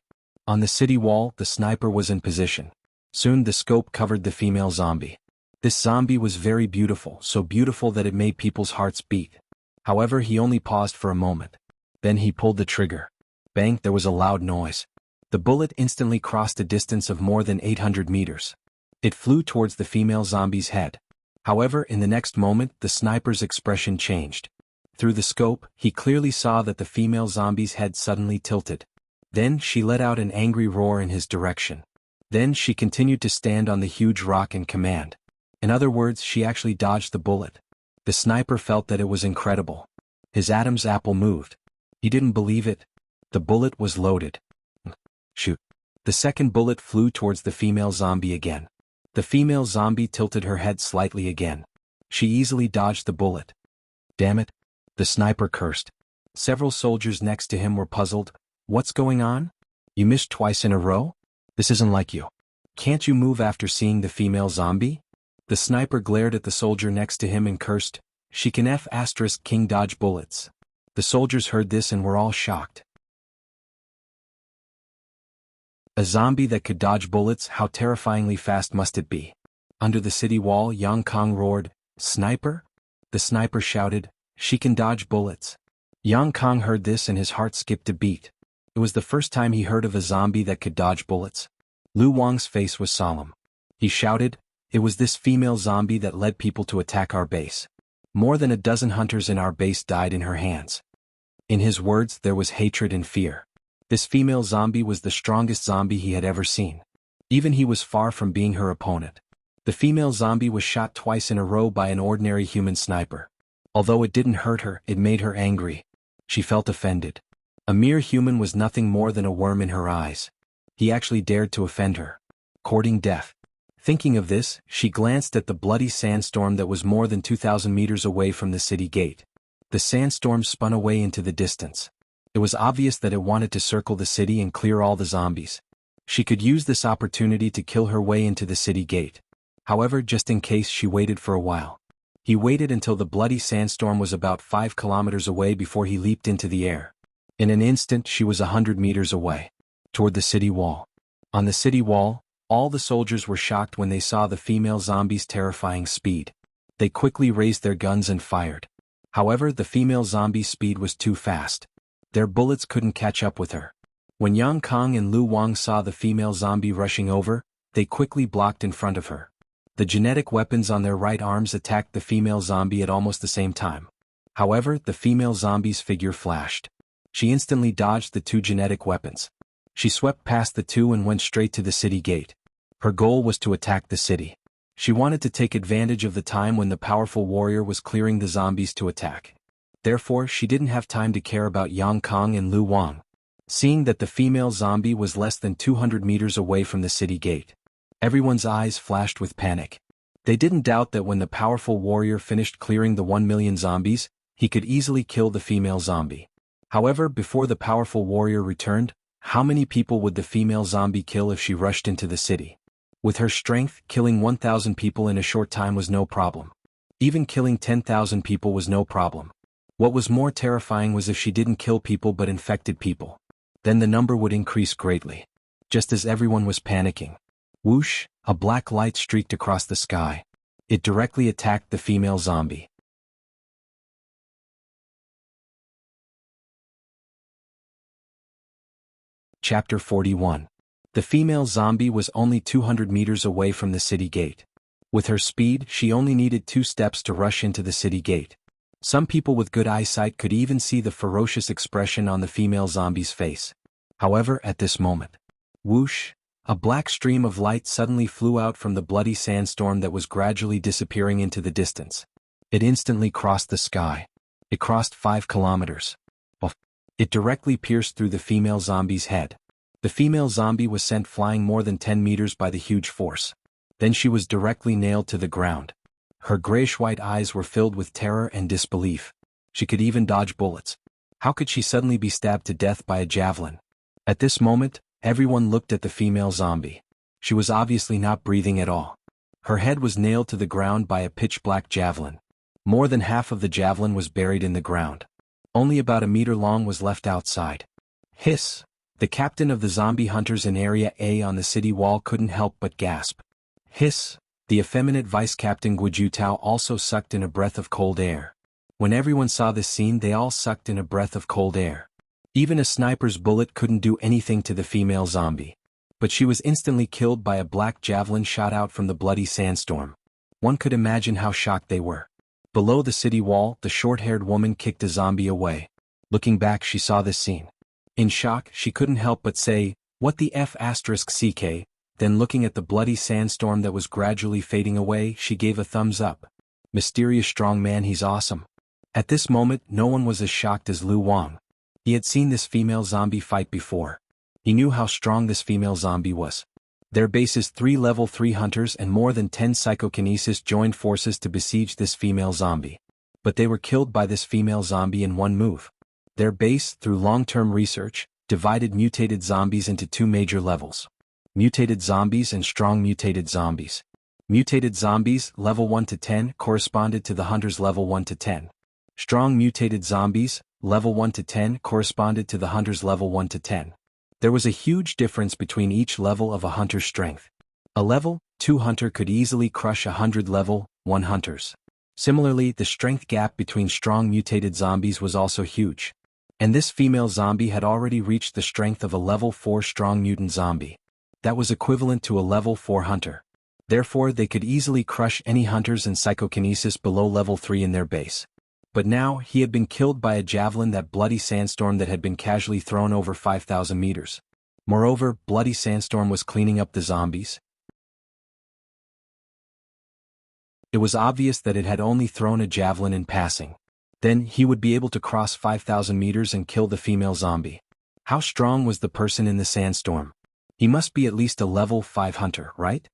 On the city wall, the sniper was in position. Soon the scope covered the female zombie. This zombie was very beautiful, so beautiful that it made people's hearts beat. However, he only paused for a moment. Then he pulled the trigger. Bang, there was a loud noise. The bullet instantly crossed a distance of more than 800 meters. It flew towards the female zombie's head. However, in the next moment, the sniper's expression changed. Through the scope, he clearly saw that the female zombie's head suddenly tilted. Then she let out an angry roar in his direction. Then she continued to stand on the huge rock and command. In other words, she actually dodged the bullet. The sniper felt that it was incredible. His Adam's apple moved. He didn't believe it. The bullet was loaded. Shoot. The second bullet flew towards the female zombie again. The female zombie tilted her head slightly again. She easily dodged the bullet. Damn it. The sniper cursed. Several soldiers next to him were puzzled. What's going on? You missed twice in a row? This isn't like you. Can't you move after seeing the female zombie? The sniper glared at the soldier next to him and cursed. She can King dodge bullets. The soldiers heard this and were all shocked. A zombie that could dodge bullets, how terrifyingly fast must it be? Under the city wall, Yang Kong roared, "Sniper?" The sniper shouted, "She can dodge bullets." Yang Kong heard this and his heart skipped a beat. It was the first time he heard of a zombie that could dodge bullets. Lu Wang's face was solemn. He shouted, "It was this female zombie that led people to attack our base. More than a dozen hunters in our base died in her hands." In his words there was hatred and fear. This female zombie was the strongest zombie he had ever seen. Even he was far from being her opponent. The female zombie was shot twice in a row by an ordinary human sniper. Although it didn't hurt her, it made her angry. She felt offended. A mere human was nothing more than a worm in her eyes. He actually dared to offend her. Courting death. Thinking of this, she glanced at the bloody sandstorm that was more than 2,000 meters away from the city gate. The sandstorm spun away into the distance. It was obvious that it wanted to circle the city and clear all the zombies. She could use this opportunity to kill her way into the city gate. However, just in case, she waited for a while. He waited until the bloody sandstorm was about 5 kilometers away before he leaped into the air. In an instant she was 100 meters away. Toward the city wall. On the city wall, all the soldiers were shocked when they saw the female zombie's terrifying speed. They quickly raised their guns and fired. However, the female zombie's speed was too fast. Their bullets couldn't catch up with her. When Yang Kong and Lu Wang saw the female zombie rushing over, they quickly blocked in front of her. The genetic weapons on their right arms attacked the female zombie at almost the same time. However, the female zombie's figure flashed. She instantly dodged the two genetic weapons. She swept past the two and went straight to the city gate. Her goal was to attack the city. She wanted to take advantage of the time when the powerful warrior was clearing the zombies to attack. Therefore, she didn't have time to care about Yang Kong and Lu Wang. Seeing that the female zombie was less than 200 meters away from the city gate, everyone's eyes flashed with panic. They didn't doubt that when the powerful warrior finished clearing the 1 million zombies, he could easily kill the female zombie. However, before the powerful warrior returned, how many people would the female zombie kill if she rushed into the city? With her strength, killing 1,000 people in a short time was no problem. Even killing 10,000 people was no problem. What was more terrifying was if she didn't kill people but infected people. Then the number would increase greatly. Just as everyone was panicking. Whoosh, a black light streaked across the sky. It directly attacked the female zombie. Chapter 41. The female zombie was only 200 meters away from the city gate. With her speed, she only needed 2 steps to rush into the city gate. Some people with good eyesight could even see the ferocious expression on the female zombie's face. However, at this moment, whoosh, a black stream of light suddenly flew out from the bloody sandstorm that was gradually disappearing into the distance. It instantly crossed the sky. It crossed 5 kilometers. It directly pierced through the female zombie's head. The female zombie was sent flying more than 10 meters by the huge force. Then she was directly nailed to the ground. Her grayish-white eyes were filled with terror and disbelief. She could even dodge bullets. How could she suddenly be stabbed to death by a javelin? At this moment, everyone looked at the female zombie. She was obviously not breathing at all. Her head was nailed to the ground by a pitch-black javelin. More than half of the javelin was buried in the ground. Only about a meter long was left outside. Hiss! The captain of the zombie hunters in Area A on the city wall couldn't help but gasp. Hiss! The effeminate vice-captain Guizhu Tao also sucked in a breath of cold air. When everyone saw this scene, they all sucked in a breath of cold air. Even a sniper's bullet couldn't do anything to the female zombie. But she was instantly killed by a black javelin shot out from the bloody sandstorm. One could imagine how shocked they were. Below the city wall, the short-haired woman kicked a zombie away. Looking back, she saw this scene. In shock, she couldn't help but say, "What the F***ck?" Then looking at the bloody sandstorm that was gradually fading away, she gave a thumbs up. Mysterious strong man, he's awesome. At this moment, no one was as shocked as Lu Wang. He had seen this female zombie fight before. He knew how strong this female zombie was. Their base's 3 level 3 hunters and more than 10 psychokinesis joined forces to besiege this female zombie. But they were killed by this female zombie in one move. Their base, through long-term research, divided mutated zombies into 2 major levels. Mutated zombies and strong mutated zombies. Mutated zombies, level 1 to 10, corresponded to the hunters level 1 to 10. Strong mutated zombies, level 1 to 10, corresponded to the hunters level 1 to 10. There was a huge difference between each level of a hunter's strength. A level 2 hunter could easily crush 100 level 1 hunters. Similarly, the strength gap between strong mutated zombies was also huge. And this female zombie had already reached the strength of a level 4 strong mutant zombie. That was equivalent to a level 4 hunter. Therefore, they could easily crush any hunters in psychokinesis below level 3 in their base. But now, he had been killed by a javelin, that bloody sandstorm that had been casually thrown over 5,000 meters. Moreover, bloody sandstorm was cleaning up the zombies. It was obvious that it had only thrown a javelin in passing. Then, he would be able to cross 5,000 meters and kill the female zombie. How strong was the person in the sandstorm? He must be at least a level 5 hunter, right?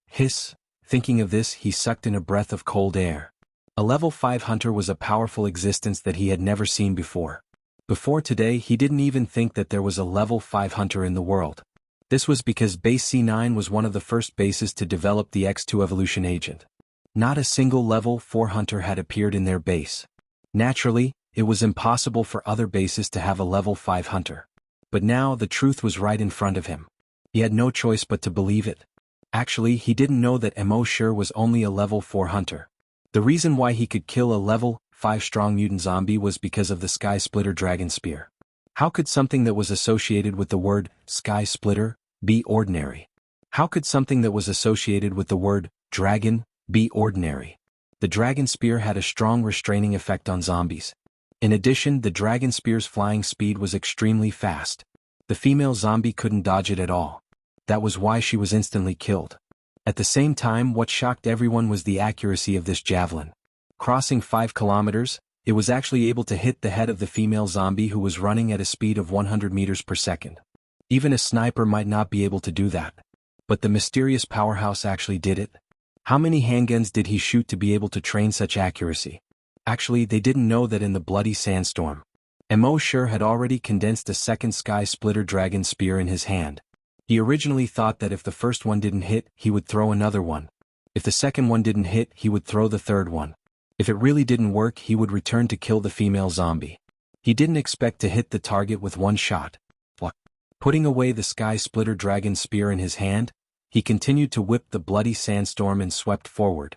Hiss. Thinking of this, he sucked in a breath of cold air. A level 5 hunter was a powerful existence that he had never seen before. Before today, he didn't even think that there was a level 5 hunter in the world. This was because base C9 was one of the first bases to develop the X2 evolution agent. Not a single level 4 hunter had appeared in their base. Naturally, it was impossible for other bases to have a level 5 hunter. But now the truth was right in front of him. He had no choice but to believe it. Actually, he didn't know that Mo Sure was only a level 4 hunter. The reason why he could kill a level 5 strong mutant zombie was because of the Sky Splitter Dragon Spear. How could something that was associated with the word Sky Splitter be ordinary? How could something that was associated with the word dragon be ordinary? The Dragon Spear had a strong restraining effect on zombies. In addition, the Dragon Spear's flying speed was extremely fast. The female zombie couldn't dodge it at all. That was why she was instantly killed. At the same time, what shocked everyone was the accuracy of this javelin. Crossing 5 kilometers, it was actually able to hit the head of the female zombie, who was running at a speed of 100 meters per second. Even a sniper might not be able to do that. But the mysterious powerhouse actually did it. How many handguns did he shoot to be able to train such accuracy? Actually, they didn't know that in the bloody sandstorm, Mo Sure had already condensed a second Sky Splitter Dragon Spear in his hand. He originally thought that if the first one didn't hit, he would throw another one. If the second one didn't hit, he would throw the third one. If it really didn't work, he would return to kill the female zombie. He didn't expect to hit the target with one shot. Putting away the Sky Splitter Dragon Spear in his hand, he continued to whip the bloody sandstorm and swept forward.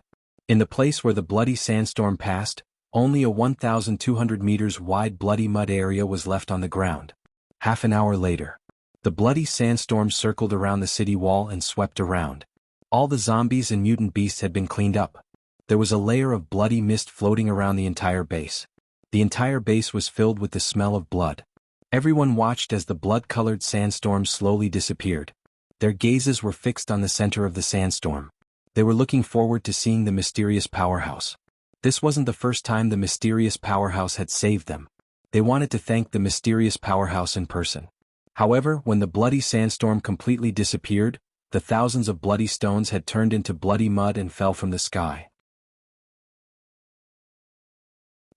In the place where the bloody sandstorm passed, only a 1,200 meters wide bloody mud area was left on the ground. Half an hour later, the bloody sandstorm circled around the city wall and swept around. All the zombies and mutant beasts had been cleaned up. There was a layer of bloody mist floating around the entire base. The entire base was filled with the smell of blood. Everyone watched as the blood-colored sandstorm slowly disappeared. Their gazes were fixed on the center of the sandstorm. They were looking forward to seeing the mysterious powerhouse. This wasn't the first time the mysterious powerhouse had saved them. They wanted to thank the mysterious powerhouse in person. However, when the bloody sandstorm completely disappeared, the thousands of bloody stones had turned into bloody mud and fell from the sky.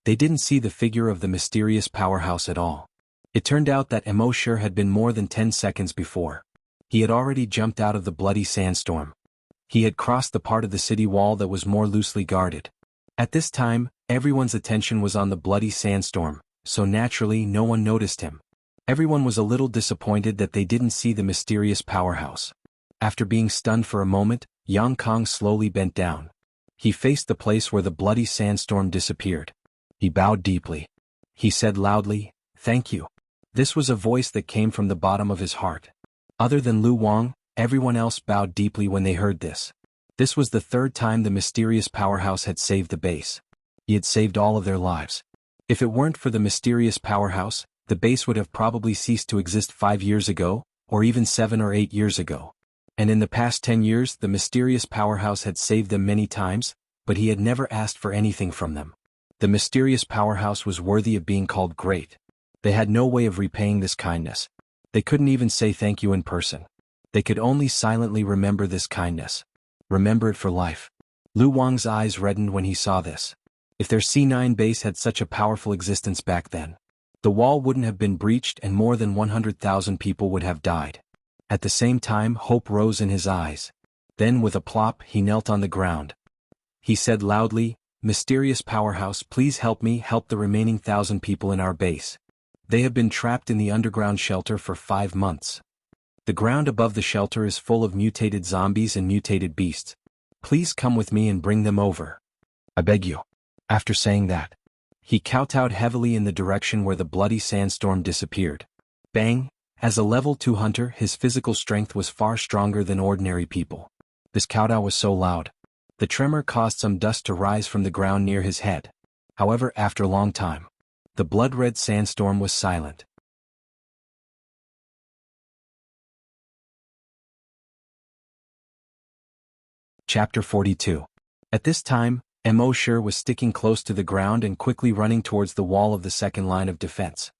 They didn't see the figure of the mysterious powerhouse at all. It turned out that Mo Sure had been more than 10 seconds before. He had already jumped out of the bloody sandstorm. He had crossed the part of the city wall that was more loosely guarded. At this time, everyone's attention was on the bloody sandstorm, so naturally no one noticed him. Everyone was a little disappointed that they didn't see the mysterious powerhouse. After being stunned for a moment, Yang Kong slowly bent down. He faced the place where the bloody sandstorm disappeared. He bowed deeply. He said loudly, "Thank you." This was a voice that came from the bottom of his heart. Other than Lu Wang, everyone else bowed deeply when they heard this. This was the third time the mysterious powerhouse had saved the base. He had saved all of their lives. If it weren't for the mysterious powerhouse, the base would have probably ceased to exist 5 years ago, or even 7 or 8 years ago. And in the past 10 years the mysterious powerhouse had saved them many times, but he had never asked for anything from them. The mysterious powerhouse was worthy of being called great. They had no way of repaying this kindness. They couldn't even say thank you in person. They could only silently remember this kindness. Remember it for life. Lu Wang's eyes reddened when he saw this. If their C9 base had such a powerful existence back then, the wall wouldn't have been breached and more than 100,000 people would have died. At the same time hope rose in his eyes. Then with a plop he knelt on the ground. He said loudly, "Mysterious powerhouse, please help me help the remaining 1,000 people in our base. They have been trapped in the underground shelter for 5 months. The ground above the shelter is full of mutated zombies and mutated beasts. Please come with me and bring them over. I beg you." After saying that, he kowtowed heavily in the direction where the bloody sandstorm disappeared. Bang! As a level 2 hunter, his physical strength was far stronger than ordinary people. This kowtow was so loud. The tremor caused some dust to rise from the ground near his head. However, after a long time, the blood-red sandstorm was silent. Chapter 42. At this time, Mo Shi was sticking close to the ground and quickly running towards the wall of the second line of defense.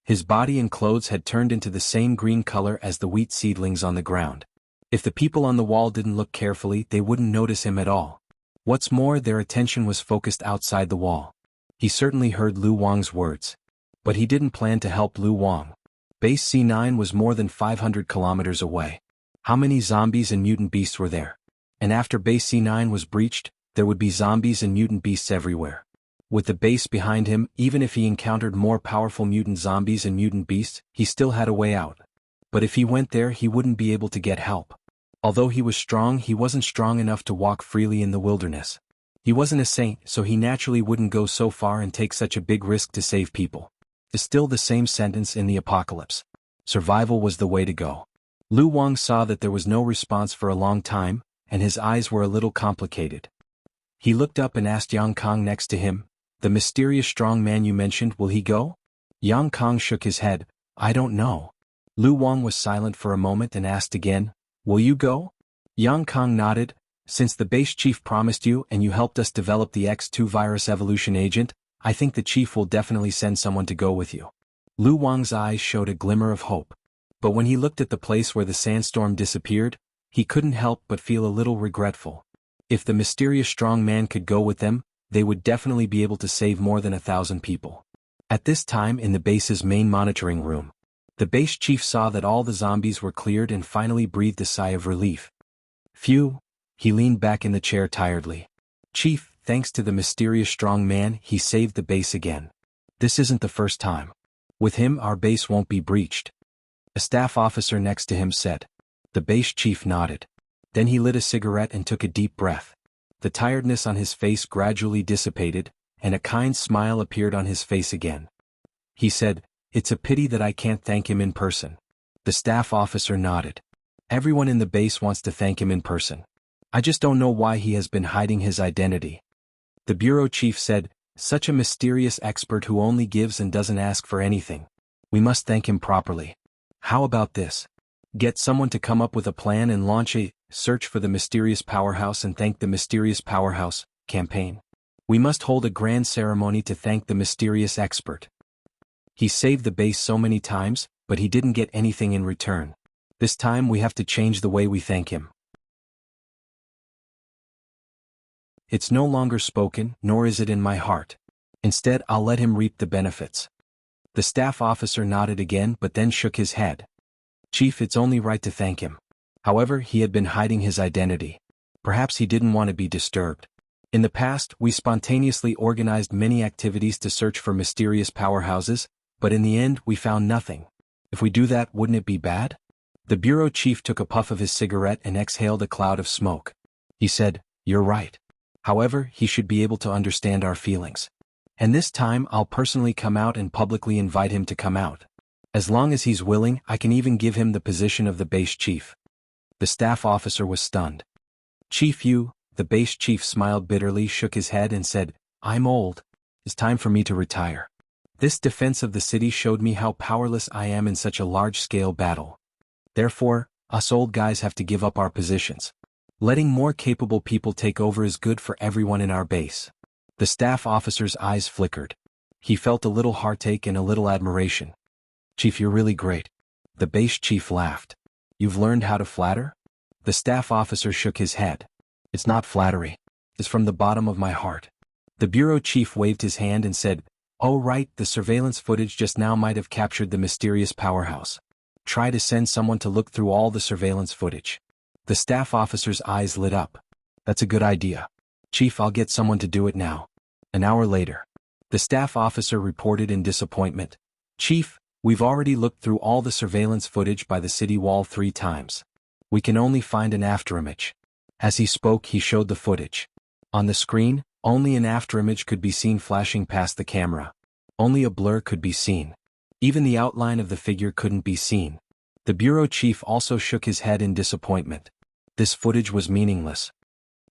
His body and clothes had turned into the same green color as the wheat seedlings on the ground. If the people on the wall didn't look carefully, they wouldn't notice him at all. What's more, their attention was focused outside the wall. He certainly heard Lu Wang's words. But he didn't plan to help Lu Wang. Base C9 was more than 500 kilometers away. How many zombies and mutant beasts were there? And after Base C9 was breached, there would be zombies and mutant beasts everywhere. With the base behind him, even if he encountered more powerful mutant zombies and mutant beasts, he still had a way out. But if he went there, he wouldn't be able to get help. Although he was strong, he wasn't strong enough to walk freely in the wilderness. He wasn't a saint, so he naturally wouldn't go so far and take such a big risk to save people. It's still the same sentence in the apocalypse. Survival was the way to go. Lu Wang saw that there was no response for a long time, and his eyes were a little complicated. He looked up and asked Yang Kong next to him, "The mysterious strong man you mentioned, will he go?" Yang Kong shook his head, "I don't know." Lu Wang was silent for a moment and asked again, "Will you go?" Yang Kong nodded, "Since the base chief promised you and you helped us develop the X2 virus evolution agent, I think the chief will definitely send someone to go with you." Lu Wang's eyes showed a glimmer of hope. But when he looked at the place where the sandstorm disappeared, he couldn't help but feel a little regretful. If the mysterious strong man could go with them, they would definitely be able to save more than 1,000 people. At this time in the base's main monitoring room, the base chief saw that all the zombies were cleared and finally breathed a sigh of relief. Phew! He leaned back in the chair tiredly. "Chief, thanks to the mysterious strong man, he saved the base again. This isn't the first time. With him our base won't be breached." A staff officer next to him said. The base chief nodded. Then he lit a cigarette and took a deep breath. The tiredness on his face gradually dissipated, and a kind smile appeared on his face again. He said, "It's a pity that I can't thank him in person." The staff officer nodded. "Everyone in the base wants to thank him in person. I just don't know why he has been hiding his identity." The bureau chief said, "Such a mysterious expert who only gives and doesn't ask for anything. We must thank him properly. How about this? Get someone to come up with a plan and launch a search for the mysterious powerhouse and thank the mysterious powerhouse campaign. We must hold a grand ceremony to thank the mysterious expert. He saved the base so many times, but he didn't get anything in return. This time we have to change the way we thank him. It's no longer spoken, nor is it in my heart. Instead, I'll let him reap the benefits." The staff officer nodded again but then shook his head. "Chief, it's only right to thank him. However, he had been hiding his identity. Perhaps he didn't want to be disturbed. In the past, we spontaneously organized many activities to search for mysterious powerhouses, but in the end we found nothing. If we do that, wouldn't it be bad?" The bureau chief took a puff of his cigarette and exhaled a cloud of smoke. He said, "You're right. However, he should be able to understand our feelings. And this time I'll personally come out and publicly invite him to come out. As long as he's willing, I can even give him the position of the base chief." The staff officer was stunned. "Chief, you," the base chief smiled bitterly, shook his head and said, I'm old. It's time for me to retire. This defense of the city showed me how powerless I am in such a large-scale battle. Therefore, us old guys have to give up our positions. Letting more capable people take over is good for everyone in our base. The staff officer's eyes flickered. He felt a little heartache and a little admiration. Chief, you're really great. The base chief laughed. You've learned how to flatter? The staff officer shook his head. It's not flattery. It's from the bottom of my heart. The bureau chief waved his hand and said, "Oh right, the surveillance footage just now might have captured the mysterious powerhouse. Try to send someone to look through all the surveillance footage." The staff officer's eyes lit up. That's a good idea. Chief, I'll get someone to do it now. An hour later. The staff officer reported in disappointment. Chief, we've already looked through all the surveillance footage by the city wall 3 times. We can only find an afterimage. As he spoke, he showed the footage. On the screen, only an afterimage could be seen flashing past the camera. Only a blur could be seen. Even the outline of the figure couldn't be seen. The bureau chief also shook his head in disappointment. This footage was meaningless.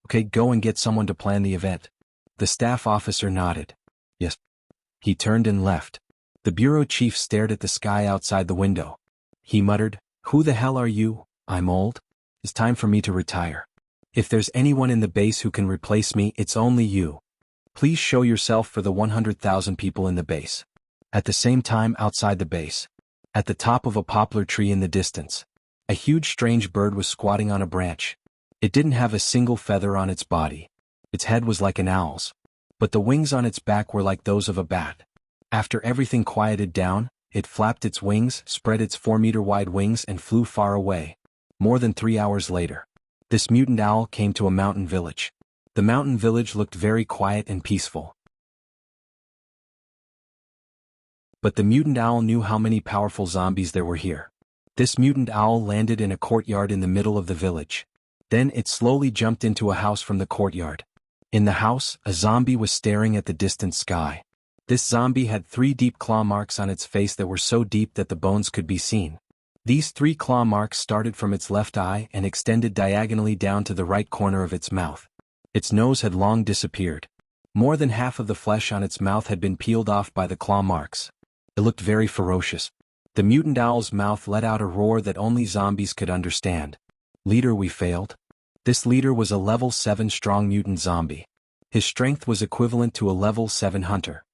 Okay, go and get someone to plan the event. The staff officer nodded. Yes. He turned and left. The bureau chief stared at the sky outside the window. He muttered, "Who the hell are you? I'm old. It's time for me to retire. If there's anyone in the base who can replace me, it's only you. Please show yourself for the 100,000 people in the base." At the same time, outside the base, at the top of a poplar tree in the distance, a huge strange bird was squatting on a branch. It didn't have a single feather on its body. Its head was like an owl's, but the wings on its back were like those of a bat. After everything quieted down, it flapped its wings, spread its 4-meter-wide wings and flew far away. More than 3 hours later, this mutant owl came to a mountain village. The mountain village looked very quiet and peaceful. But the mutant owl knew how many powerful zombies there were here. This mutant owl landed in a courtyard in the middle of the village. Then it slowly jumped into a house from the courtyard. In the house, a zombie was staring at the distant sky. This zombie had 3 deep claw marks on its face that were so deep that the bones could be seen. These 3 claw marks started from its left eye and extended diagonally down to the right corner of its mouth. Its nose had long disappeared. More than half of the flesh on its mouth had been peeled off by the claw marks. It looked very ferocious. The mutant owl's mouth let out a roar that only zombies could understand. "Leader, we failed." This leader was a level 7 strong mutant zombie. His strength was equivalent to a level 7 hunter.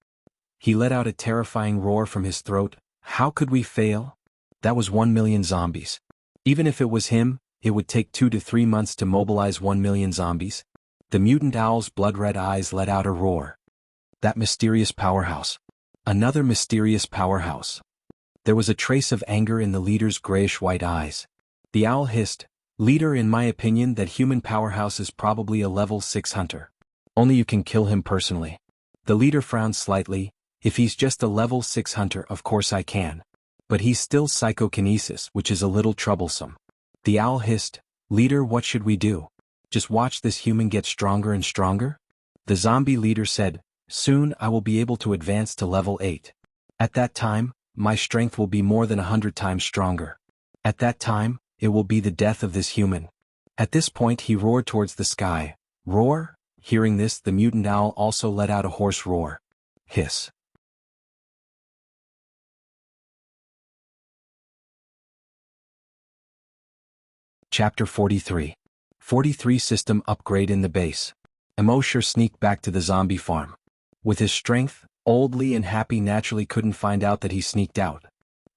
He let out a terrifying roar from his throat. "How could we fail? That was 1 million zombies. Even if it was him, it would take 2 to 3 months to mobilize 1 million zombies." The mutant owl's blood-red eyes let out a roar. That mysterious powerhouse. Another mysterious powerhouse. There was a trace of anger in the leader's grayish-white eyes. The owl hissed, "Leader, in my opinion, that human powerhouse is probably a level 6 hunter. Only you can kill him personally." The leader frowned slightly. "If he's just a level 6 hunter, of course I can. But he's still psychokinesis, which is a little troublesome." The owl hissed, "Leader, what should we do? Just watch this human get stronger and stronger?" The zombie leader said, "Soon I will be able to advance to level 8. At that time, my strength will be more than 100 times stronger. At that time, it will be the death of this human." At this point he roared towards the sky. Roar? Hearing this, the mutant owl also let out a hoarse roar. Hiss. Chapter 43. 43 System Upgrade in the Base. Emosher sneaked back to the zombie farm. With his strength, Old Lee and Happy naturally couldn't find out that he sneaked out.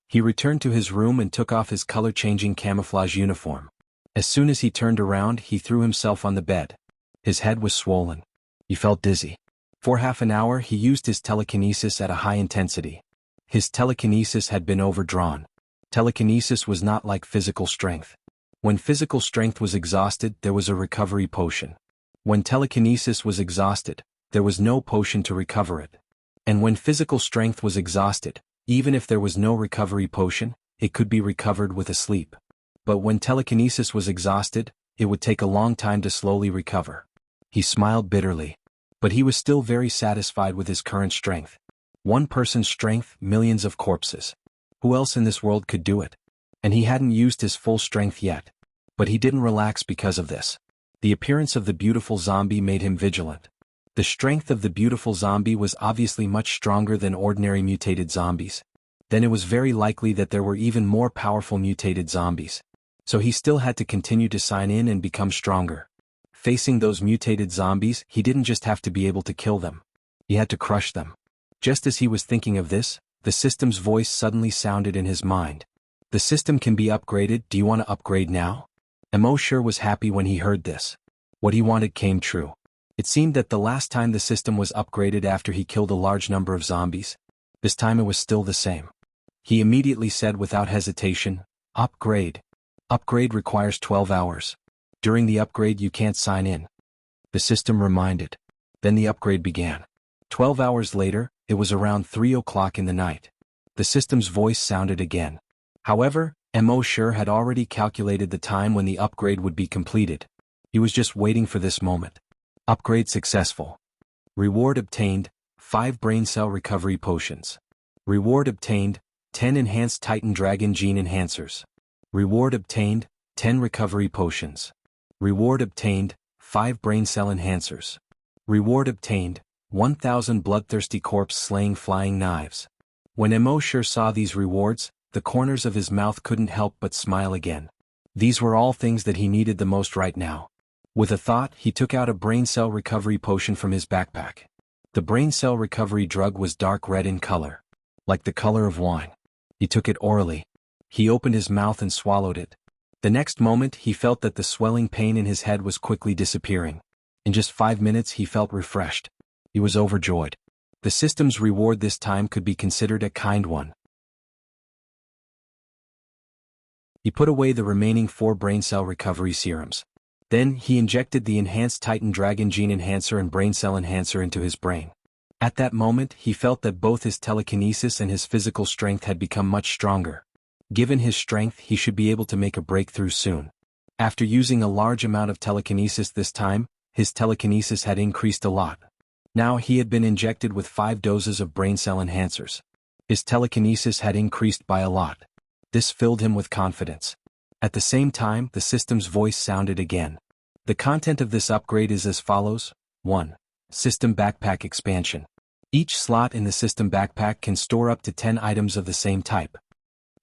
He returned to his room and took off his color-changing camouflage uniform. As soon as he turned around, he threw himself on the bed. His head was swollen. He felt dizzy. For half an hour he used his telekinesis at a high intensity. His telekinesis had been overdrawn. Telekinesis was not like physical strength. When physical strength was exhausted, there was a recovery potion. When telekinesis was exhausted, there was no potion to recover it. And when physical strength was exhausted, even if there was no recovery potion, it could be recovered with a sleep. But when telekinesis was exhausted, it would take a long time to slowly recover. He smiled bitterly. But he was still very satisfied with his current strength. One person's strength, millions of corpses. Who else in this world could do it? And he hadn't used his full strength yet. But he didn't relax because of this. The appearance of the beautiful zombie made him vigilant. The strength of the beautiful zombie was obviously much stronger than ordinary mutated zombies. Then it was very likely that there were even more powerful mutated zombies. So he still had to continue to sign in and become stronger. Facing those mutated zombies, he didn't just have to be able to kill them. He had to crush them. Just as he was thinking of this, the system's voice suddenly sounded in his mind. The system can be upgraded. Do you want to upgrade now? Emosure was happy when he heard this. What he wanted came true. It seemed that the last time the system was upgraded after he killed a large number of zombies. This time it was still the same. He immediately said without hesitation, "Upgrade. Upgrade requires 12 hours. During the upgrade you can't sign in." The system reminded. Then the upgrade began. 12 hours later, it was around 3 o'clock in the night. The system's voice sounded again. However, Emosure had already calculated the time when the upgrade would be completed. He was just waiting for this moment. Upgrade successful. Reward obtained, 5 brain cell recovery potions. Reward obtained, 10 enhanced Titan Dragon gene enhancers. Reward obtained, 10 recovery potions. Reward obtained, 5 brain cell enhancers. Reward obtained, 1,000 bloodthirsty corpse slaying flying knives. When Emosure saw these rewards, the corners of his mouth couldn't help but smile again. These were all things that he needed the most right now. With a thought, he took out a brain cell recovery potion from his backpack. The brain cell recovery drug was dark red in color, like the color of wine. He took it orally. He opened his mouth and swallowed it. The next moment he felt that the swelling pain in his head was quickly disappearing. In just 5 minutes he felt refreshed. He was overjoyed. The system's reward this time could be considered a kind one. He put away the remaining 4 brain cell recovery serums. Then he injected the enhanced Titan Dragon gene enhancer and brain cell enhancer into his brain. At that moment he felt that both his telekinesis and his physical strength had become much stronger. Given his strength, he should be able to make a breakthrough soon. After using a large amount of telekinesis this time, his telekinesis had increased a lot. Now he had been injected with 5 doses of brain cell enhancers. His telekinesis had increased by a lot. This filled him with confidence. At the same time, the system's voice sounded again. The content of this upgrade is as follows. 1. System Backpack Expansion. Each slot in the system backpack can store up to 10 items of the same type.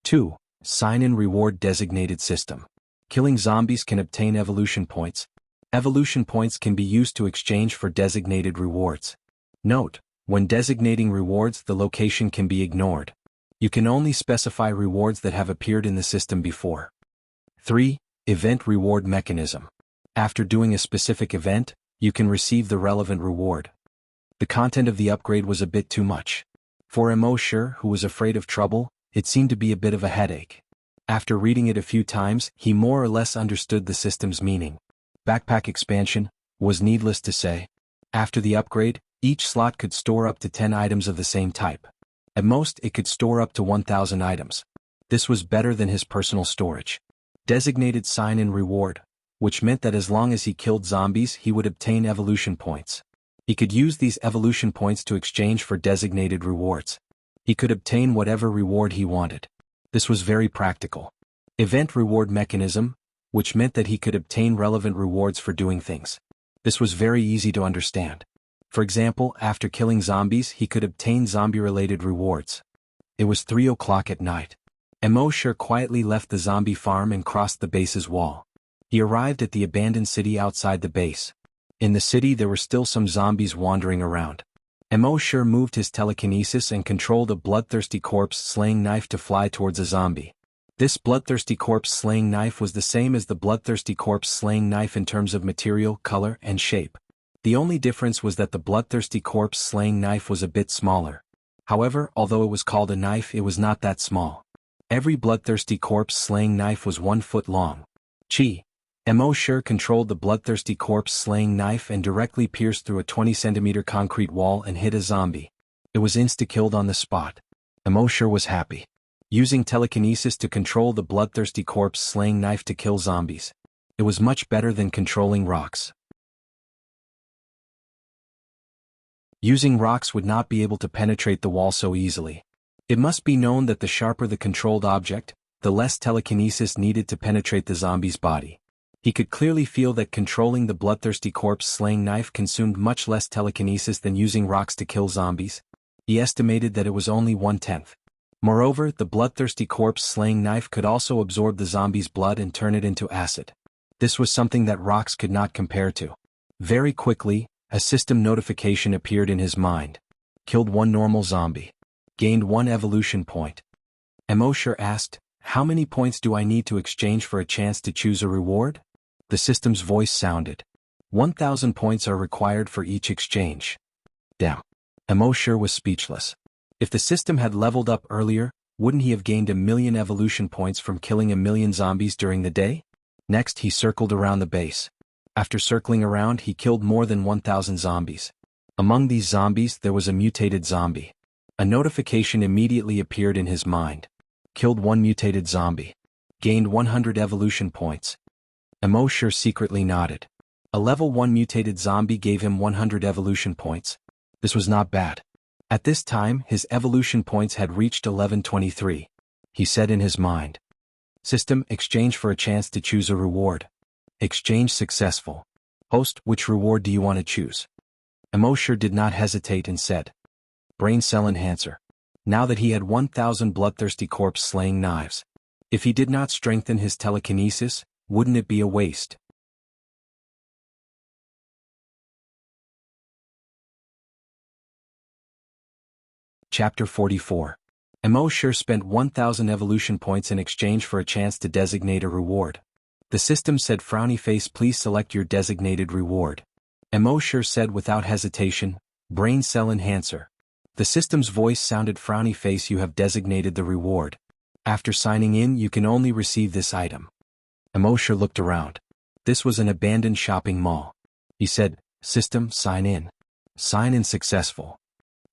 2. Sign-in Reward Designated System. Killing zombies can obtain evolution points. Evolution points can be used to exchange for designated rewards. Note: when designating rewards, the location can be ignored. You can only specify rewards that have appeared in the system before. 3. Event Reward Mechanism. After doing a specific event, you can receive the relevant reward. The content of the upgrade was a bit too much. For Emosure, who was afraid of trouble, it seemed to be a bit of a headache. After reading it a few times, he more or less understood the system's meaning. Backpack expansion was needless to say. After the upgrade, each slot could store up to 10 items of the same type. At most, it could store up to 1,000 items. This was better than his personal storage. Designated sign-in reward, which meant that as long as he killed zombies, he would obtain evolution points. He could use these evolution points to exchange for designated rewards. He could obtain whatever reward he wanted. This was very practical. Event Reward Mechanism, which meant that he could obtain relevant rewards for doing things. This was very easy to understand. For example, after killing zombies, he could obtain zombie-related rewards. It was 3 o'clock at night. Emosure quietly left the zombie farm and crossed the base's wall. He arrived at the abandoned city outside the base. In the city there were still some zombies wandering around. Emosure moved his telekinesis and controlled a bloodthirsty corpse-slaying knife to fly towards a zombie. This bloodthirsty corpse-slaying knife was the same as the bloodthirsty corpse-slaying knife in terms of material, color, and shape. The only difference was that the bloodthirsty corpse-slaying knife was a bit smaller. However, although it was called a knife, it was not that small. Every bloodthirsty corpse-slaying knife was 1 foot long. Emosure controlled the bloodthirsty corpse-slaying knife and directly pierced through a 20-centimeter concrete wall and hit a zombie. It was insta-killed on the spot. Emosure was happy. Using telekinesis to control the bloodthirsty corpse-slaying knife to kill zombies. It was much better than controlling rocks. Using rocks would not be able to penetrate the wall so easily. It must be known that the sharper the controlled object, the less telekinesis needed to penetrate the zombie's body. He could clearly feel that controlling the bloodthirsty corpse-slaying knife consumed much less telekinesis than using rocks to kill zombies. He estimated that it was only 1/10. Moreover, the bloodthirsty corpse-slaying knife could also absorb the zombie's blood and turn it into acid. This was something that rocks could not compare to. Very quickly, a system notification appeared in his mind. Killed 1 normal zombie. Gained 1 evolution point. Emosher asked, "How many points do I need to exchange for a chance to choose a reward?" The system's voice sounded. 1,000 points are required for each exchange. Damn. Emosher was speechless. If the system had leveled up earlier, wouldn't he have gained 1,000,000 evolution points from killing 1,000,000 zombies during the day? Next he circled around the base. After circling around he killed more than 1,000 zombies. Among these zombies there was a mutated zombie. A notification immediately appeared in his mind. Killed 1 mutated zombie. Gained 100 evolution points. Emosher secretly nodded. A level 1 mutated zombie gave him 100 evolution points. This was not bad. At this time his evolution points had reached 1123. He said in his mind. System, exchange for a chance to choose a reward. Exchange successful. Host, which reward do you want to choose? Emosher did not hesitate and said. Brain cell enhancer. Now that he had 1,000 bloodthirsty corpse-slaying knives. If he did not strengthen his telekinesis, wouldn't it be a waste? Chapter 44. Emosher spent 1,000 evolution points in exchange for a chance to designate a reward. The system said, "Frowny face, please select your designated reward." Emosher said without hesitation, "Brain cell enhancer." The system's voice sounded, "Frowny face, you have designated the reward. After signing in you can only receive this item." Emosher looked around. This was an abandoned shopping mall. He said, "System, sign in." Sign in successful.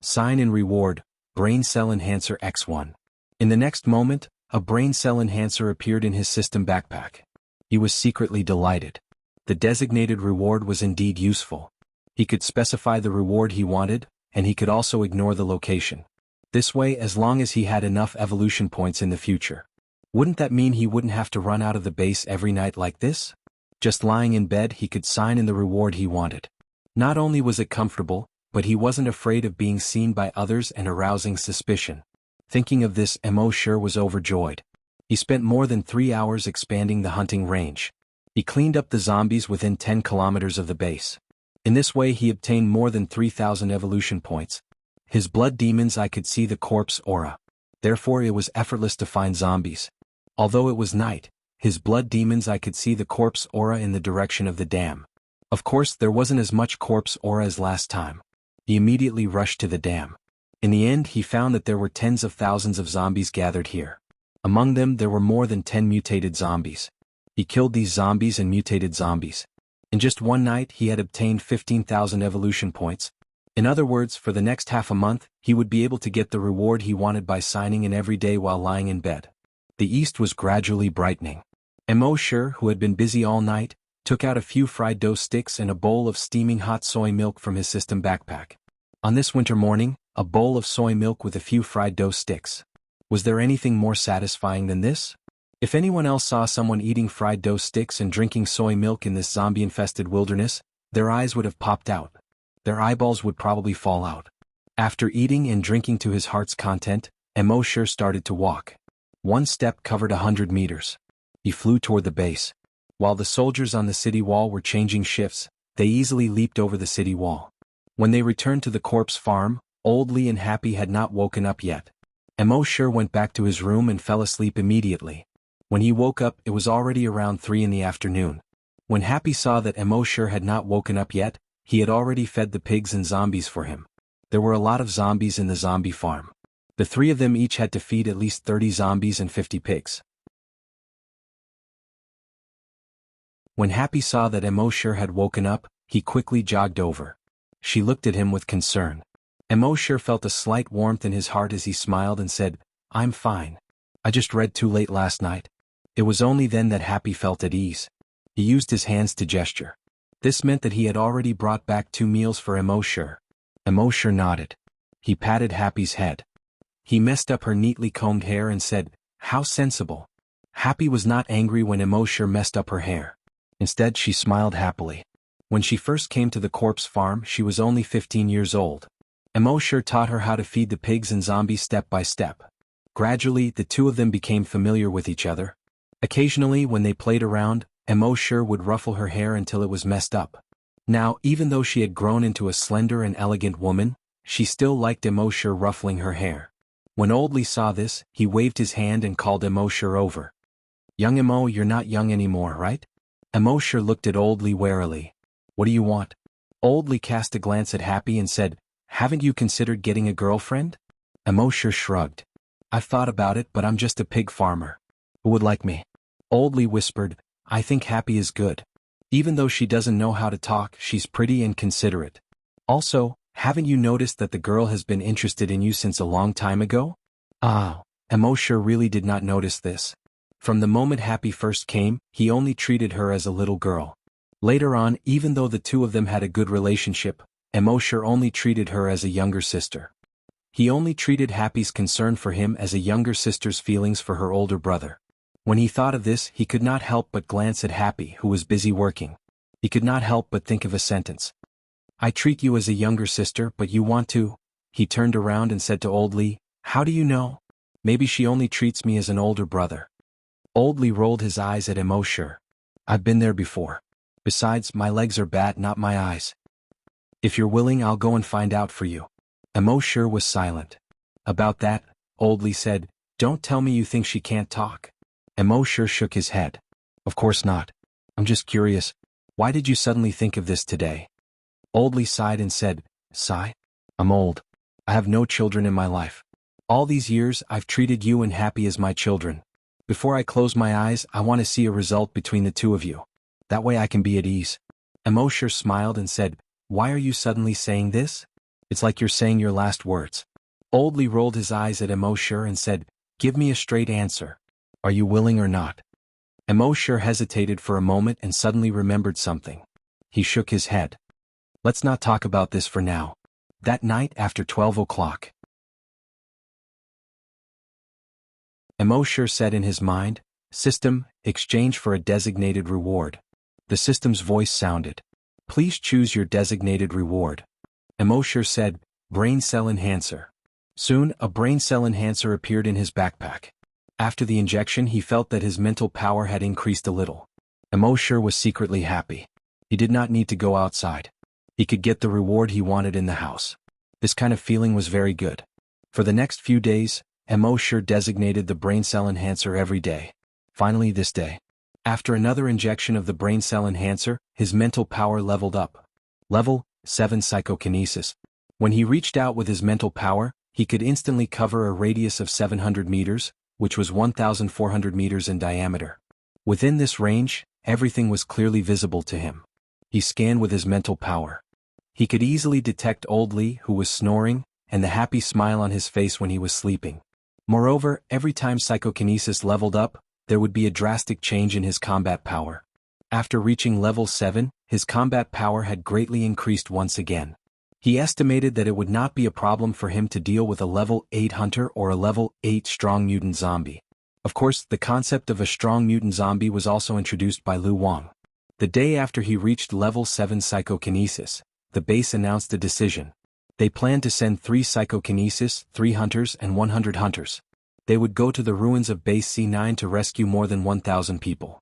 Sign in reward, Brain Cell Enhancer X1. In the next moment, a Brain Cell Enhancer appeared in his system backpack. He was secretly delighted. The designated reward was indeed useful. He could specify the reward he wanted, and he could also ignore the location. This way, as long as he had enough evolution points in the future. Wouldn't that mean he wouldn't have to run out of the base every night like this? Just lying in bed he could sign in the reward he wanted. Not only was it comfortable, but he wasn't afraid of being seen by others and arousing suspicion. Thinking of this, Emosher was overjoyed. He spent more than 3 hours expanding the hunting range. He cleaned up the zombies within 10 kilometers of the base. In this way he obtained more than 3,000 evolution points. His blood demon's eye could see the corpse aura. Therefore it was effortless to find zombies. Although it was night, his blood demon's eye could see the corpse aura in the direction of the dam. Of course there wasn't as much corpse aura as last time. He immediately rushed to the dam. In the end he found that there were tens of thousands of zombies gathered here. Among them there were more than 10 mutated zombies. He killed these zombies and mutated zombies. In just one night he had obtained 15,000 evolution points. In other words, for the next half a month, he would be able to get the reward he wanted by signing in every day while lying in bed. The east was gradually brightening. Emosher, who had been busy all night, took out a few fried dough sticks and a bowl of steaming hot soy milk from his system backpack. On this winter morning, a bowl of soy milk with a few fried dough sticks. Was there anything more satisfying than this? If anyone else saw someone eating fried dough sticks and drinking soy milk in this zombie-infested wilderness, their eyes would have popped out. Their eyeballs would probably fall out. After eating and drinking to his heart's content, Emosher started to walk. One step covered 100 meters. He flew toward the base. While the soldiers on the city wall were changing shifts, they easily leaped over the city wall. When they returned to the corpse farm, Old Lee and Happy had not woken up yet. Emosher went back to his room and fell asleep immediately. When he woke up, it was already around 3 in the afternoon. When Happy saw that Emosher had not woken up yet, he had already fed the pigs and zombies for him. There were a lot of zombies in the zombie farm. The 3 of them each had to feed at least 30 zombies and 50 pigs. When Happy saw that Emosher had woken up, he quickly jogged over. She looked at him with concern. Emosher felt a slight warmth in his heart as he smiled and said, "I'm fine. I just read too late last night." It was only then that Happy felt at ease. He used his hands to gesture. This meant that he had already brought back 2 meals for Emosher. Emosher nodded. He patted Happy's head. He messed up her neatly combed hair and said, "How sensible." Happy was not angry when Emosher messed up her hair. Instead, she smiled happily. When she first came to the corpse farm, she was only 15 years old. Emosure taught her how to feed the pigs and zombies step by step. Gradually, the two of them became familiar with each other. Occasionally, when they played around, Emosure would ruffle her hair until it was messed up. Now, even though she had grown into a slender and elegant woman, she still liked Emosure ruffling her hair. When Oldly saw this, he waved his hand and called Emosure over. "Young Emo, you're not young anymore, right?" Emosure looked at Oldly warily. "What do you want?" Oldly cast a glance at Happy and said, "Haven't you considered getting a girlfriend?" Emosure shrugged. "I've thought about it, but I'm just a pig farmer. Who would like me?" Oldly whispered, "I think Happy is good. Even though she doesn't know how to talk, she's pretty and considerate. Also, haven't you noticed that the girl has been interested in you since a long time ago?" Ah, Emosure really did not notice this. From the moment Happy first came, he only treated her as a little girl. Later on, even though the two of them had a good relationship, Emosure only treated her as a younger sister. He only treated Happy's concern for him as a younger sister's feelings for her older brother. When he thought of this, he could not help but glance at Happy, who was busy working. He could not help but think of a sentence. "I treat you as a younger sister, but you want to?" He turned around and said to Oldly, "How do you know? Maybe she only treats me as an older brother." Oldly rolled his eyes at Emosure. "I've been there before. Besides, my legs are bad, not my eyes. If you're willing, I'll go and find out for you." Emosure was silent. "About that," Oldly said, "don't tell me you think she can't talk." Emosure shook his head. "Of course not. I'm just curious. Why did you suddenly think of this today?" Oldly sighed and said, "Sigh? I'm old. I have no children in my life. All these years, I've treated you and Happy as my children. Before I close my eyes, I want to see a result between the two of you. That way I can be at ease." Emosure smiled and said, "Why are you suddenly saying this? It's like you're saying your last words." Oldly rolled his eyes at Emosure and said, "Give me a straight answer. Are you willing or not?" Emosure hesitated for a moment and suddenly remembered something. He shook his head. "Let's not talk about this for now." That night after 12 o'clock. Emosure said in his mind, "System, exchange for a designated reward." The system's voice sounded. "Please choose your designated reward." Emosure said, "Brain cell enhancer." Soon, a brain cell enhancer appeared in his backpack. After the injection, he felt that his mental power had increased a little. Emosure was secretly happy. He did not need to go outside. He could get the reward he wanted in the house. This kind of feeling was very good. For the next few days, Emosure designated the brain cell enhancer every day. Finally this day, after another injection of the brain cell enhancer, his mental power leveled up. Level 7 Psychokinesis. When he reached out with his mental power, he could instantly cover a radius of 700 meters, which was 1,400 meters in diameter. Within this range, everything was clearly visible to him. He scanned with his mental power. He could easily detect Oldly, who was snoring, and the happy smile on his face when he was sleeping. Moreover, every time psychokinesis leveled up, there would be a drastic change in his combat power. After reaching level 7, his combat power had greatly increased once again. He estimated that it would not be a problem for him to deal with a level 8 hunter or a level 8 strong mutant zombie. Of course, the concept of a strong mutant zombie was also introduced by Lu Wang. The day after he reached level 7 psychokinesis, the base announced a decision. They planned to send 3 psychokinesis, 3 hunters and 100 hunters. They would go to the ruins of base C9 to rescue more than 1,000 people.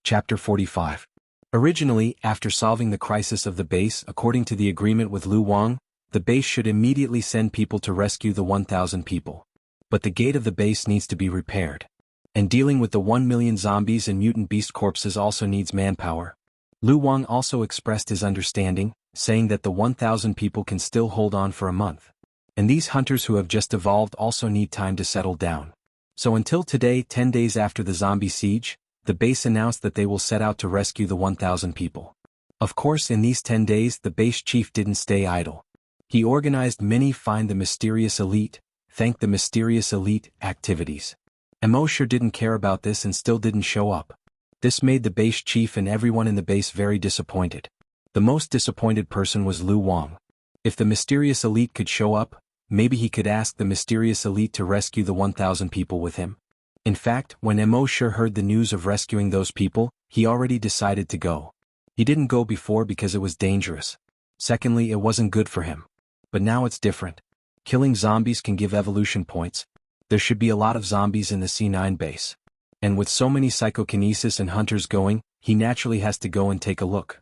Chapter 45. Originally, after solving the crisis of the base according to the agreement with Lu Wang, the base should immediately send people to rescue the 1,000 people. But the gate of the base needs to be repaired. And dealing with the 1 million zombies and mutant beast corpses also needs manpower. Lu Wang also expressed his understanding, saying that the 1,000 people can still hold on for a month. And these hunters who have just evolved also need time to settle down. So until today, 10 days after the zombie siege, the base announced that they will set out to rescue the 1,000 people. Of course, in these 10 days, the base chief didn't stay idle. He organized many Find the Mysterious Elite, Thank the Mysterious Elite activities. Emosure didn't care about this and still didn't show up. This made the base chief and everyone in the base very disappointed. The most disappointed person was Lu Wang. If the Mysterious Elite could show up, maybe he could ask the mysterious elite to rescue the 1,000 people with him. In fact, when Emosure heard the news of rescuing those people, he already decided to go. He didn't go before because it was dangerous. Secondly, it wasn't good for him. But now it's different. Killing zombies can give evolution points. There should be a lot of zombies in the C9 base. And with so many psychokinesis and hunters going, he naturally has to go and take a look.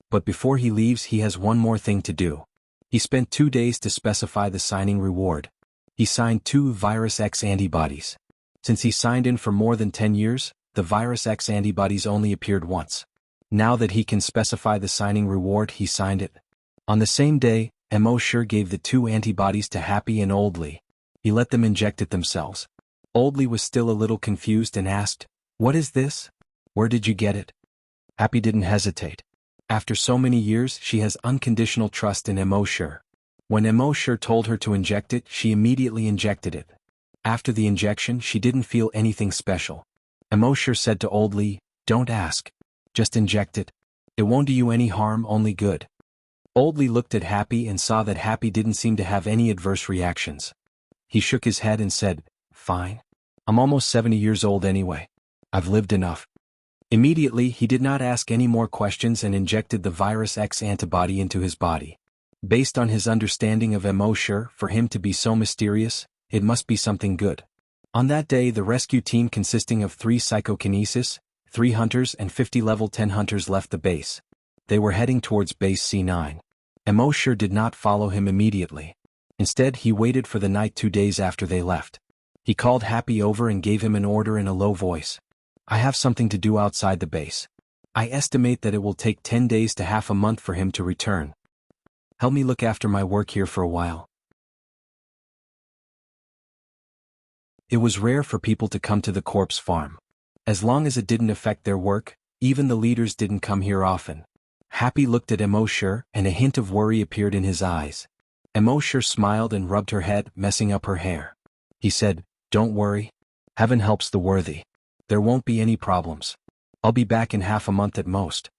But before he leaves, he has one more thing to do. He spent 2 days to specify the signing reward. He signed 2 Virus X antibodies. Since he signed in for more than 10 years, the Virus X antibodies only appeared once. Now that he can specify the signing reward, he signed it. On the same day, Emosure gave the 2 antibodies to Happy and Oldly. He let them inject it themselves. Oldly was still a little confused and asked, "What is this? Where did you get it?" Happy didn't hesitate. After so many years, she has unconditional trust in Emosure. When Emosure told her to inject it, she immediately injected it. After the injection, she didn't feel anything special. Emosure said to Oldly, "Don't ask. Just inject it. It won't do you any harm, only good." Oldly looked at Happy and saw that Happy didn't seem to have any adverse reactions. He shook his head and said, "Fine. I'm almost 70 years old anyway. I've lived enough." Immediately, he did not ask any more questions and injected the Virus X antibody into his body. Based on his understanding of Emosure, for him to be so mysterious, it must be something good. On that day, the rescue team consisting of 3 psychokinesis, 3 hunters and 50 level 10 hunters left the base. They were heading towards base C9. Emosure did not follow him immediately. Instead, he waited for the night 2 days after they left. He called Happy over and gave him an order in a low voice. "I have something to do outside the base. I estimate that it will take 10 days to half a month for him to return. Help me look after my work here for a while." It was rare for people to come to the corpse farm. As long as it didn't affect their work, even the leaders didn't come here often. Happy looked at Emosure, and a hint of worry appeared in his eyes. Emosure smiled and rubbed her head, messing up her hair. He said, "Don't worry. Heaven helps the worthy. There won't be any problems. I'll be back in half a month at most."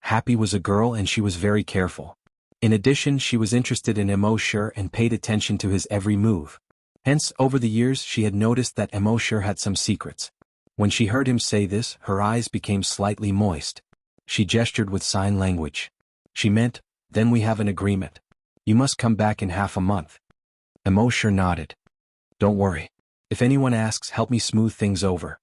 Happy was a girl and she was very careful. In addition, she was interested in Emosure and paid attention to his every move. Hence, over the years she had noticed that Emosure had some secrets. When she heard him say this, her eyes became slightly moist. She gestured with sign language. She meant, "Then we have an agreement. You must come back in half a month." Emosure nodded. "Don't worry. If anyone asks, help me smooth things over."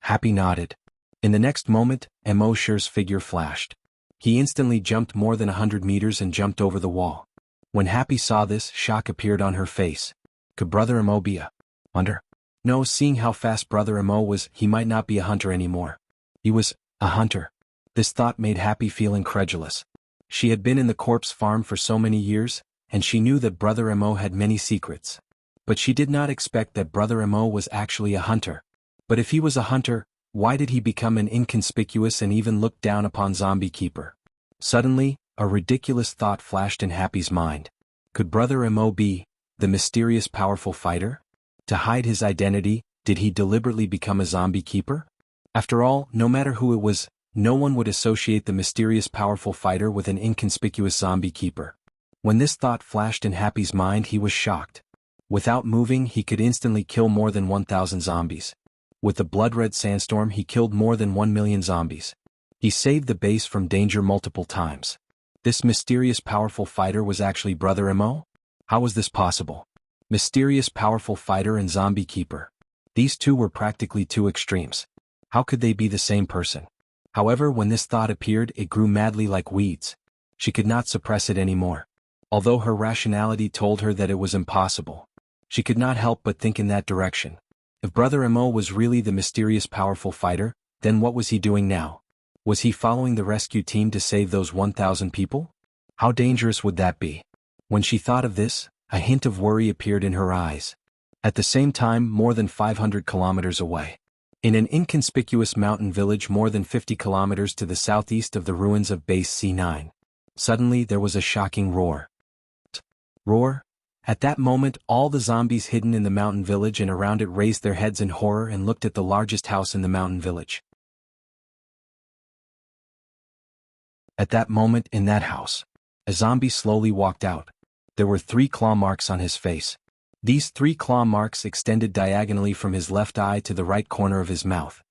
Happy nodded. In the next moment, Emosure's figure flashed. He instantly jumped more than 100 meters and jumped over the wall. When Happy saw this, shock appeared on her face. Could Brother Emo be a hunter? No, seeing how fast Brother Emo was, he might not be a hunter anymore. He was a hunter. This thought made Happy feel incredulous. She had been in the corpse farm for so many years, and she knew that Brother Emo had many secrets. But she did not expect that Brother Emo was actually a hunter. But if he was a hunter, why did he become an inconspicuous and even looked down upon zombie keeper? Suddenly, a ridiculous thought flashed in Happy's mind. Could Brother Emo be the mysterious powerful fighter? To hide his identity, did he deliberately become a zombie keeper? After all, no matter who it was, no one would associate the mysterious powerful fighter with an inconspicuous zombie keeper. When this thought flashed in Happy's mind, he was shocked. Without moving, he could instantly kill more than 1,000 zombies. With the blood-red sandstorm, he killed more than 1 million zombies. He saved the base from danger multiple times. This mysterious powerful fighter was actually Brother Emo? How was this possible? Mysterious powerful fighter and zombie keeper. These two were practically two extremes. How could they be the same person? However, when this thought appeared, it grew madly like weeds. She could not suppress it anymore. Although her rationality told her that it was impossible, she could not help but think in that direction. If Brother Emo was really the mysterious powerful fighter, then what was he doing now? Was he following the rescue team to save those 1,000 people? How dangerous would that be? When she thought of this, a hint of worry appeared in her eyes. At the same time, more than 500 kilometers away, in an inconspicuous mountain village more than 50 kilometers to the southeast of the ruins of Base C9, suddenly there was a shocking roar. Roar? At that moment, all the zombies hidden in the mountain village and around it raised their heads in horror and looked at the largest house in the mountain village. At that moment, in that house, a zombie slowly walked out. There were 3 claw marks on his face. These 3 claw marks extended diagonally from his left eye to the right corner of his mouth.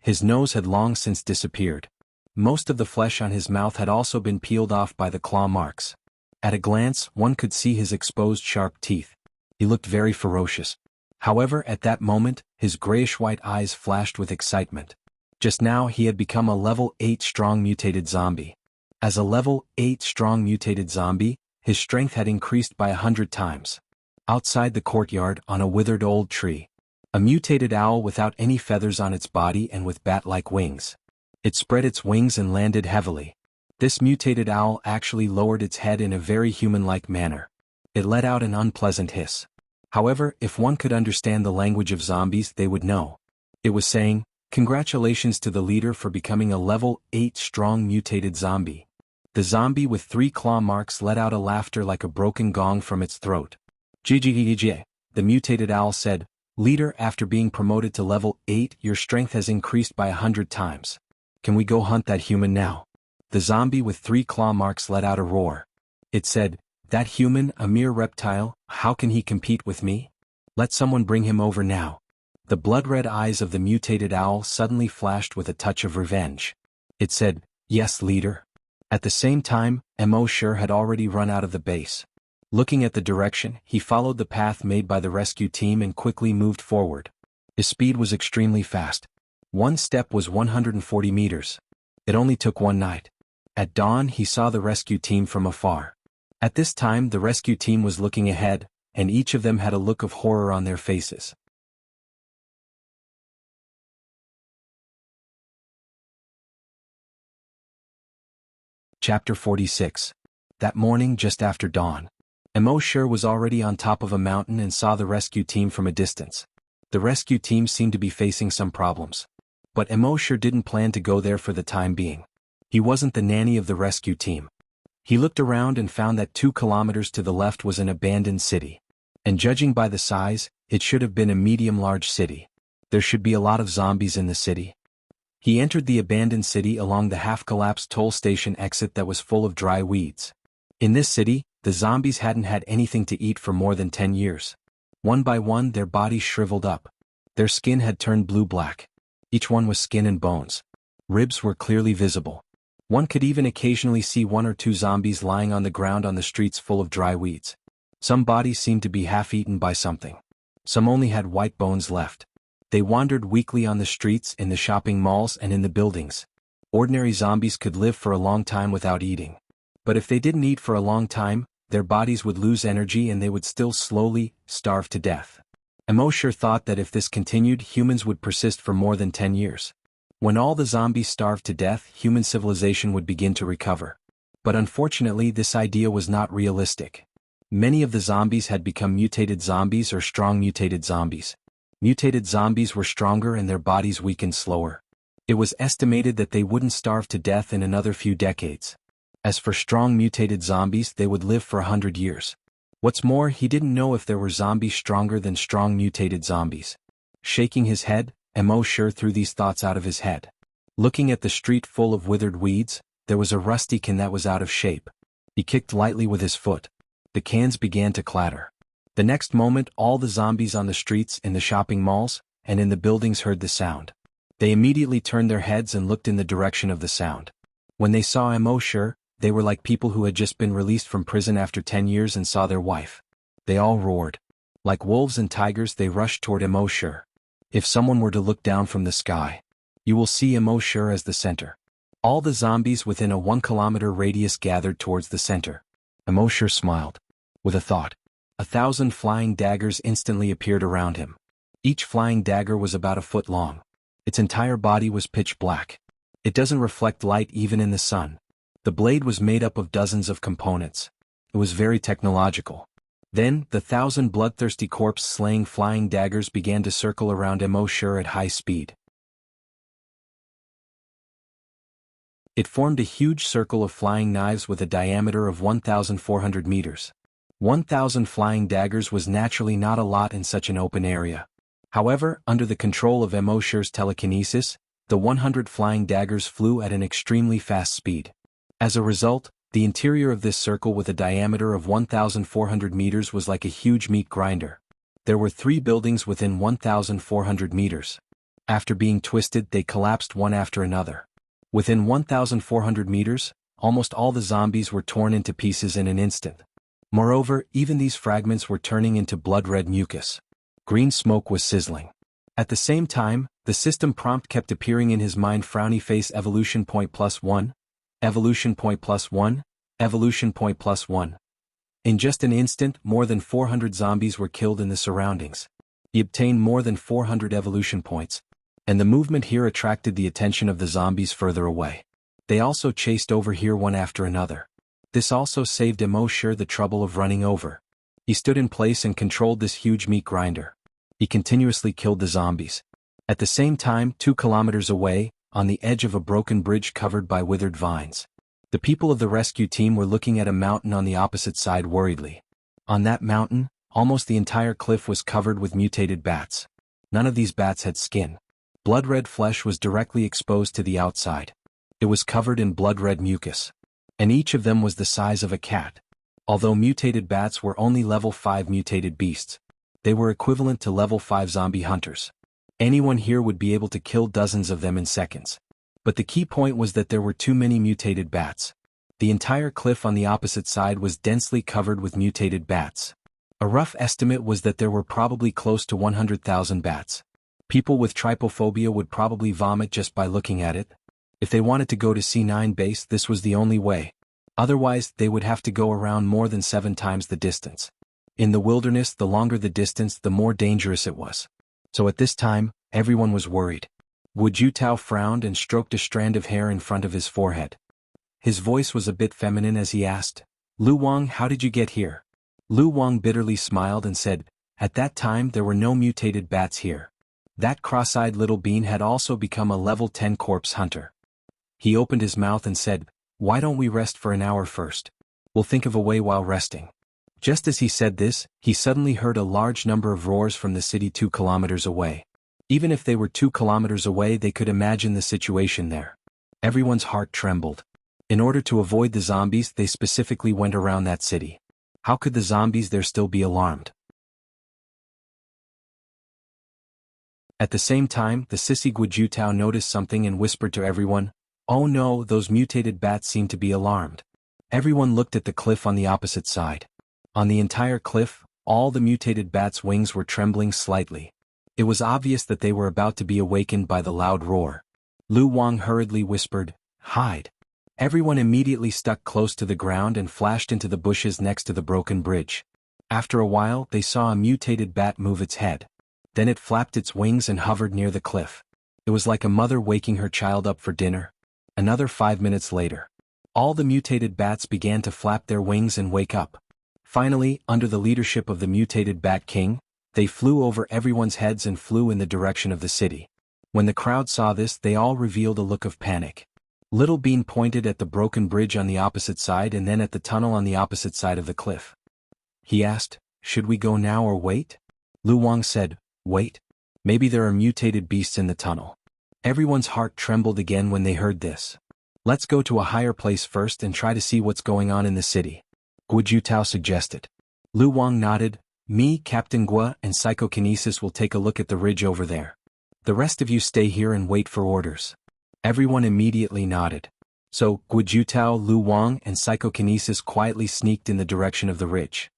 His nose had long since disappeared. Most of the flesh on his mouth had also been peeled off by the claw marks. At a glance, one could see his exposed sharp teeth. He looked very ferocious. However, at that moment, his grayish-white eyes flashed with excitement. Just now he had become a level 8 strong mutated zombie. As a level 8 strong mutated zombie, his strength had increased by 100 times. Outside the courtyard, on a withered old tree, a mutated owl without any feathers on its body and with bat-like wings. It spread its wings and landed heavily. This mutated owl actually lowered its head in a very human-like manner. It let out an unpleasant hiss. However, if one could understand the language of zombies, they would know. It was saying, "Congratulations to the leader for becoming a level 8 strong mutated zombie." The zombie with 3 claw marks let out a laughter like a broken gong from its throat. "GGGG," the mutated owl said, "Leader, after being promoted to level 8, your strength has increased by 100 times. Can we go hunt that human now?" The zombie with 3 claw marks let out a roar. It said, "That human, a mere reptile, how can he compete with me? Let someone bring him over now." The blood-red eyes of the mutated owl suddenly flashed with a touch of revenge. It said, "Yes, leader." At the same time, Emosher had already run out of the base. Looking at the direction, he followed the path made by the rescue team and quickly moved forward. His speed was extremely fast. One step was 140 meters. It only took one night. At dawn he saw the rescue team from afar. At this time the rescue team was looking ahead, and each of them had a look of horror on their faces. Chapter 46. That morning just after dawn, Emosher was already on top of a mountain and saw the rescue team from a distance. The rescue team seemed to be facing some problems. But Emosher didn't plan to go there for the time being. He wasn't the nanny of the rescue team. He looked around and found that 2 kilometers to the left was an abandoned city. And judging by the size, it should have been a medium-large city. There should be a lot of zombies in the city. He entered the abandoned city along the half-collapsed toll station exit that was full of dry weeds. In this city, the zombies hadn't had anything to eat for more than 10 years. One by one their bodies shriveled up. Their skin had turned blue-black. Each one was skin and bones. Ribs were clearly visible. One could even occasionally see 1 or 2 zombies lying on the ground on the streets full of dry weeds. Some bodies seemed to be half-eaten by something. Some only had white bones left. They wandered weakly on the streets, in the shopping malls, and in the buildings. Ordinary zombies could live for a long time without eating. But if they didn't eat for a long time, their bodies would lose energy and they would still slowly starve to death. Emosher thought that if this continued, humans would persist for more than 10 years. When all the zombies starved to death, human civilization would begin to recover. But unfortunately, this idea was not realistic. Many of the zombies had become mutated zombies or strong mutated zombies. Mutated zombies were stronger and their bodies weakened slower. It was estimated that they wouldn't starve to death in another few decades. As for strong mutated zombies, they would live for 100 years. What's more, he didn't know if there were zombies stronger than strong mutated zombies. Shaking his head, Emosher threw these thoughts out of his head. Looking at the street full of withered weeds, there was a rusty can that was out of shape. He kicked lightly with his foot. The cans began to clatter. The next moment all the zombies on the streets, in the shopping malls, and in the buildings heard the sound. They immediately turned their heads and looked in the direction of the sound. When they saw Emosher, they were like people who had just been released from prison after 10 years and saw their wife. They all roared. Like wolves and tigers they rushed toward Emosher. If someone were to look down from the sky, you will see Emosher as the center. All the zombies within a 1-kilometer radius gathered towards the center. Emosher smiled. With a thought, 1,000 flying daggers instantly appeared around him. Each flying dagger was about a foot long. Its entire body was pitch black. It doesn't reflect light even in the sun. The blade was made up of dozens of components. It was very technological. Then, the 1,000 bloodthirsty corpse-slaying flying daggers began to circle around Emosher at high speed. It formed a huge circle of flying knives with a diameter of 1,400 meters. 1,000 flying daggers was naturally not a lot in such an open area. However, under the control of Emosher's telekinesis, the 100 flying daggers flew at an extremely fast speed. As a result, the interior of this circle with a diameter of 1,400 meters was like a huge meat grinder. There were 3 buildings within 1,400 meters. After being twisted, they collapsed one after another. Within 1,400 meters, almost all the zombies were torn into pieces in an instant. Moreover, even these fragments were turning into blood-red mucus. Green smoke was sizzling. At the same time, the system prompt kept appearing in his mind: frowny face, evolution point +1, evolution point +1, evolution point +1. In just an instant, more than 400 zombies were killed in the surroundings. He obtained more than 400 evolution points, and the movement here attracted the attention of the zombies further away. They also chased over here one after another. This also saved Emosure the trouble of running over. He stood in place and controlled this huge meat grinder. He continuously killed the zombies. At the same time, 2 kilometers away, on the edge of a broken bridge covered by withered vines, the people of the rescue team were looking at a mountain on the opposite side worriedly. On that mountain, almost the entire cliff was covered with mutated bats. None of these bats had skin. Blood-red flesh was directly exposed to the outside. It was covered in blood-red mucus. And each of them was the size of a cat. Although mutated bats were only level 5 mutated beasts, they were equivalent to level 5 zombie hunters. Anyone here would be able to kill dozens of them in seconds. But the key point was that there were too many mutated bats. The entire cliff on the opposite side was densely covered with mutated bats. A rough estimate was that there were probably close to 100,000 bats. People with trypophobia would probably vomit just by looking at it. If they wanted to go to C9 base, this was the only way. Otherwise, they would have to go around more than 7 times the distance. In the wilderness, the longer the distance, the more dangerous it was. So at this time, everyone was worried. Wu Jiutao frowned and stroked a strand of hair in front of his forehead. His voice was a bit feminine as he asked, "Lu Wang, how did you get here?" Lu Wang bitterly smiled and said, "At that time there were no mutated bats here. That cross-eyed little bean had also become a level 10 corpse hunter." He opened his mouth and said, "Why don't we rest for an hour first? We'll think of a way while resting." Just as he said this, he suddenly heard a large number of roars from the city 2 kilometers away. Even if they were 2 kilometers away, they could imagine the situation there. Everyone's heart trembled. In order to avoid the zombies, they specifically went around that city. How could the zombies there still be alarmed? At the same time, the sissy Wu Jiutao noticed something and whispered to everyone, "Oh no, those mutated bats seem to be alarmed." Everyone looked at the cliff on the opposite side. On the entire cliff, all the mutated bats' wings were trembling slightly. It was obvious that they were about to be awakened by the loud roar. Lu Wang hurriedly whispered, "Hide." Everyone immediately stuck close to the ground and flashed into the bushes next to the broken bridge. After a while, they saw a mutated bat move its head. Then it flapped its wings and hovered near the cliff. It was like a mother waking her child up for dinner. Another 5 minutes later, all the mutated bats began to flap their wings and wake up. Finally, under the leadership of the mutated Bat King, they flew over everyone's heads and flew in the direction of the city. When the crowd saw this, they all revealed a look of panic. Little Bean pointed at the broken bridge on the opposite side and then at the tunnel on the opposite side of the cliff. He asked, "Should we go now or wait?" Lu Wang said, "Wait. Maybe there are mutated beasts in the tunnel." Everyone's heart trembled again when they heard this. "Let's go to a higher place first and try to see what's going on in the city," Wu Jiutao suggested. Lu Wang nodded. "Me, Captain Gua, and Psychokinesis will take a look at the ridge over there. The rest of you stay here and wait for orders." Everyone immediately nodded. So, Wu Jiutao, Lu Wang, and Psychokinesis quietly sneaked in the direction of the ridge.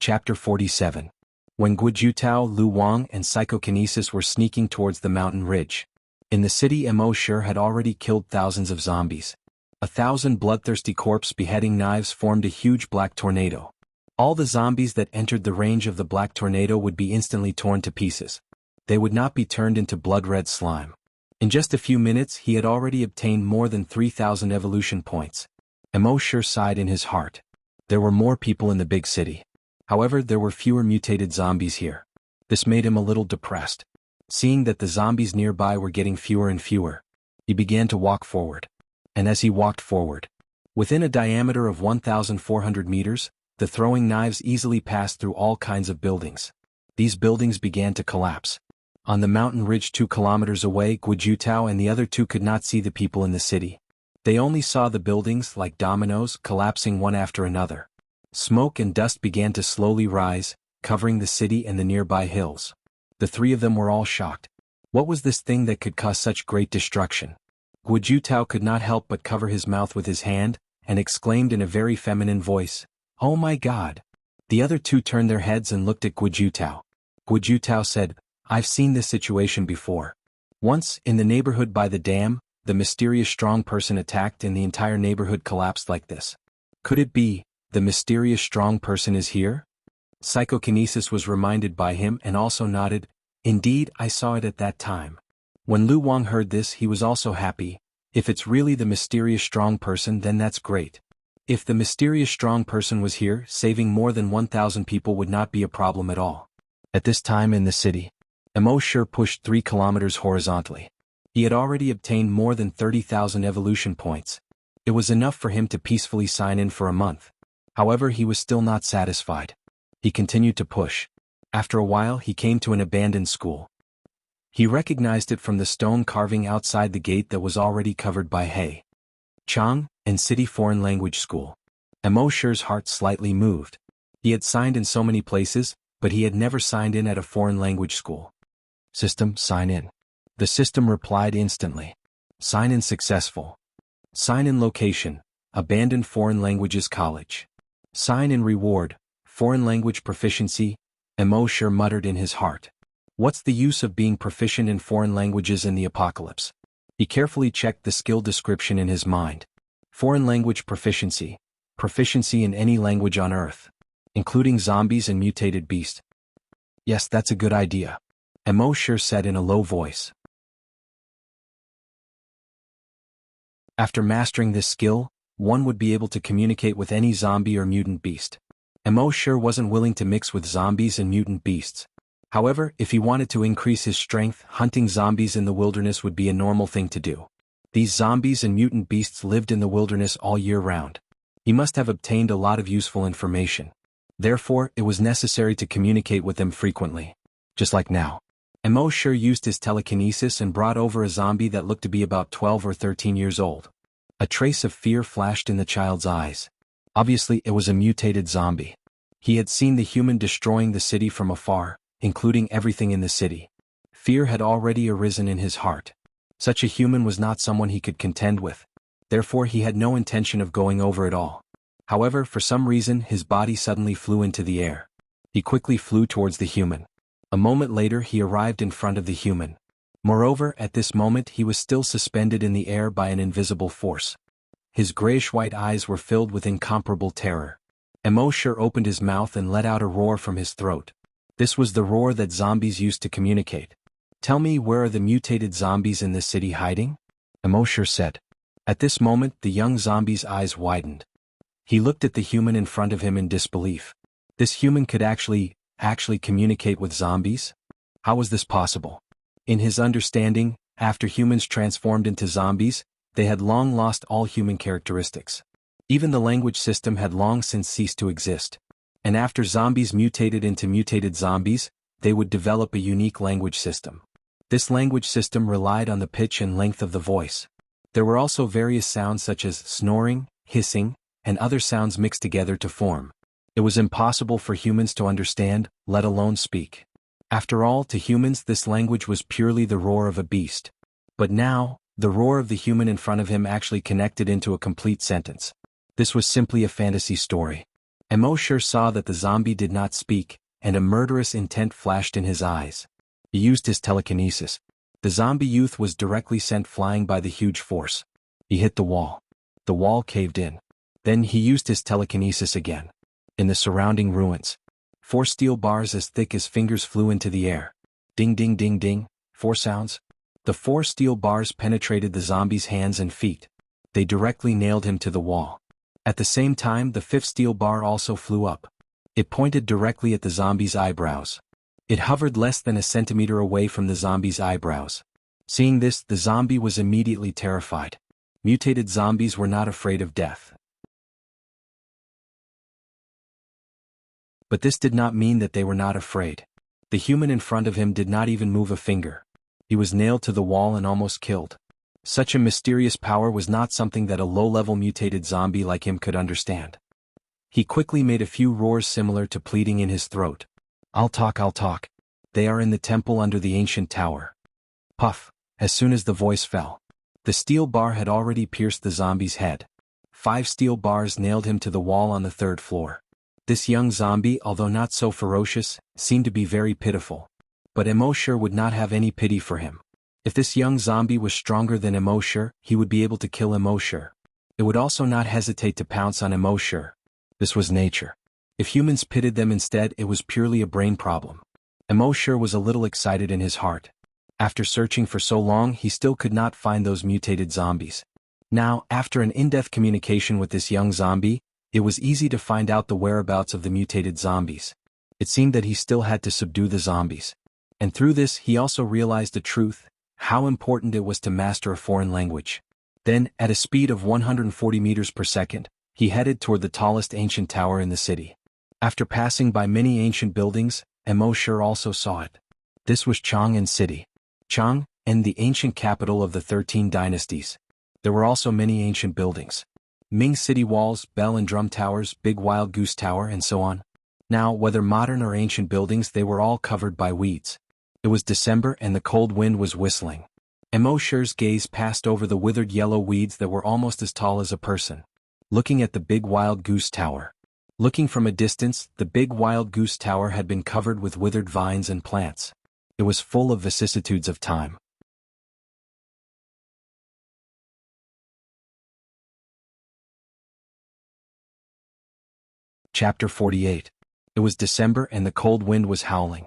Chapter 47. When Wu Jiutao, Lu Wang, and Psychokinesis were sneaking towards the mountain ridge. In the city, Emosure had already killed thousands of zombies. 1,000 bloodthirsty corpse beheading knives formed a huge black tornado. All the zombies that entered the range of the black tornado would be instantly torn to pieces. They would not be turned into blood-red slime. In just a few minutes, he had already obtained more than 3,000 evolution points. Emosure sighed in his heart. There were more people in the big city. However, there were fewer mutated zombies here. This made him a little depressed. Seeing that the zombies nearby were getting fewer and fewer, he began to walk forward. And as he walked forward, within a diameter of 1,400 meters, the throwing knives easily passed through all kinds of buildings. These buildings began to collapse. On the mountain ridge 2 kilometers away, Wu Jiutao and the other 2 could not see the people in the city. They only saw the buildings like dominoes collapsing one after another. Smoke and dust began to slowly rise, covering the city and the nearby hills. The three of them were all shocked. What was this thing that could cause such great destruction? Guojutao could not help but cover his mouth with his hand, and exclaimed in a very feminine voice, "Oh my God!" The other two turned their heads and looked at Guojutao. Guojutao said, "I've seen this situation before. Once, in the neighborhood by the dam, the mysterious strong person attacked and the entire neighborhood collapsed like this. Could it be, the mysterious strong person is here?" Psychokinesis was reminded by him and also nodded, "Indeed, I saw it at that time." When Lu Wang heard this, he was also happy. If it's really the mysterious strong person, then that's great. If the mysterious strong person was here, saving more than 1,000 people would not be a problem at all. At this time in the city, Emosure pushed 3 kilometers horizontally. He had already obtained more than 30,000 evolution points. It was enough for him to peacefully sign in for a month. However, he was still not satisfied. He continued to push. After a while, he came to an abandoned school. He recognized it from the stone carving outside the gate that was already covered by hay. Chang, and City Foreign Language School. Emosure's heart slightly moved. He had signed in so many places, but he had never signed in at a foreign language school. System, sign in. The system replied instantly. Sign in successful. Sign in location, abandoned foreign languages college. Sign in reward, foreign language proficiency, Emosure muttered in his heart. What's the use of being proficient in foreign languages in the apocalypse? He carefully checked the skill description in his mind. Foreign language proficiency. Proficiency in any language on Earth, including zombies and mutated beasts. Yes, that's a good idea, Emosure said in a low voice. After mastering this skill, one would be able to communicate with any zombie or mutant beast. Emosure wasn't willing to mix with zombies and mutant beasts. However, if he wanted to increase his strength, hunting zombies in the wilderness would be a normal thing to do. These zombies and mutant beasts lived in the wilderness all year round. He must have obtained a lot of useful information. Therefore, it was necessary to communicate with them frequently. Just like now. Emosure used his telekinesis and brought over a zombie that looked to be about 12 or 13 years old. A trace of fear flashed in the child's eyes. Obviously, it was a mutated zombie. He had seen the human destroying the city from afar, including everything in the city. Fear had already arisen in his heart. Such a human was not someone he could contend with. Therefore, he had no intention of going over at all. However, for some reason, his body suddenly flew into the air. He quickly flew towards the human. A moment later, he arrived in front of the human. Moreover, at this moment, he was still suspended in the air by an invisible force. His grayish-white eyes were filled with incomparable terror. Emosure opened his mouth and let out a roar from his throat. This was the roar that zombies used to communicate. "Tell me, where are the mutated zombies in this city hiding?" Emosure said. At this moment, the young zombie's eyes widened. He looked at the human in front of him in disbelief. This human could actually communicate with zombies? How was this possible? In his understanding, after humans transformed into zombies, they had long lost all human characteristics. Even the language system had long since ceased to exist. And after zombies mutated into mutated zombies, they would develop a unique language system. This language system relied on the pitch and length of the voice. There were also various sounds such as snoring, hissing, and other sounds mixed together to form. It was impossible for humans to understand, let alone speak. After all, to humans this language was purely the roar of a beast. But now, the roar of the human in front of him actually connected into a complete sentence. This was simply a fantasy story. Emosure saw that the zombie did not speak, and a murderous intent flashed in his eyes. He used his telekinesis. The zombie youth was directly sent flying by the huge force. He hit the wall. The wall caved in. Then he used his telekinesis again. In the surrounding ruins, 4 steel bars as thick as fingers flew into the air. Ding ding ding ding, 4 sounds. The 4 steel bars penetrated the zombie's hands and feet. They directly nailed him to the wall. At the same time, the 5th steel bar also flew up. It pointed directly at the zombie's eyebrows. It hovered less than a centimeter away from the zombie's eyebrows. Seeing this, the zombie was immediately terrified. Mutated zombies were not afraid of death. But this did not mean that they were not afraid. The human in front of him did not even move a finger. He was nailed to the wall and almost killed. Such a mysterious power was not something that a low-level mutated zombie like him could understand. He quickly made a few roars similar to pleading in his throat. I'll talk, I'll talk. They are in the temple under the ancient tower. Puff, as soon as the voice fell. The steel bar had already pierced the zombie's head. 5 steel bars nailed him to the wall on the 3rd floor. This young zombie, although not so ferocious, seemed to be very pitiful. But Emosher would not have any pity for him. If this young zombie was stronger than Emosher, he would be able to kill Emosher. It would also not hesitate to pounce on Emosher. This was nature. If humans pitied them instead, it was purely a brain problem. Emosher was a little excited in his heart. After searching for so long, he still could not find those mutated zombies. Now, after an in-depth communication with this young zombie, it was easy to find out the whereabouts of the mutated zombies. It seemed that he still had to subdue the zombies. And through this he also realized the truth, how important it was to master a foreign language. Then, at a speed of 140 meters per second, he headed toward the tallest ancient tower in the city. After passing by many ancient buildings, Emosher also saw it. This was Chang'an City. Chang'an, the ancient capital of the 13 dynasties. There were also many ancient buildings. Ming city walls, bell and drum towers, big wild goose tower, and so on. Now, whether modern or ancient buildings, they were all covered by weeds. It was December and the cold wind was whistling. Emosher's gaze passed over the withered yellow weeds that were almost as tall as a person. Looking at the big wild goose tower. Looking from a distance, the big wild goose tower had been covered with withered vines and plants. It was full of vicissitudes of time. Chapter 48. It was December and the cold wind was howling.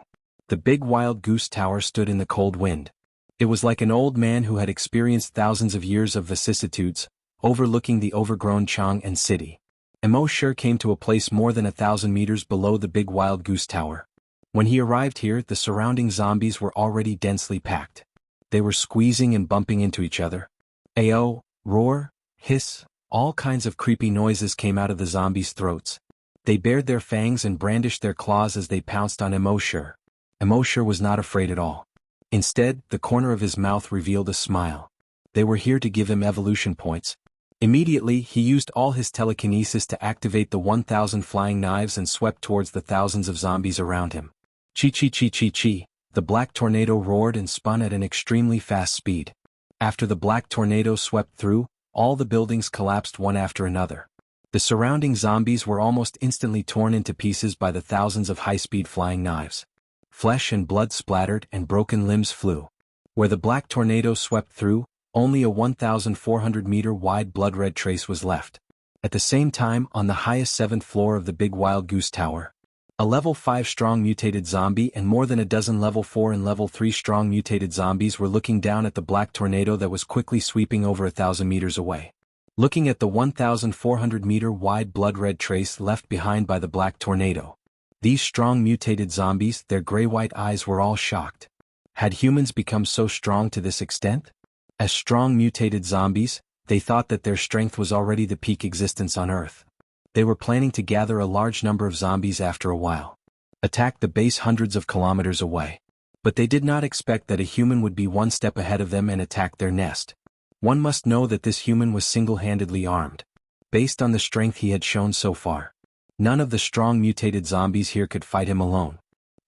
The big wild goose tower stood in the cold wind. It was like an old man who had experienced thousands of years of vicissitudes, overlooking the overgrown Chang'an City. Emosher came to a place more than 1,000 meters below the big wild goose tower. When he arrived here, the surrounding zombies were already densely packed. They were squeezing and bumping into each other. Ayo, roar, hiss, all kinds of creepy noises came out of the zombies' throats. They bared their fangs and brandished their claws as they pounced on Emosher. Emosher was not afraid at all. Instead, the corner of his mouth revealed a smile. They were here to give him evolution points. Immediately, he used all his telekinesis to activate the 1,000 flying knives and swept towards the thousands of zombies around him. Chi-chi-chi-chi-chi, the black tornado roared and spun at an extremely fast speed. After the black tornado swept through, all the buildings collapsed one after another. The surrounding zombies were almost instantly torn into pieces by the thousands of high-speed flying knives. Flesh and blood splattered and broken limbs flew. Where the black tornado swept through, only a 1,400-meter wide blood-red trace was left. At the same time, on the highest 7th floor of the big wild goose tower, a level 5 strong mutated zombie and more than a dozen level 4 and level 3 strong mutated zombies were looking down at the black tornado that was quickly sweeping over 1,000 meters away. Looking at the 1,400-meter wide blood-red trace left behind by the black tornado. These strong mutated zombies, their gray-white eyes were all shocked. Had humans become so strong to this extent? As strong mutated zombies, they thought that their strength was already the peak existence on Earth. They were planning to gather a large number of zombies after a while. Attack the base hundreds of kilometers away. But they did not expect that a human would be one step ahead of them and attack their nest. One must know that this human was single-handedly armed. Based on the strength he had shown so far. None of the strong mutated zombies here could fight him alone.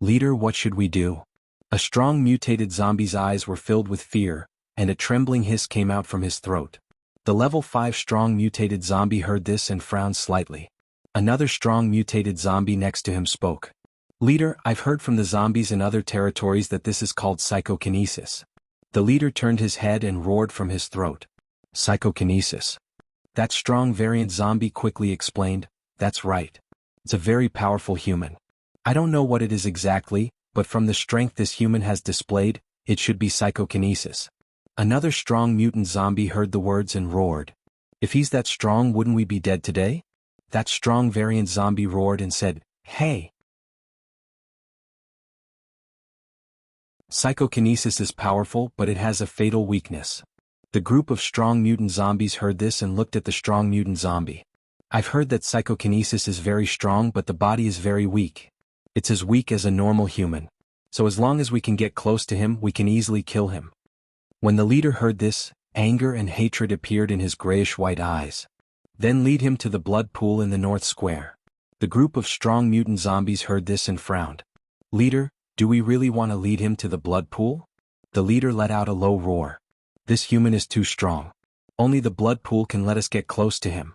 Leader, what should we do? A strong mutated zombie's eyes were filled with fear, and a trembling hiss came out from his throat. The level 5 strong mutated zombie heard this and frowned slightly. Another strong mutated zombie next to him spoke. Leader, I've heard from the zombies in other territories that this is called psychokinesis. The leader turned his head and roared from his throat. Psychokinesis. That strong variant zombie quickly explained, that's right. It's a very powerful human. I don't know what it is exactly, but from the strength this human has displayed, it should be psychokinesis. Another strong mutant zombie heard the words and roared. If he's that strong, wouldn't we be dead today? That strong variant zombie roared and said, hey! Psychokinesis is powerful, but it has a fatal weakness. The group of strong mutant zombies heard this and looked at the strong mutant zombie. I've heard that psychokinesis is very strong, but the body is very weak. It's as weak as a normal human. So as long as we can get close to him, we can easily kill him. When the leader heard this, anger and hatred appeared in his grayish-white eyes. Then lead him to the blood pool in the north square. The group of strong mutant zombies heard this and frowned. Leader, do we really want to lead him to the blood pool? The leader let out a low roar. This human is too strong. Only the blood pool can let us get close to him.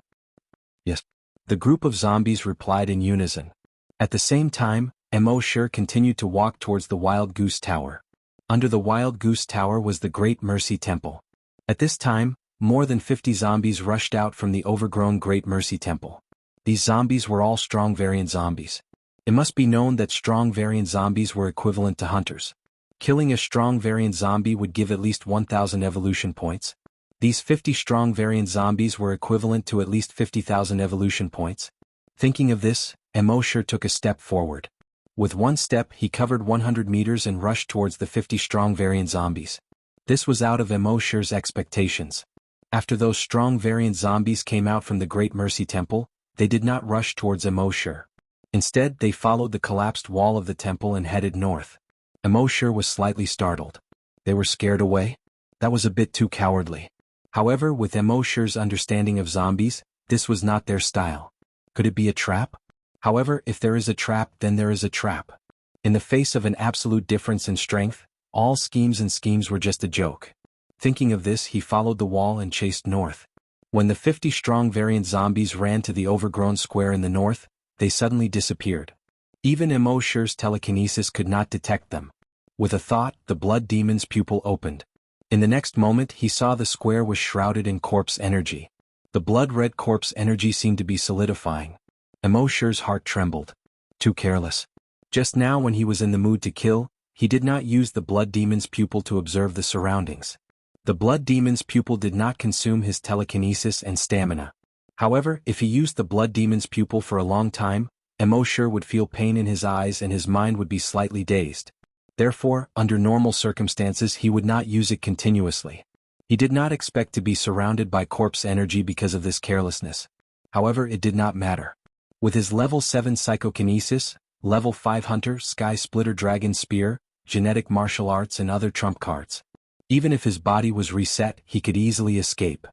Yes. The group of zombies replied in unison. At the same time, embark continued to walk towards the Wild Goose Tower. Under the Wild Goose Tower was the Great Mercy Temple. At this time, more than 50 zombies rushed out from the overgrown Great Mercy Temple. These zombies were all strong variant zombies. It must be known that strong variant zombies were equivalent to hunters. Killing a strong variant zombie would give at least 1,000 evolution points. These 50 strong variant zombies were equivalent to at least 50,000 evolution points. Thinking of this, embark took a step forward. With one step he covered 100 meters and rushed towards the 50 strong variant zombies. This was out of embark's expectations. After those strong variant zombies came out from the Great Mercy Temple, they did not rush towards embark. Instead, they followed the collapsed wall of the temple and headed north. Embark was slightly startled. They were scared away? That was a bit too cowardly. However, with embark's understanding of zombies, this was not their style. Could it be a trap? However, if there is a trap, then there is a trap. In the face of an absolute difference in strength, all schemes were just a joke. Thinking of this, he followed the wall and chased north. When the 50 strong variant zombies ran to the overgrown square in the north, they suddenly disappeared. Even embark's telekinesis could not detect them. With a thought, the blood demon's pupil opened. In the next moment he saw the square was shrouded in corpse energy. The blood-red corpse energy seemed to be solidifying. Embark's heart trembled. Too careless. Just now when he was in the mood to kill, he did not use the blood demon's pupil to observe the surroundings. The blood demon's pupil did not consume his telekinesis and stamina. However, if he used the blood demon's pupil for a long time, embark would feel pain in his eyes and his mind would be slightly dazed. Therefore, under normal circumstances he would not use it continuously. He did not expect to be surrounded by corpse energy because of this carelessness. However, it did not matter. With his level 7 psychokinesis, level 5 hunter, sky splitter dragon spear, genetic martial arts and other trump cards, even if his body was reset, he could easily escape.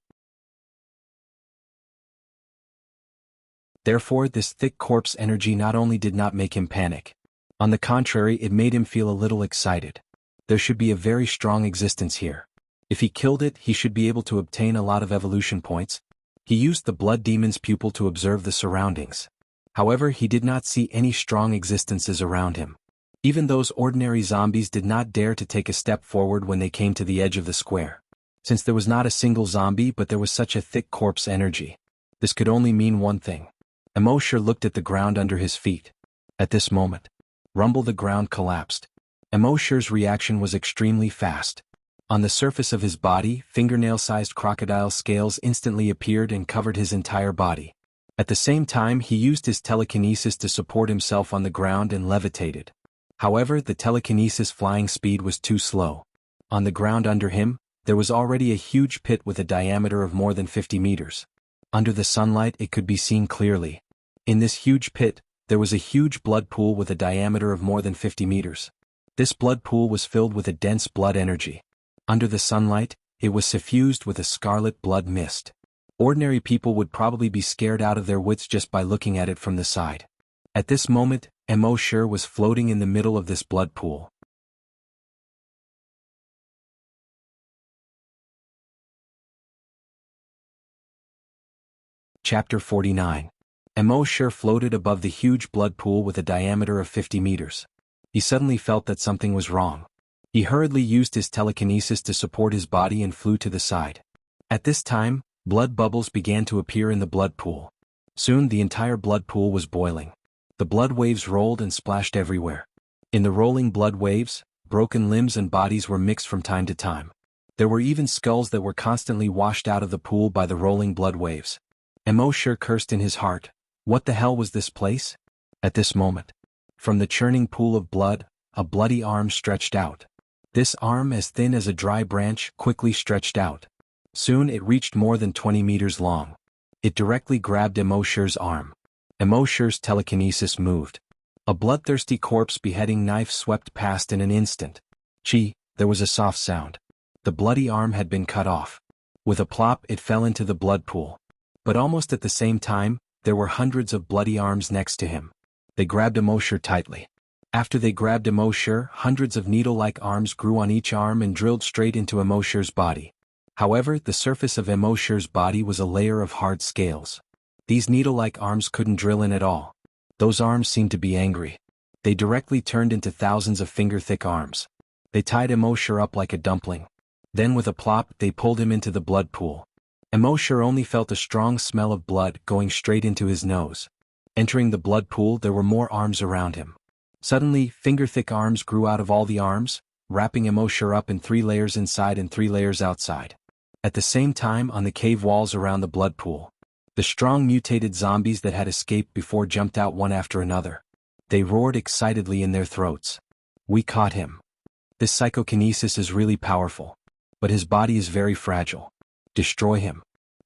Therefore, this thick corpse energy not only did not make him panic. On the contrary, it made him feel a little excited. There should be a very strong existence here. If he killed it, he should be able to obtain a lot of evolution points. He used the blood demon's pupil to observe the surroundings. However, he did not see any strong existences around him. Even those ordinary zombies did not dare to take a step forward when they came to the edge of the square. Since there was not a single zombie but there was such a thick corpse energy, this could only mean one thing. Embark looked at the ground under his feet. At this moment, rumble, the ground collapsed. Embark's reaction was extremely fast. On the surface of his body, fingernail-sized crocodile scales instantly appeared and covered his entire body. At the same time, he used his telekinesis to support himself on the ground and levitated. However, the telekinesis flying speed was too slow. On the ground under him, there was already a huge pit with a diameter of more than 50 meters. Under the sunlight it could be seen clearly. In this huge pit, there was a huge blood pool with a diameter of more than 50 meters. This blood pool was filled with a dense blood energy. Under the sunlight, it was suffused with a scarlet blood mist. Ordinary people would probably be scared out of their wits just by looking at it from the side. At this moment, embark was floating in the middle of this blood pool. Chapter 49. Embark floated above the huge blood pool with a diameter of 50 meters. He suddenly felt that something was wrong. He hurriedly used his telekinesis to support his body and flew to the side. At this time, blood bubbles began to appear in the blood pool. Soon the entire blood pool was boiling. The blood waves rolled and splashed everywhere. In the rolling blood waves, broken limbs and bodies were mixed from time to time. There were even skulls that were constantly washed out of the pool by the rolling blood waves. Embark cursed in his heart. What the hell was this place? At this moment, from the churning pool of blood, a bloody arm stretched out. This arm, as thin as a dry branch, quickly stretched out. Soon it reached more than 20 meters long. It directly grabbed Embark's arm. Embark's telekinesis moved. A bloodthirsty corpse beheading knife swept past in an instant. There was a soft sound. The bloody arm had been cut off. With a plop, it fell into the blood pool. But almost at the same time, there were hundreds of bloody arms next to him. They grabbed Emosher tightly. After they grabbed Emosher, hundreds of needle-like arms grew on each arm and drilled straight into Emosher's body. However, the surface of Emosher's body was a layer of hard scales. These needle-like arms couldn't drill in at all. Those arms seemed to be angry. They directly turned into thousands of finger-thick arms. They tied Emosher up like a dumpling. Then with a plop, they pulled him into the blood pool. Emosher only felt a strong smell of blood going straight into his nose. Entering the blood pool, there were more arms around him. Suddenly, finger-thick arms grew out of all the arms, wrapping Emosher up in 3 layers inside and 3 layers outside. At the same time, on the cave walls around the blood pool, the strong mutated zombies that had escaped before jumped out one after another. They roared excitedly in their throats. "We caught him. This psychokinesis is really powerful. But his body is very fragile. Destroy him.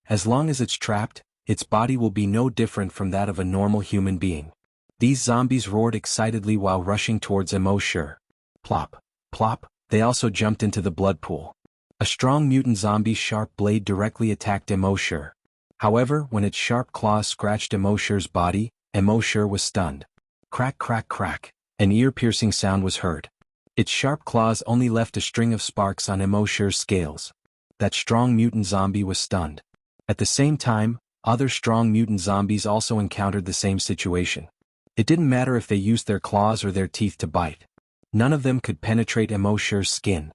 As long as it's trapped, its body will be no different from that of a normal human being." These zombies roared excitedly while rushing towards Emosher. Plop, plop, they also jumped into the blood pool. A strong mutant zombie's sharp blade directly attacked Emosher. However, when its sharp claws scratched Emosher's body, Emosher was stunned. Crack, crack, crack, an ear-piercing sound was heard. Its sharp claws only left a string of sparks on Emosher's scales. That strong mutant zombie was stunned. At the same time, other strong mutant zombies also encountered the same situation. It didn't matter if they used their claws or their teeth to bite. None of them could penetrate Emosher's skin.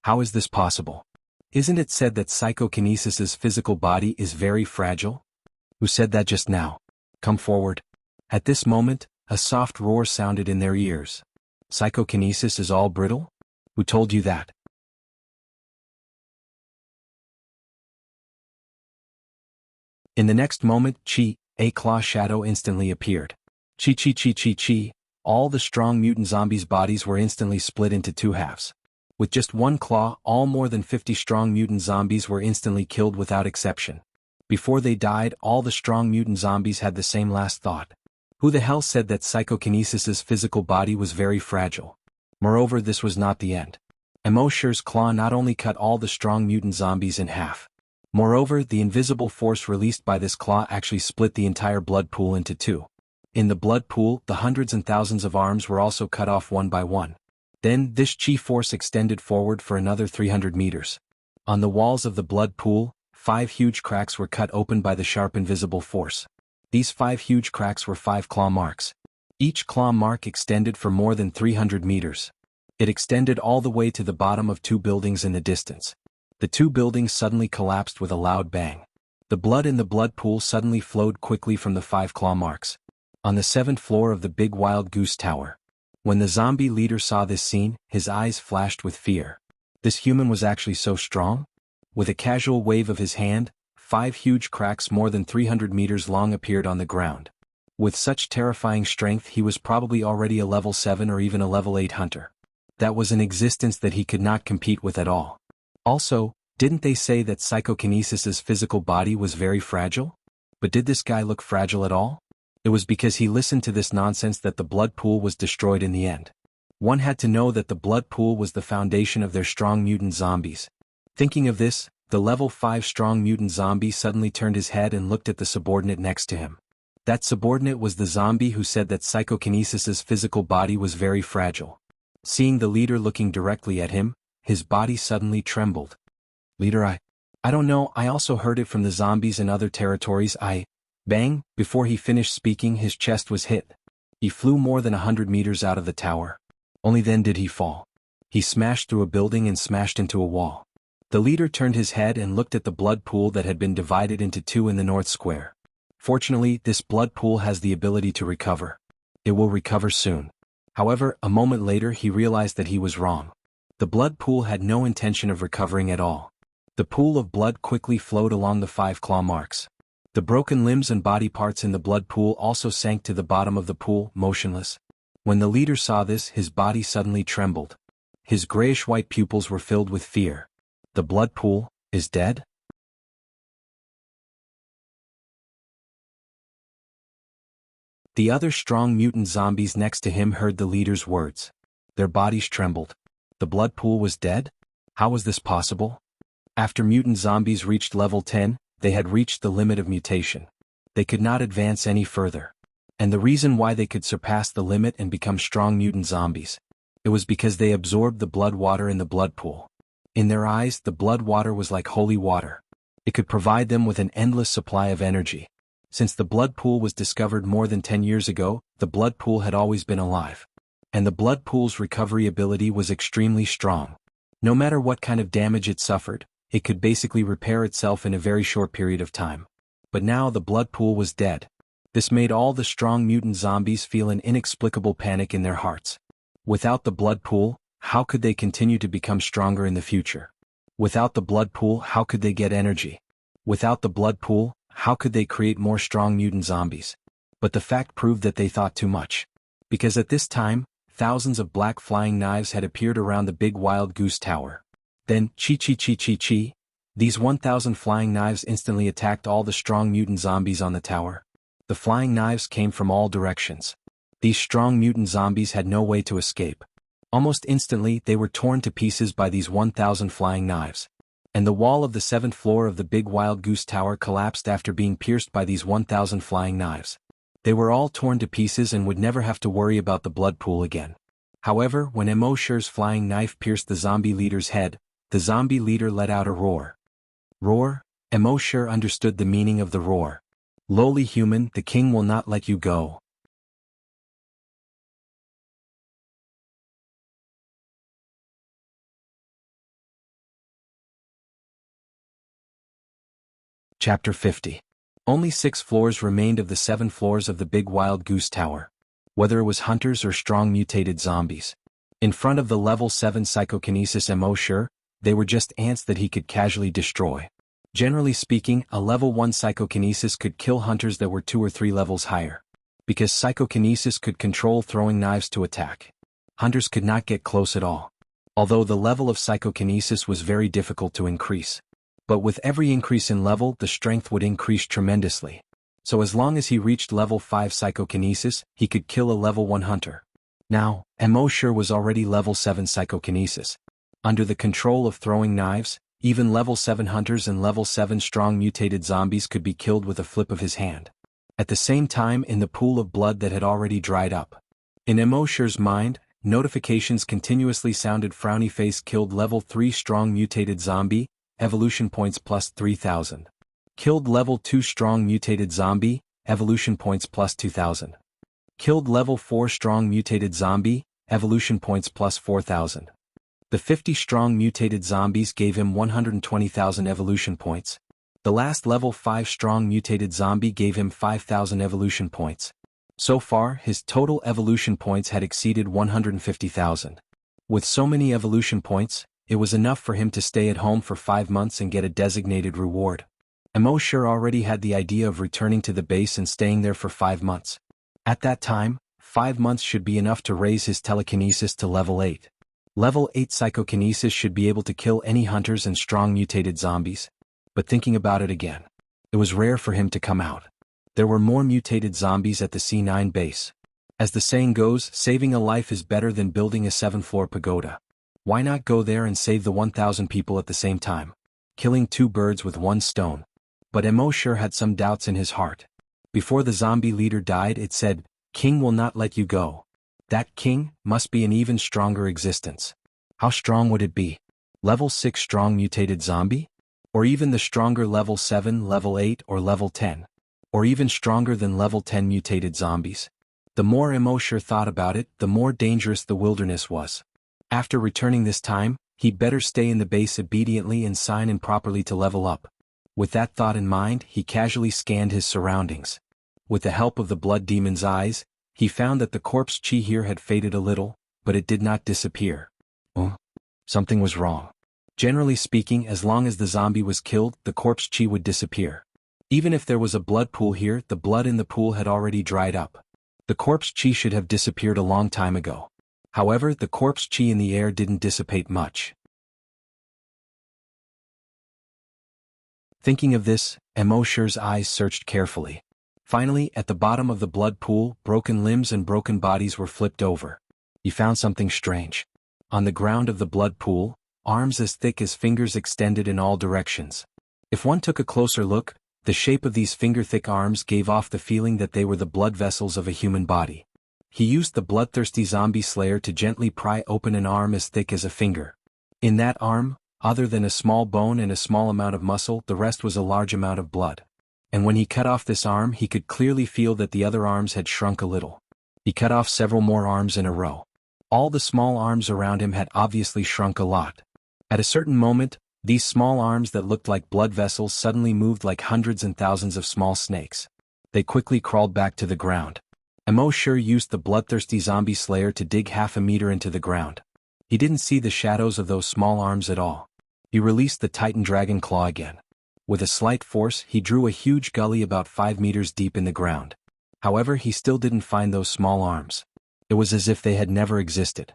How is this possible? Isn't it said that psychokinesis's physical body is very fragile? Who said that just now? Come forward. At this moment, a soft roar sounded in their ears. Psychokinesis is all brittle? Who told you that? In the next moment, a claw shadow instantly appeared. Chi. All the strong mutant zombies' bodies were instantly split into 2 halves. With just one claw, all more than 50 strong mutant zombies were instantly killed without exception. Before they died, all the strong mutant zombies had the same last thought. Who the hell said that psychokinesis's physical body was very fragile? Moreover, this was not the end. Emosher's claw not only cut all the strong mutant zombies in half. Moreover, the invisible force released by this claw actually split the entire blood pool into 2. In the blood pool, the hundreds and thousands of arms were also cut off one by one. Then, this chi force extended forward for another 300 meters. On the walls of the blood pool, 5 huge cracks were cut open by the sharp invisible force. These 5 huge cracks were 5 claw marks. Each claw mark extended for more than 300 meters. It extended all the way to the bottom of 2 buildings in the distance. The 2 buildings suddenly collapsed with a loud bang. The blood in the blood pool suddenly flowed quickly from the 5 claw marks. On the 7th floor of the big wild goose tower. When the zombie leader saw this scene, his eyes flashed with fear. This human was actually so strong? With a casual wave of his hand, 5 huge cracks more than 300 meters long appeared on the ground. With such terrifying strength, he was probably already a level 7 or even a level 8 hunter. That was an existence that he could not compete with at all. Also, didn't they say that psychokinesis's physical body was very fragile? But did this guy look fragile at all? It was because he listened to this nonsense that the blood pool was destroyed in the end. One had to know that the blood pool was the foundation of their strong mutant zombies. Thinking of this, the level 5 strong mutant zombie suddenly turned his head and looked at the subordinate next to him. That subordinate was the zombie who said that psychokinesis's physical body was very fragile. Seeing the leader looking directly at him, his body suddenly trembled. "Leader, I don't know, I also heard it from the zombies in other territories, Bang! Before he finished speaking, his chest was hit. He flew more than 100 meters out of the tower. Only then did he fall. He smashed through a building and smashed into a wall. The leader turned his head and looked at the blood pool that had been divided into 2 in the north square. Fortunately, this blood pool has the ability to recover. It will recover soon. However, a moment later he realized that he was wrong. The blood pool had no intention of recovering at all. The pool of blood quickly flowed along the 5 claw marks. The broken limbs and body parts in the blood pool also sank to the bottom of the pool, motionless. When the leader saw this, his body suddenly trembled. His grayish-white pupils were filled with fear. The blood pool is dead? The other strong mutant zombies next to him heard the leader's words. Their bodies trembled. The blood pool was dead? How was this possible? After mutant zombies reached level 10, they had reached the limit of mutation. They could not advance any further. And the reason why they could surpass the limit and become strong mutant zombies, it was because they absorbed the blood water in the blood pool. In their eyes, the blood water was like holy water. It could provide them with an endless supply of energy. Since the blood pool was discovered more than 10 years ago, the blood pool had always been alive. And the blood pool's recovery ability was extremely strong. No matter what kind of damage it suffered, it could basically repair itself in a very short period of time. But now the blood pool was dead. This made all the strong mutant zombies feel an inexplicable panic in their hearts. Without the blood pool, how could they continue to become stronger in the future? Without the blood pool, how could they get energy? Without the blood pool, how could they create more strong mutant zombies? But the fact proved that they thought too much. Because at this time, thousands of black flying knives had appeared around the big wild goose tower. Then, chi, these 1,000 flying knives instantly attacked all the strong mutant zombies on the tower. The flying knives came from all directions. These strong mutant zombies had no way to escape. Almost instantly, they were torn to pieces by these 1,000 flying knives. And the wall of the 7th floor of the big wild goose tower collapsed after being pierced by these 1,000 flying knives. They were all torn to pieces and would never have to worry about the blood pool again. However, when Emosher's flying knife pierced the zombie leader's head, the zombie leader let out a roar. Roar? Emosher understood the meaning of the roar. Lowly human, the king will not let you go. Chapter 50. Only 6 floors remained of the 7 floors of the big wild goose tower. Whether it was hunters or strong mutated zombies. In front of the level 7 psychokinesis Emosher, they were just ants that he could casually destroy. Generally speaking, a level 1 psychokinesis could kill hunters that were 2 or 3 levels higher. Because psychokinesis could control throwing knives to attack. Hunters could not get close at all. Although the level of psychokinesis was very difficult to increase. But with every increase in level, the strength would increase tremendously. So as long as he reached level 5 psychokinesis, he could kill a level 1 hunter. Now, Emosher was already level 7 psychokinesis. Under the control of throwing knives, even level 7 hunters and level 7 strong mutated zombies could be killed with a flip of his hand. At the same time, in the pool of blood that had already dried up. In Emosher's mind, notifications continuously sounded. Frowny face killed level 3 strong mutated zombie, evolution points plus 3,000. Killed level 2 strong mutated zombie, evolution points plus 2,000. Killed level 4 strong mutated zombie, evolution points plus 4,000. The 50 strong mutated zombies gave him 120,000 evolution points. The last level 5 strong mutated zombie gave him 5,000 evolution points. So far, his total evolution points had exceeded 150,000. With so many evolution points, it was enough for him to stay at home for 5 months and get a designated reward. Emosher already had the idea of returning to the base and staying there for 5 months. At that time, 5 months should be enough to raise his telekinesis to level 8. Level 8 psychokinesis should be able to kill any hunters and strong mutated zombies. But thinking about it again, it was rare for him to come out. There were more mutated zombies at the C9 base. As the saying goes, saving a life is better than building a 7-floor pagoda. Why not go there and save the 1,000 people at the same time? Killing 2 birds with 1 stone. But Emosher had some doubts in his heart. Before the zombie leader died, it said, "King will not let you go." That king must be an even stronger existence. How strong would it be? Level 6 strong mutated zombie? Or even the stronger level 7, level 8 or level 10? Or even stronger than level 10 mutated zombies? The more Emosher thought about it, the more dangerous the wilderness was. After returning this time, he'd better stay in the base obediently and sign in properly to level up. With that thought in mind, he casually scanned his surroundings. With the help of the blood demon's eyes, he found that the corpse chi here had faded a little, but it did not disappear. Something was wrong. Generally speaking, as long as the zombie was killed, the corpse chi would disappear. Even if there was a blood pool here, the blood in the pool had already dried up. The corpse chi should have disappeared a long time ago. However, the corpse chi in the air didn't dissipate much. Thinking of this, Emosher's eyes searched carefully. Finally, at the bottom of the blood pool, broken limbs and broken bodies were flipped over. He found something strange. On the ground of the blood pool, arms as thick as fingers extended in all directions. If one took a closer look, the shape of these finger-thick arms gave off the feeling that they were the blood vessels of a human body. He used the bloodthirsty zombie slayer to gently pry open an arm as thick as a finger. In that arm, other than a small bone and a small amount of muscle, the rest was a large amount of blood. And when he cut off this arm, he could clearly feel that the other arms had shrunk a little. He cut off several more arms in a row. All the small arms around him had obviously shrunk a lot. At a certain moment, these small arms that looked like blood vessels suddenly moved like hundreds and thousands of small snakes. They quickly crawled back to the ground. Emosure used the bloodthirsty zombie slayer to dig half a meter into the ground. He didn't see the shadows of those small arms at all. He released the Titan Dragon Claw again. With a slight force, he drew a huge gully about 5 meters deep in the ground. However, he still didn't find those small arms. It was as if they had never existed.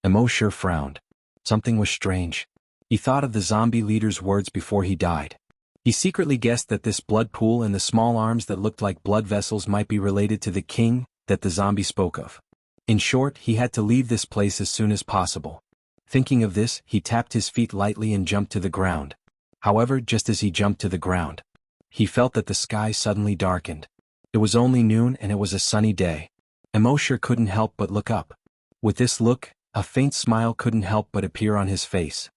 Emosure frowned. Something was strange. He thought of the zombie leader's words before he died. He secretly guessed that this blood pool and the small arms that looked like blood vessels might be related to the king that the zombie spoke of. In short, he had to leave this place as soon as possible. Thinking of this, he tapped his feet lightly and jumped to the ground. However, just as he jumped to the ground, he felt that the sky suddenly darkened. It was only noon and it was a sunny day. Emosure couldn't help but look up. With this look, a faint smile couldn't help but appear on his face.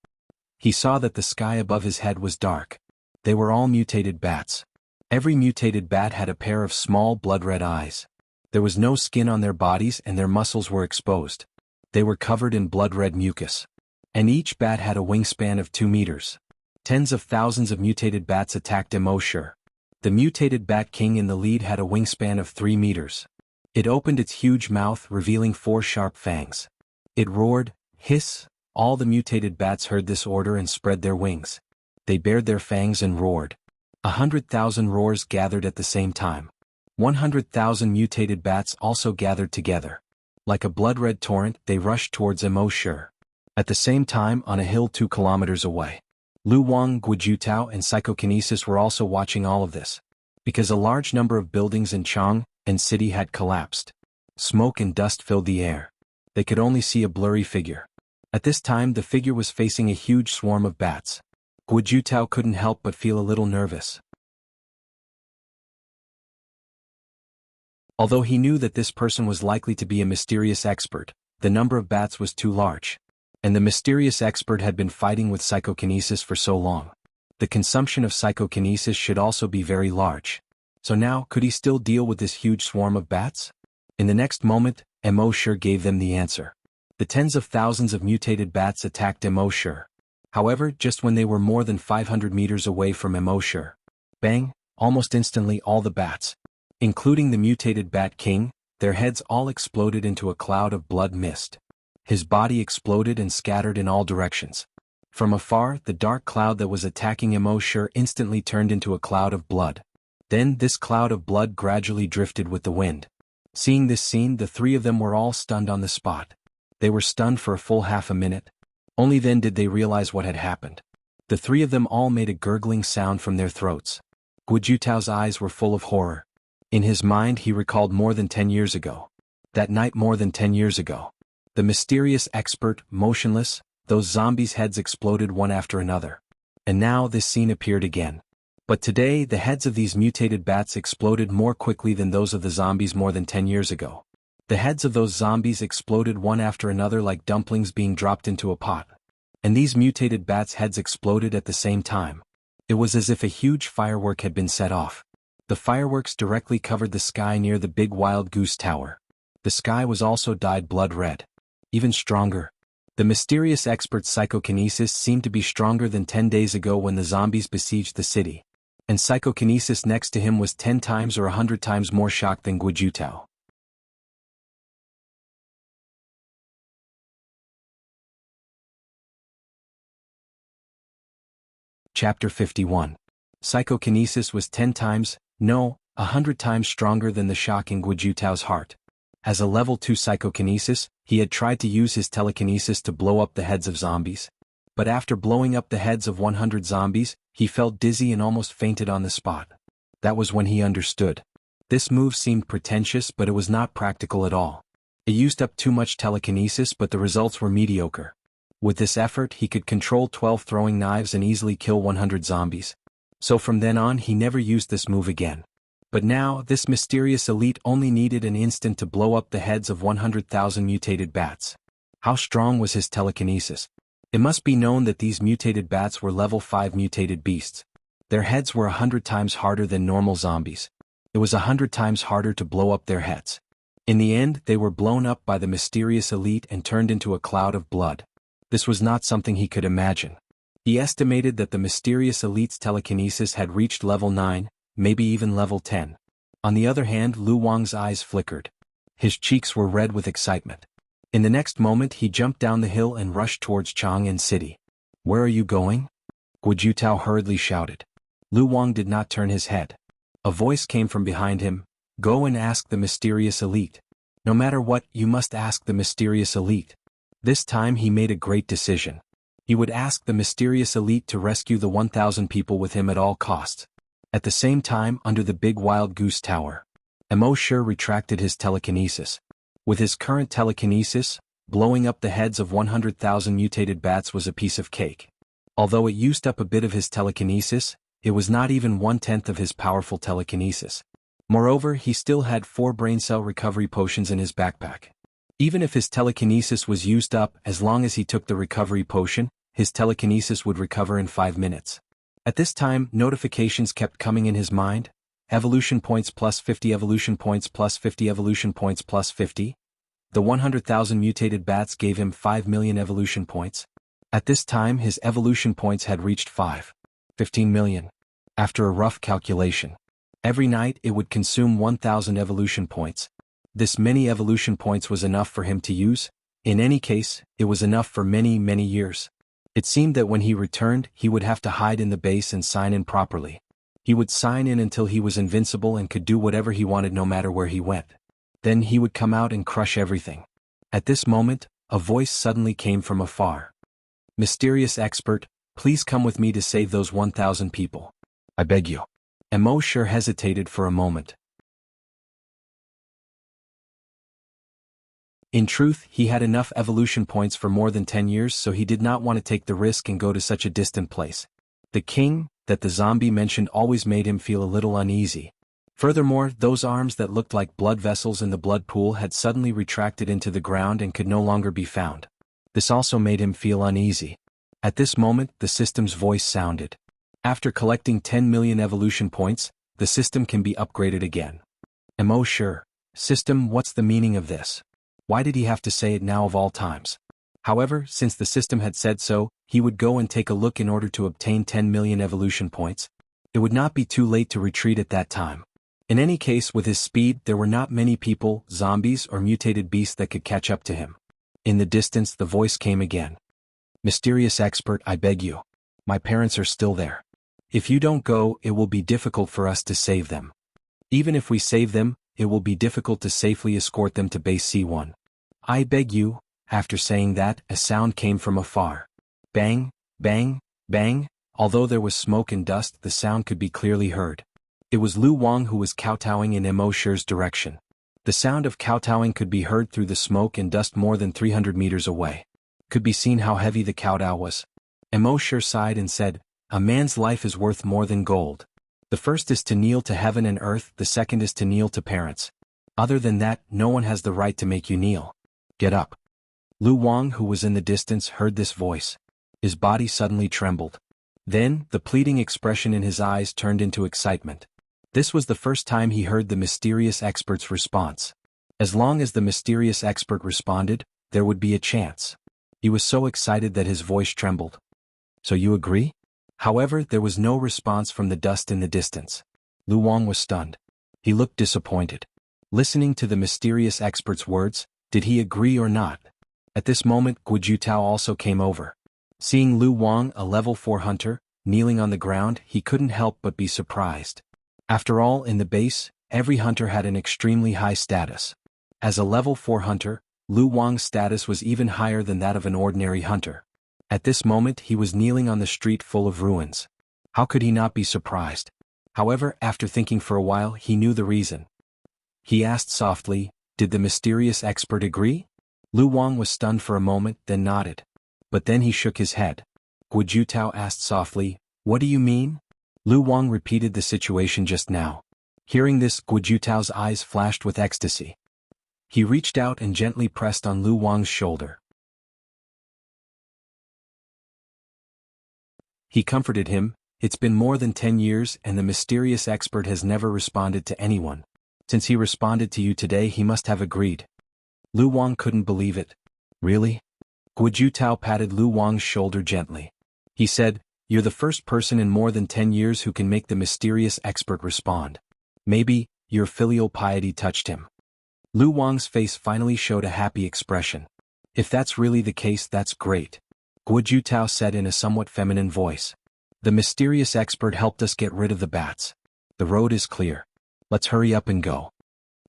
He saw that the sky above his head was dark. They were all mutated bats. Every mutated bat had a pair of small blood-red eyes. There was no skin on their bodies and their muscles were exposed. They were covered in blood-red mucus. And each bat had a wingspan of 2 meters. Tens of thousands of mutated bats attacked Emosure. The mutated Bat King in the lead had a wingspan of 3 meters. It opened its huge mouth, revealing 4 sharp fangs. It roared, hiss. All the mutated bats heard this order and spread their wings. They bared their fangs and roared. 100,000 roars gathered at the same time. 100,000 mutated bats also gathered together. Like a blood-red torrent, they rushed towards Emosure. At the same time, on a hill 2 kilometers away, Lu Wang, Guijutao and Psychokinesis were also watching all of this. Because a large number of buildings in Chang and city had collapsed. Smoke and dust filled the air. They could only see a blurry figure. At this time the figure was facing a huge swarm of bats. Guijutao couldn't help but feel a little nervous. Although he knew that this person was likely to be a mysterious expert, the number of bats was too large. And the mysterious expert had been fighting with psychokinesis for so long. The consumption of psychokinesis should also be very large. So now, could he still deal with this huge swarm of bats? In the next moment, Emosure gave them the answer. The tens of thousands of mutated bats attacked Emosure. However, just when they were more than 500 meters away from Emosure, bang, almost instantly all the bats, including the mutated Bat King, their heads all exploded into a cloud of blood mist. His body exploded and scattered in all directions. From afar, the dark cloud that was attacking Emosure instantly turned into a cloud of blood. Then this cloud of blood gradually drifted with the wind. Seeing this scene, the 3 of them were all stunned on the spot. They were stunned for a full half a minute. Only then did they realize what had happened. The 3 of them all made a gurgling sound from their throats. Guijutao's eyes were full of horror. In his mind he recalled more than 10 years ago. That night more than 10 years ago. The mysterious expert, motionless, those zombies' heads exploded one after another. And now this scene appeared again. But today the heads of these mutated bats exploded more quickly than those of the zombies more than 10 years ago. The heads of those zombies exploded one after another like dumplings being dropped into a pot. And these mutated bats' heads exploded at the same time. It was as if a huge firework had been set off. The fireworks directly covered the sky near the big wild goose tower. The sky was also dyed blood red. Even stronger. The mysterious expert's psychokinesis seemed to be stronger than 10 days ago when the zombies besieged the city. And psychokinesis next to him was 10 times or 100 times more shocked than Guijutao. Chapter 51. Psychokinesis was 10 times, no, 100 times stronger than the shock in Guijutao's heart. As a level 2 psychokinesis, he had tried to use his telekinesis to blow up the heads of zombies. But after blowing up the heads of 100 zombies, he felt dizzy and almost fainted on the spot. That was when he understood. This move seemed pretentious, but it was not practical at all. It used up too much telekinesis, but the results were mediocre. With this effort he could control 12 throwing knives and easily kill 100 zombies. So from then on he never used this move again. But now, this mysterious elite only needed an instant to blow up the heads of 100,000 mutated bats. How strong was his telekinesis? It must be known that these mutated bats were level 5 mutated beasts. Their heads were 100 times harder than normal zombies. It was 100 times harder to blow up their heads. In the end, they were blown up by the mysterious elite and turned into a cloud of blood. This was not something he could imagine. He estimated that the mysterious elite's telekinesis had reached level 9, maybe even level 10. On the other hand, Lu Wang's eyes flickered. His cheeks were red with excitement. In the next moment he jumped down the hill and rushed towards Chang'an City. "Where are you going?" Guo Jitao hurriedly shouted. Lu Wang did not turn his head. A voice came from behind him. "Go and ask the mysterious elite. No matter what, you must ask the mysterious elite." This time he made a great decision. He would ask the mysterious elite to rescue the 1,000 people with him at all costs. At the same time, under the big wild goose tower, Mo Shi retracted his telekinesis. With his current telekinesis, blowing up the heads of 100,000 mutated bats was a piece of cake. Although it used up a bit of his telekinesis, it was not even 1/10 of his powerful telekinesis. Moreover, he still had 4 brain cell recovery potions in his backpack. Even if his telekinesis was used up, as long as he took the recovery potion, his telekinesis would recover in 5 minutes. At this time, notifications kept coming in his mind. Evolution points plus 50, evolution points plus 50, evolution points plus 50. The 100,000 mutated bats gave him 5 million evolution points. At this time his evolution points had reached 15 million. After a rough calculation, every night it would consume 1,000 evolution points. This many evolution points was enough for him to use. In any case, it was enough for many, many years. It seemed that when he returned, he would have to hide in the base and sign in properly. He would sign in until he was invincible and could do whatever he wanted no matter where he went. Then he would come out and crush everything. At this moment, a voice suddenly came from afar. "Mysterious expert, please come with me to save those 1,000 people. I beg you." Mo Shi hesitated for a moment. In truth, he had enough evolution points for more than 10 years, so he did not want to take the risk and go to such a distant place. The king, that the zombie mentioned, always made him feel a little uneasy. Furthermore, those arms that looked like blood vessels in the blood pool had suddenly retracted into the ground and could no longer be found. This also made him feel uneasy. At this moment, the system's voice sounded. After collecting 10 million evolution points, the system can be upgraded again. Mo Shi. System, what's the meaning of this? Why did he have to say it now of all times? However, since the system had said so, he would go and take a look in order to obtain 10 million evolution points. It would not be too late to retreat at that time. In any case, with his speed, there were not many people, zombies or mutated beasts that could catch up to him. In the distance, the voice came again. "Mysterious expert, I beg you. My parents are still there. If you don't go, it will be difficult for us to save them. Even if we save them, it will be difficult to safely escort them to base C1. I beg you." After saying that, a sound came from afar. Bang, bang, bang. Although there was smoke and dust, the sound could be clearly heard. It was Lu Wang who was kowtowing in Mo Shi's direction. The sound of kowtowing could be heard through the smoke and dust more than 300 meters away. Could be seen how heavy the kowtow was. Mo Shi sighed and said, "A man's life is worth more than gold. The first is to kneel to heaven and earth, the second is to kneel to parents. Other than that, no one has the right to make you kneel. Get up." Lu Wang, who was in the distance, heard this voice. His body suddenly trembled. Then, the pleading expression in his eyes turned into excitement. This was the first time he heard the mysterious expert's response. As long as the mysterious expert responded, there would be a chance. He was so excited that his voice trembled. "So you agree?" However, there was no response from the dust in the distance. Lu Wang was stunned. He looked disappointed. Listening to the mysterious expert's words, did he agree or not? At this moment, Guo Jitao also came over. Seeing Lu Wang, a level 4 hunter, kneeling on the ground, he couldn't help but be surprised. After all, in the base, every hunter had an extremely high status. As a level 4 hunter, Lu Wang's status was even higher than that of an ordinary hunter. At this moment he was kneeling on the street full of ruins. How could he not be surprised? However, after thinking for a while, he knew the reason. He asked softly, "Did the mysterious expert agree?" Lu Wang was stunned for a moment, then nodded. but then he shook his head. Guojutao asked softly, "What do you mean?" Lu Wang repeated the situation just now. Hearing this, Guojutao's eyes flashed with ecstasy. He reached out and gently pressed on Lu Wang's shoulder. He comforted him. "It's been more than 10 years and the mysterious expert has never responded to anyone. Since he responded to you today, he must have agreed." Lu Wang couldn't believe it. "Really?" Guojutao patted Lu Wang's shoulder gently. He said, "You're the first person in more than 10 years who can make the mysterious expert respond. Maybe your filial piety touched him." Lu Wang's face finally showed a happy expression. "If that's really the case, that's great," Guojutao said in a somewhat feminine voice. "The mysterious expert helped us get rid of the bats. The road is clear. Let's hurry up and go."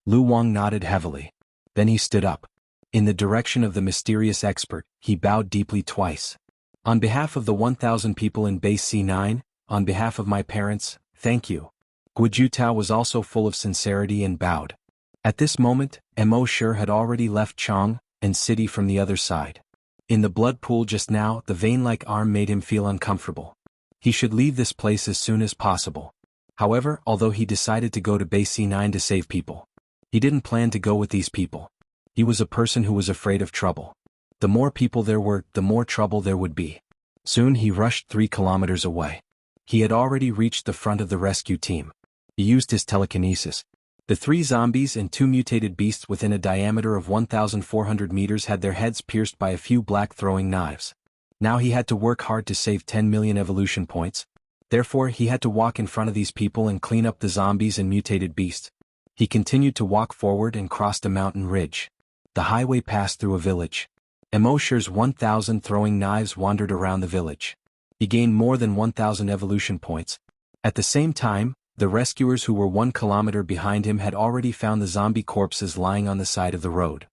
Lu Wang nodded heavily. Then he stood up. In the direction of the mysterious expert, he bowed deeply twice. "On behalf of the 1,000 people in Base C9, on behalf of my parents, thank you." Guojutao was also full of sincerity and bowed. At this moment, Mo Shi had already left Chang and city from the other side. In the blood pool just now, the vein-like arm made him feel uncomfortable. He should leave this place as soon as possible. However, although he decided to go to Base C9 to save people, he didn't plan to go with these people. He was a person who was afraid of trouble. The more people there were, the more trouble there would be. Soon he rushed 3 kilometers away. He had already reached the front of the rescue team. He used his telekinesis. The 3 zombies and 2 mutated beasts within a diameter of 1,400 meters had their heads pierced by a few black throwing knives. Now he had to work hard to save 10 million evolution points. Therefore, he had to walk in front of these people and clean up the zombies and mutated beasts. He continued to walk forward and crossed a mountain ridge. The highway passed through a village. Mo Shi's 1,000 throwing knives wandered around the village. He gained more than 1,000 evolution points. At the same time, the rescuers who were 1 kilometer behind him had already found the zombie corpses lying on the side of the road.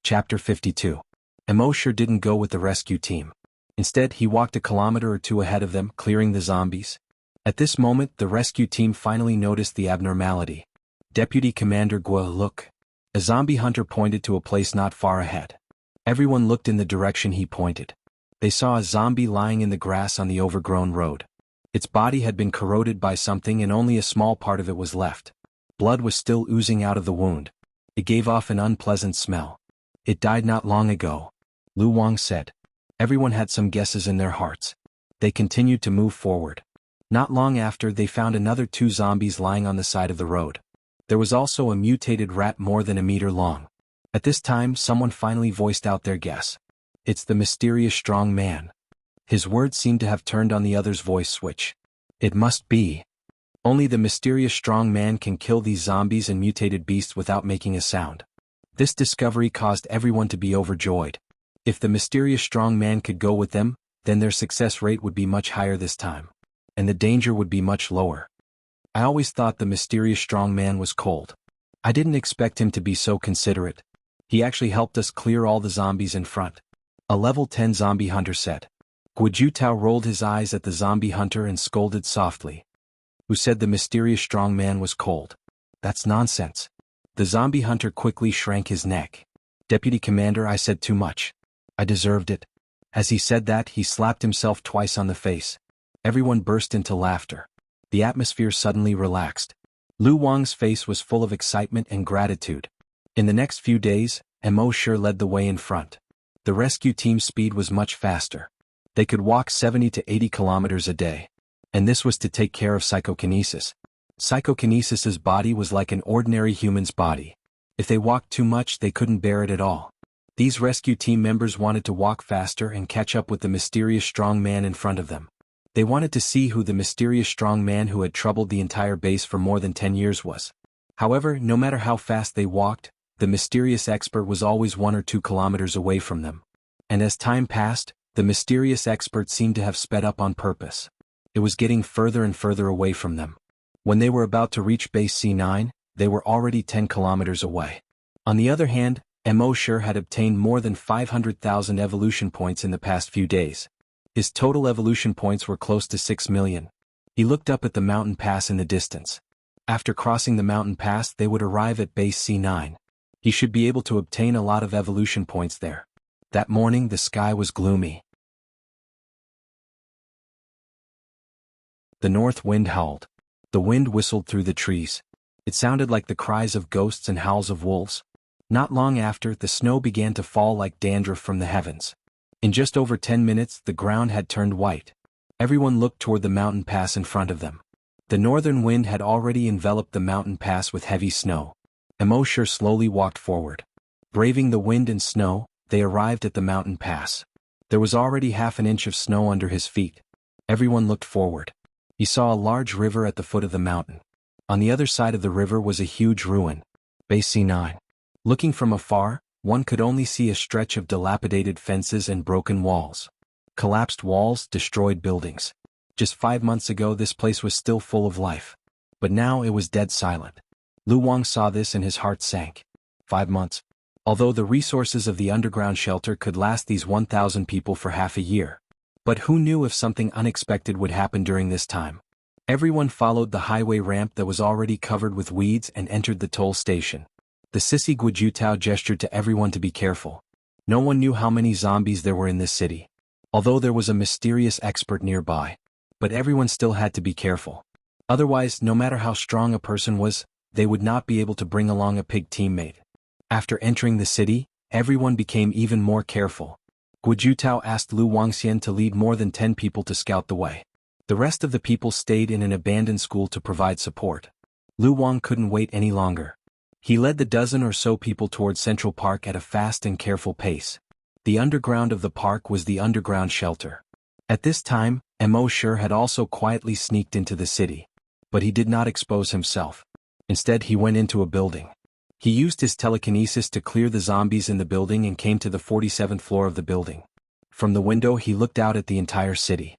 Chapter 52. Mo Shi didn't go with the rescue team. Instead, he walked a kilometer or 2 ahead of them, clearing the zombies. At this moment, the rescue team finally noticed the abnormality. Deputy Commander Guo, look. A zombie hunter pointed to a place not far ahead. Everyone looked in the direction he pointed. They saw a zombie lying in the grass on the overgrown road. Its body had been corroded by something and only a small part of it was left. Blood was still oozing out of the wound. It gave off an unpleasant smell. "It died not long ago," Lu Wang said. Everyone had some guesses in their hearts. They continued to move forward. Not long after, they found another 2 zombies lying on the side of the road. There was also a mutated rat more than a meter long. At this time, someone finally voiced out their guess. "It's the mysterious strong man." His words seemed to have turned on the other's voice switch. "It must be. Only the mysterious strong man can kill these zombies and mutated beasts without making a sound." This discovery caused everyone to be overjoyed. If the mysterious strong man could go with them, then their success rate would be much higher this time. And the danger would be much lower. "I always thought the mysterious strong man was cold. I didn't expect him to be so considerate. He actually helped us clear all the zombies in front," a level 10 zombie hunter said. Guojutao rolled his eyes at the zombie hunter and scolded softly. "Who said the mysterious strong man was cold? That's nonsense." The zombie hunter quickly shrank his neck. "Deputy Commander, I said too much. I deserved it." As he said that, he slapped himself twice on the face. Everyone burst into laughter. The atmosphere suddenly relaxed. Lu Wang's face was full of excitement and gratitude. In the next few days, Mo Shi led the way in front. The rescue team's speed was much faster. They could walk 70 to 80 kilometers a day. And this was to take care of psychokinesis. Psychokinesis's body was like an ordinary human's body. If they walked too much, they couldn't bear it at all. These rescue team members wanted to walk faster and catch up with the mysterious strong man in front of them. They wanted to see who the mysterious strong man who had troubled the entire base for more than 10 years was. However, no matter how fast they walked, the mysterious expert was always 1 or 2 kilometers away from them. And as time passed, the mysterious expert seemed to have sped up on purpose. It was getting further and further away from them. When they were about to reach Base C9, they were already 10 kilometers away. On the other hand, Mo Shi had obtained more than 500,000 evolution points in the past few days. His total evolution points were close to 6 million. He looked up at the mountain pass in the distance. After crossing the mountain pass, they would arrive at base C9. He should be able to obtain a lot of evolution points there. That morning the sky was gloomy. The north wind howled. The wind whistled through the trees. It sounded like the cries of ghosts and howls of wolves. Not long after, the snow began to fall like dandruff from the heavens. In just over 10 minutes, the ground had turned white. Everyone looked toward the mountain pass in front of them. The northern wind had already enveloped the mountain pass with heavy snow. Emosher slowly walked forward. Braving the wind and snow, they arrived at the mountain pass. There was already half an inch of snow under his feet. Everyone looked forward. He saw a large river at the foot of the mountain. On the other side of the river was a huge ruin. Base C9. Looking from afar, one could only see a stretch of dilapidated fences and broken walls. Collapsed walls, destroyed buildings. Just 5 months ago this place was still full of life. But now it was dead silent. Lu Wang saw this and his heart sank. 5 months. Although the resources of the underground shelter could last these 1,000 people for half a year. But who knew if something unexpected would happen during this time? Everyone followed the highway ramp that was already covered with weeds and entered the toll station. The sissy Guojutao gestured to everyone to be careful. No one knew how many zombies there were in this city. Although there was a mysterious expert nearby. But everyone still had to be careful. Otherwise, no matter how strong a person was, they would not be able to bring along a pig teammate. After entering the city, everyone became even more careful. Guojutao asked Lu Wangxian to lead more than 10 people to scout the way. The rest of the people stayed in an abandoned school to provide support. Lu Wang couldn't wait any longer. He led the dozen or so people towards Central Park at a fast and careful pace. The underground of the park was the underground shelter. At this time, Emosher had also quietly sneaked into the city. But he did not expose himself. Instead he went into a building. He used his telekinesis to clear the zombies in the building and came to the 47th floor of the building. From the window he looked out at the entire city.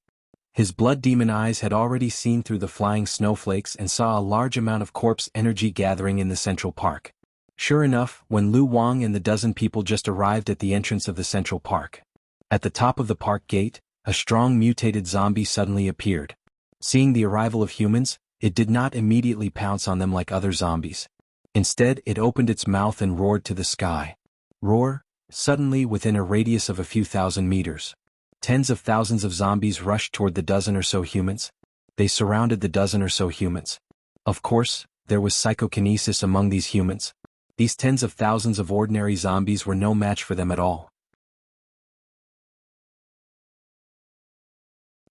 His blood demon eyes had already seen through the flying snowflakes and saw a large amount of corpse energy gathering in the Central Park. Sure enough, when Lu Wang and the dozen people just arrived at the entrance of the Central Park. At the top of the park gate, a strong mutated zombie suddenly appeared. Seeing the arrival of humans, it did not immediately pounce on them like other zombies. Instead, it opened its mouth and roared to the sky. Roar, suddenly within a radius of a few thousand meters. Tens of thousands of zombies rushed toward the dozen or so humans. They surrounded the dozen or so humans. Of course, there was psychokinesis among these humans. These tens of thousands of ordinary zombies were no match for them at all.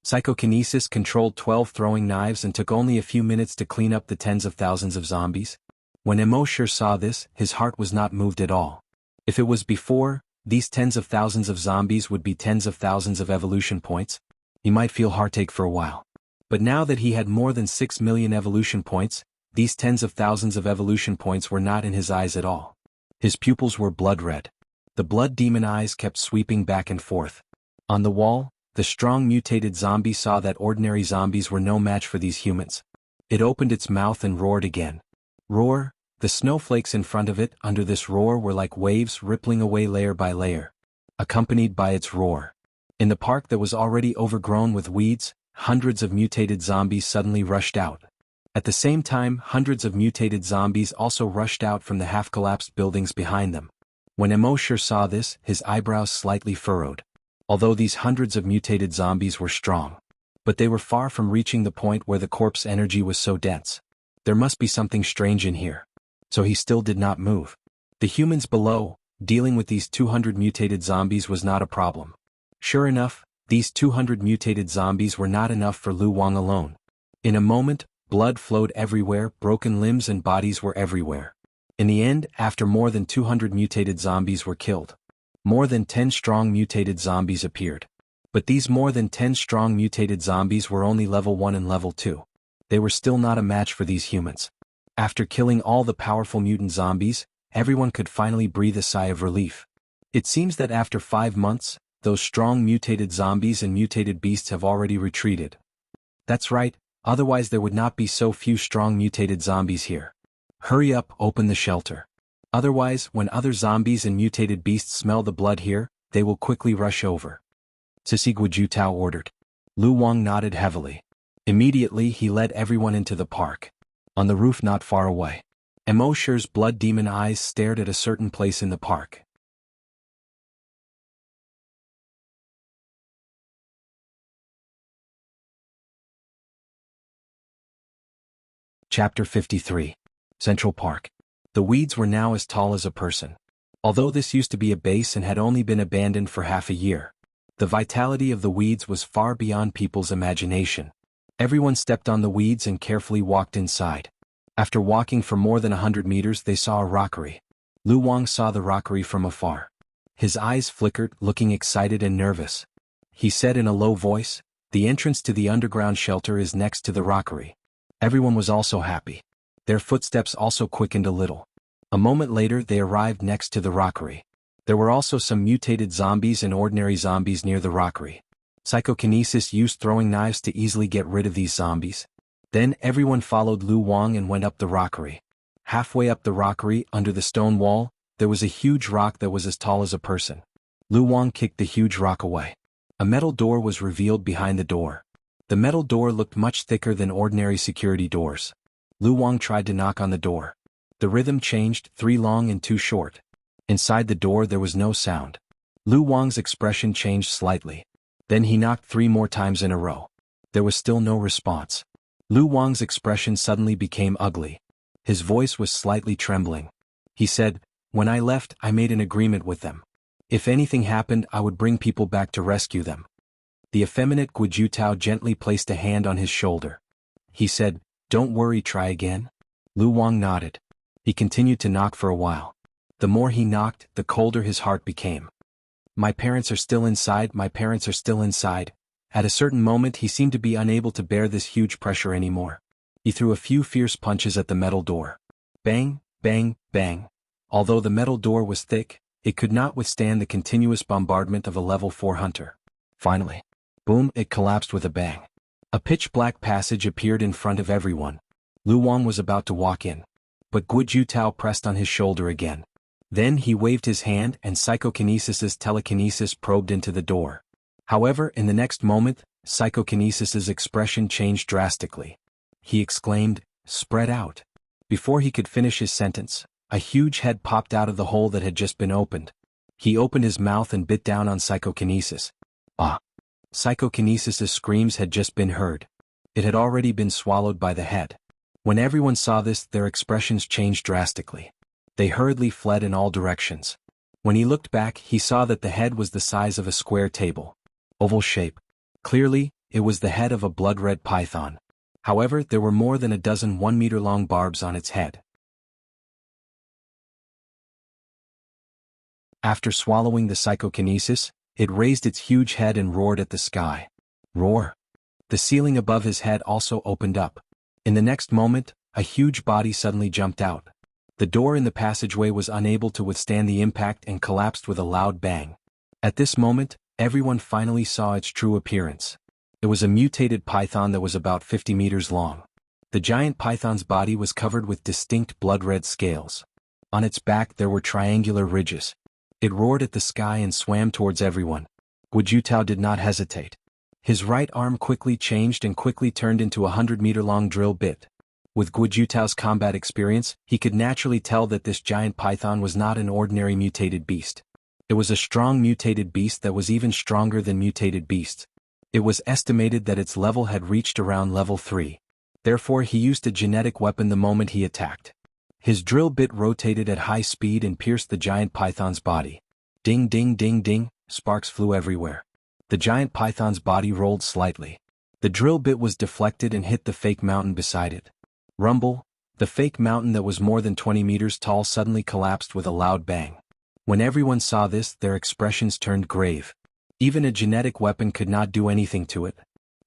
Psychokinesis controlled 12 throwing knives and took only a few minutes to clean up the tens of thousands of zombies. When Emosher saw this, his heart was not moved at all. If it was before, these tens of thousands of zombies would be tens of thousands of evolution points. He might feel heartache for a while. But now that he had more than 6 million evolution points, these tens of thousands of evolution points were not in his eyes at all. His pupils were blood red. The blood demon eyes kept sweeping back and forth. On the wall, the strong mutated zombie saw that ordinary zombies were no match for these humans. It opened its mouth and roared again. Roar, the snowflakes in front of it under this roar were like waves rippling away layer by layer, accompanied by its roar. In the park that was already overgrown with weeds, hundreds of mutated zombies suddenly rushed out. At the same time, hundreds of mutated zombies also rushed out from the half-collapsed buildings behind them. When Emosher saw this, his eyebrows slightly furrowed. Although these hundreds of mutated zombies were strong. But they were far from reaching the point where the corpse energy was so dense. There must be something strange in here. So he still did not move. The humans below, dealing with these 200 mutated zombies was not a problem. Sure enough, these 200 mutated zombies were not enough for Lu Wang alone. In a moment, blood flowed everywhere, broken limbs and bodies were everywhere. In the end, after more than 200 mutated zombies were killed, more than 10 strong mutated zombies appeared. But these more than 10 strong mutated zombies were only level 1 and level 2. They were still not a match for these humans. After killing all the powerful mutant zombies, everyone could finally breathe a sigh of relief. It seems that after 5 months, those strong mutated zombies and mutated beasts have already retreated. That's right, otherwise there would not be so few strong mutated zombies here. Hurry up, open the shelter. Otherwise, when other zombies and mutated beasts smell the blood here, they will quickly rush over. Sissy Guojutao ordered. Lu Wang nodded heavily. Immediately he led everyone into the park. On the roof not far away, Emosher's blood demon eyes stared at a certain place in the park. Chapter 53. Central Park. The weeds were now as tall as a person. Although this used to be a base and had only been abandoned for half a year, the vitality of the weeds was far beyond people's imagination. Everyone stepped on the weeds and carefully walked inside. After walking for more than 100 meters, they saw a rockery. Lu Wang saw the rockery from afar. His eyes flickered, looking excited and nervous. He said in a low voice, "The entrance to the underground shelter is next to the rockery." Everyone was also happy. Their footsteps also quickened a little. A moment later they arrived next to the rockery. There were also some mutated zombies and ordinary zombies near the rockery. Psychokinesis used throwing knives to easily get rid of these zombies. Then everyone followed Lu Wang and went up the rockery. Halfway up the rockery, under the stone wall, there was a huge rock that was as tall as a person. Lu Wang kicked the huge rock away. A metal door was revealed behind the door. The metal door looked much thicker than ordinary security doors. Lu Wang tried to knock on the door. The rhythm changed, 3 long and 2 short. Inside the door there was no sound. Lu Wang's expression changed slightly. Then he knocked 3 more times in a row. There was still no response. Lu Wang's expression suddenly became ugly. His voice was slightly trembling. He said, "When I left, I made an agreement with them. If anything happened, I would bring people back to rescue them." The effeminate Guojutao gently placed a hand on his shoulder. He said, "Don't worry, try again." Lu Wang nodded. He continued to knock for a while. The more he knocked, the colder his heart became. "My parents are still inside, my parents are still inside." At a certain moment he seemed to be unable to bear this huge pressure anymore. He threw a few fierce punches at the metal door. Bang, bang, bang. Although the metal door was thick, it could not withstand the continuous bombardment of a level 4 hunter. Finally, boom, it collapsed with a bang. A pitch-black passage appeared in front of everyone. Lu Wang was about to walk in. But Guojutao pressed on his shoulder again. Then he waved his hand and Psychokinesis's telekinesis probed into the door. However, in the next moment, Psychokinesis's expression changed drastically. He exclaimed, "Spread out." Before he could finish his sentence, a huge head popped out of the hole that had just been opened. He opened his mouth and bit down on Psychokinesis. Ah! Psychokinesis's screams had just been heard. It had already been swallowed by the head. When everyone saw this, their expressions changed drastically. They hurriedly fled in all directions. When he looked back, he saw that the head was the size of a square table. Oval shape. Clearly, it was the head of a blood-red python. However, there were more than a dozen 1-meter-long barbs on its head. After swallowing the psychokinesis, it raised its huge head and roared at the sky. Roar! The ceiling above his head also opened up. In the next moment, a huge body suddenly jumped out. The door in the passageway was unable to withstand the impact and collapsed with a loud bang. At this moment, everyone finally saw its true appearance. It was a mutated python that was about 50 meters long. The giant python's body was covered with distinct blood-red scales. On its back there were triangular ridges. It roared at the sky and swam towards everyone. Guojutao did not hesitate. His right arm quickly changed and quickly turned into a 100-meter-long drill bit. With Guojutao's combat experience, he could naturally tell that this giant python was not an ordinary mutated beast. It was a strong mutated beast that was even stronger than mutated beasts. It was estimated that its level had reached around level 3. Therefore he used a genetic weapon the moment he attacked. His drill bit rotated at high speed and pierced the giant python's body. Ding ding ding ding, sparks flew everywhere. The giant python's body rolled slightly. The drill bit was deflected and hit the fake mountain beside it. Rumble, the fake mountain that was more than 20 meters tall suddenly collapsed with a loud bang. When everyone saw this, their expressions turned grave. Even a genetic weapon could not do anything to it.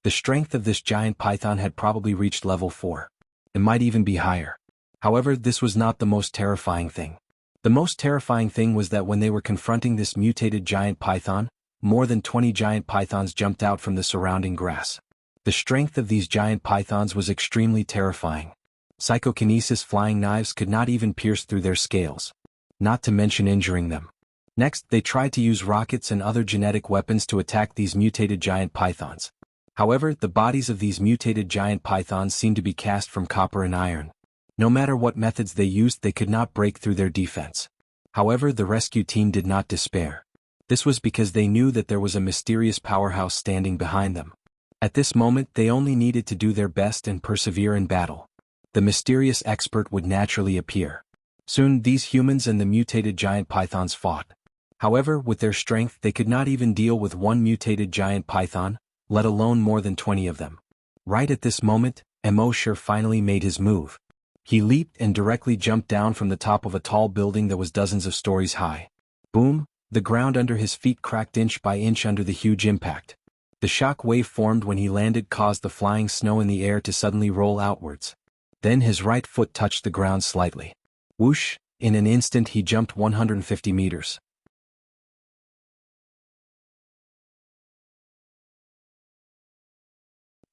The strength of this giant python had probably reached level 4. It might even be higher. However, this was not the most terrifying thing. The most terrifying thing was that when they were confronting this mutated giant python, more than 20 giant pythons jumped out from the surrounding grass. The strength of these giant pythons was extremely terrifying. Psychokinesis flying knives could not even pierce through their scales, not to mention injuring them. Next, they tried to use rockets and other genetic weapons to attack these mutated giant pythons. However, the bodies of these mutated giant pythons seemed to be cast from copper and iron. No matter what methods they used, they could not break through their defense. However, the rescue team did not despair. This was because they knew that there was a mysterious powerhouse standing behind them. At this moment, they only needed to do their best and persevere in battle. The mysterious expert would naturally appear. Soon, these humans and the mutated giant pythons fought. However, with their strength, they could not even deal with one mutated giant python, let alone more than 20 of them. Right at this moment, embark finally made his move. He leaped and directly jumped down from the top of a tall building that was dozens of stories high. Boom! The ground under his feet cracked inch by inch under the huge impact. The shock wave formed when he landed caused the flying snow in the air to suddenly roll outwards. Then his right foot touched the ground slightly. Whoosh! In an instant he jumped 150 meters.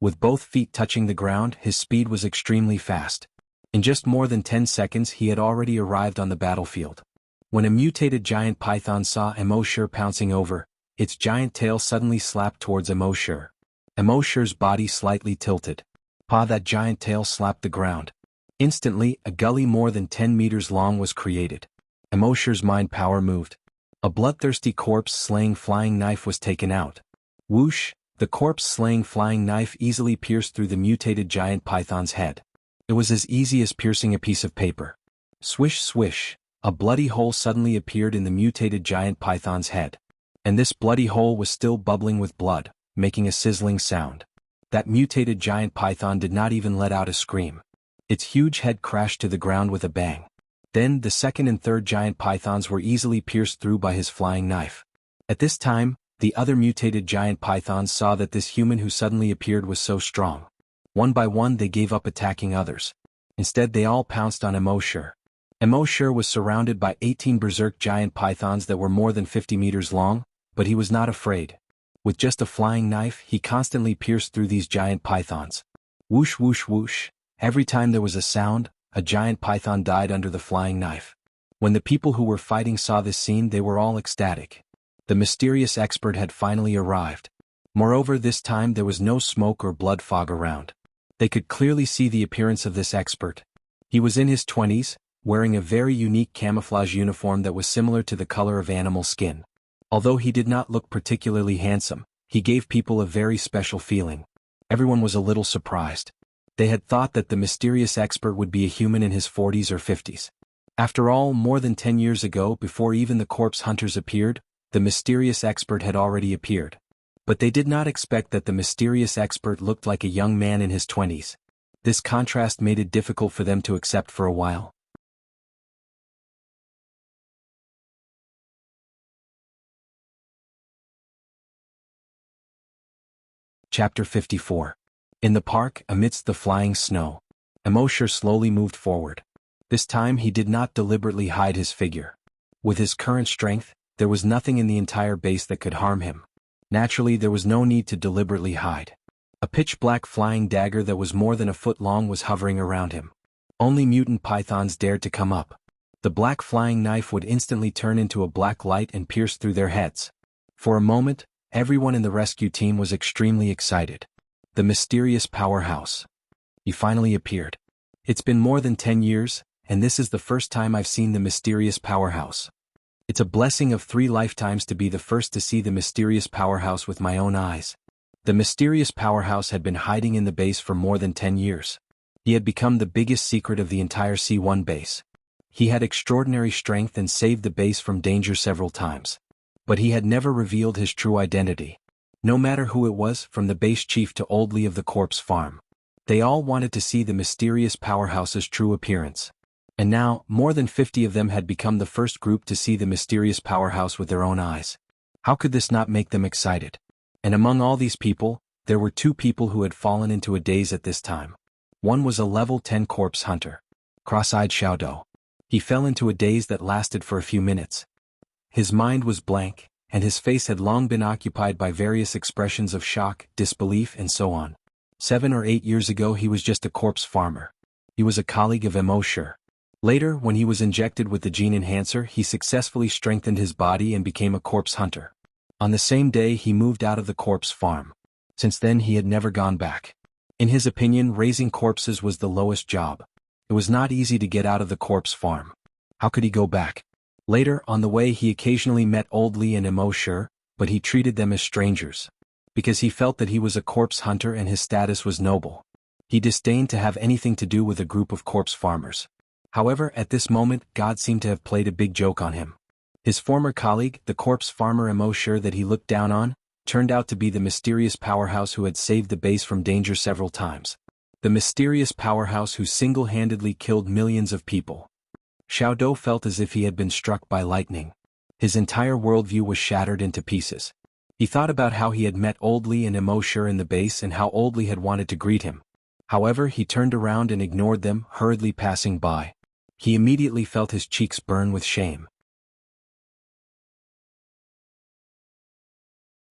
With both feet touching the ground, his speed was extremely fast. In just more than 10 seconds he had already arrived on the battlefield. When a mutated giant python saw embark pouncing over, its giant tail suddenly slapped towards embark. Embark's body slightly tilted. That giant tail slapped the ground. Instantly, a gully more than 10 meters long was created. Embark's mind power moved. A bloodthirsty corpse-slaying flying knife was taken out. Whoosh! The corpse-slaying flying knife easily pierced through the mutated giant python's head. It was as easy as piercing a piece of paper. Swish swish! A bloody hole suddenly appeared in the mutated giant python's head. And this bloody hole was still bubbling with blood, making a sizzling sound. That mutated giant python did not even let out a scream. Its huge head crashed to the ground with a bang. Then the second and third giant pythons were easily pierced through by his flying knife. At this time, the other mutated giant pythons saw that this human who suddenly appeared was so strong. One by one they gave up attacking others. Instead they all pounced on embark. Embark was surrounded by 18 berserk giant pythons that were more than 50 meters long, but he was not afraid. With just a flying knife, he constantly pierced through these giant pythons. Whoosh whoosh whoosh! Every time there was a sound, a giant python died under the flying knife. When the people who were fighting saw this scene, they were all ecstatic. The mysterious expert had finally arrived. Moreover, this time there was no smoke or blood fog around. They could clearly see the appearance of this expert. He was in his 20s, wearing a very unique camouflage uniform that was similar to the color of animal skin. Although he did not look particularly handsome, he gave people a very special feeling. Everyone was a little surprised. They had thought that the mysterious expert would be a human in his 40s or 50s. After all, more than 10 years ago, before even the corpse hunters appeared, the mysterious expert had already appeared. But they did not expect that the mysterious expert looked like a young man in his 20s. This contrast made it difficult for them to accept for a while. Chapter 54. In the park, amidst the flying snow, embark slowly moved forward. This time he did not deliberately hide his figure. With his current strength, there was nothing in the entire base that could harm him. Naturally, there was no need to deliberately hide. A pitch-black flying dagger that was more than a foot long was hovering around him. Only mutant pythons dared to come up. The black flying knife would instantly turn into a black light and pierce through their heads. For a moment, everyone in the rescue team was extremely excited. The mysterious powerhouse. He finally appeared. It's been more than 10 years, and this is the first time I've seen the mysterious powerhouse. It's a blessing of 3 lifetimes to be the first to see the mysterious powerhouse with my own eyes. The mysterious powerhouse had been hiding in the base for more than 10 years. He had become the biggest secret of the entire C1 base. He had extraordinary strength and saved the base from danger several times. But he had never revealed his true identity. No matter who it was, from the base chief to Old Lee of the corpse farm. They all wanted to see the mysterious powerhouse's true appearance. And now, more than 50 of them had become the first group to see the mysterious powerhouse with their own eyes. How could this not make them excited? And among all these people, there were 2 people who had fallen into a daze at this time. One was a level 10 corpse hunter. Cross-eyed Xiaodou. He fell into a daze that lasted for a few minutes. His mind was blank, and his face had long been occupied by various expressions of shock, disbelief, and so on. 7 or 8 years ago he was just a corpse farmer. He was a colleague of embark. Later, when he was injected with the gene enhancer, he successfully strengthened his body and became a corpse hunter. On the same day he moved out of the corpse farm. Since then he had never gone back. In his opinion, raising corpses was the lowest job. It was not easy to get out of the corpse farm. How could he go back? Later, on the way, he occasionally met Old Li and Emosher, but he treated them as strangers. Because he felt that he was a corpse hunter and his status was noble. He disdained to have anything to do with a group of corpse farmers. However, at this moment, God seemed to have played a big joke on him. His former colleague, the corpse farmer Emosher that he looked down on, turned out to be the mysterious powerhouse who had saved the base from danger several times. The mysterious powerhouse who single-handedly killed millions of people. Xiao Dou felt as if he had been struck by lightning. His entire worldview was shattered into pieces. He thought about how he had met Old Li and Emosher in the base and how Old Li had wanted to greet him. However, he turned around and ignored them, hurriedly passing by. He immediately felt his cheeks burn with shame.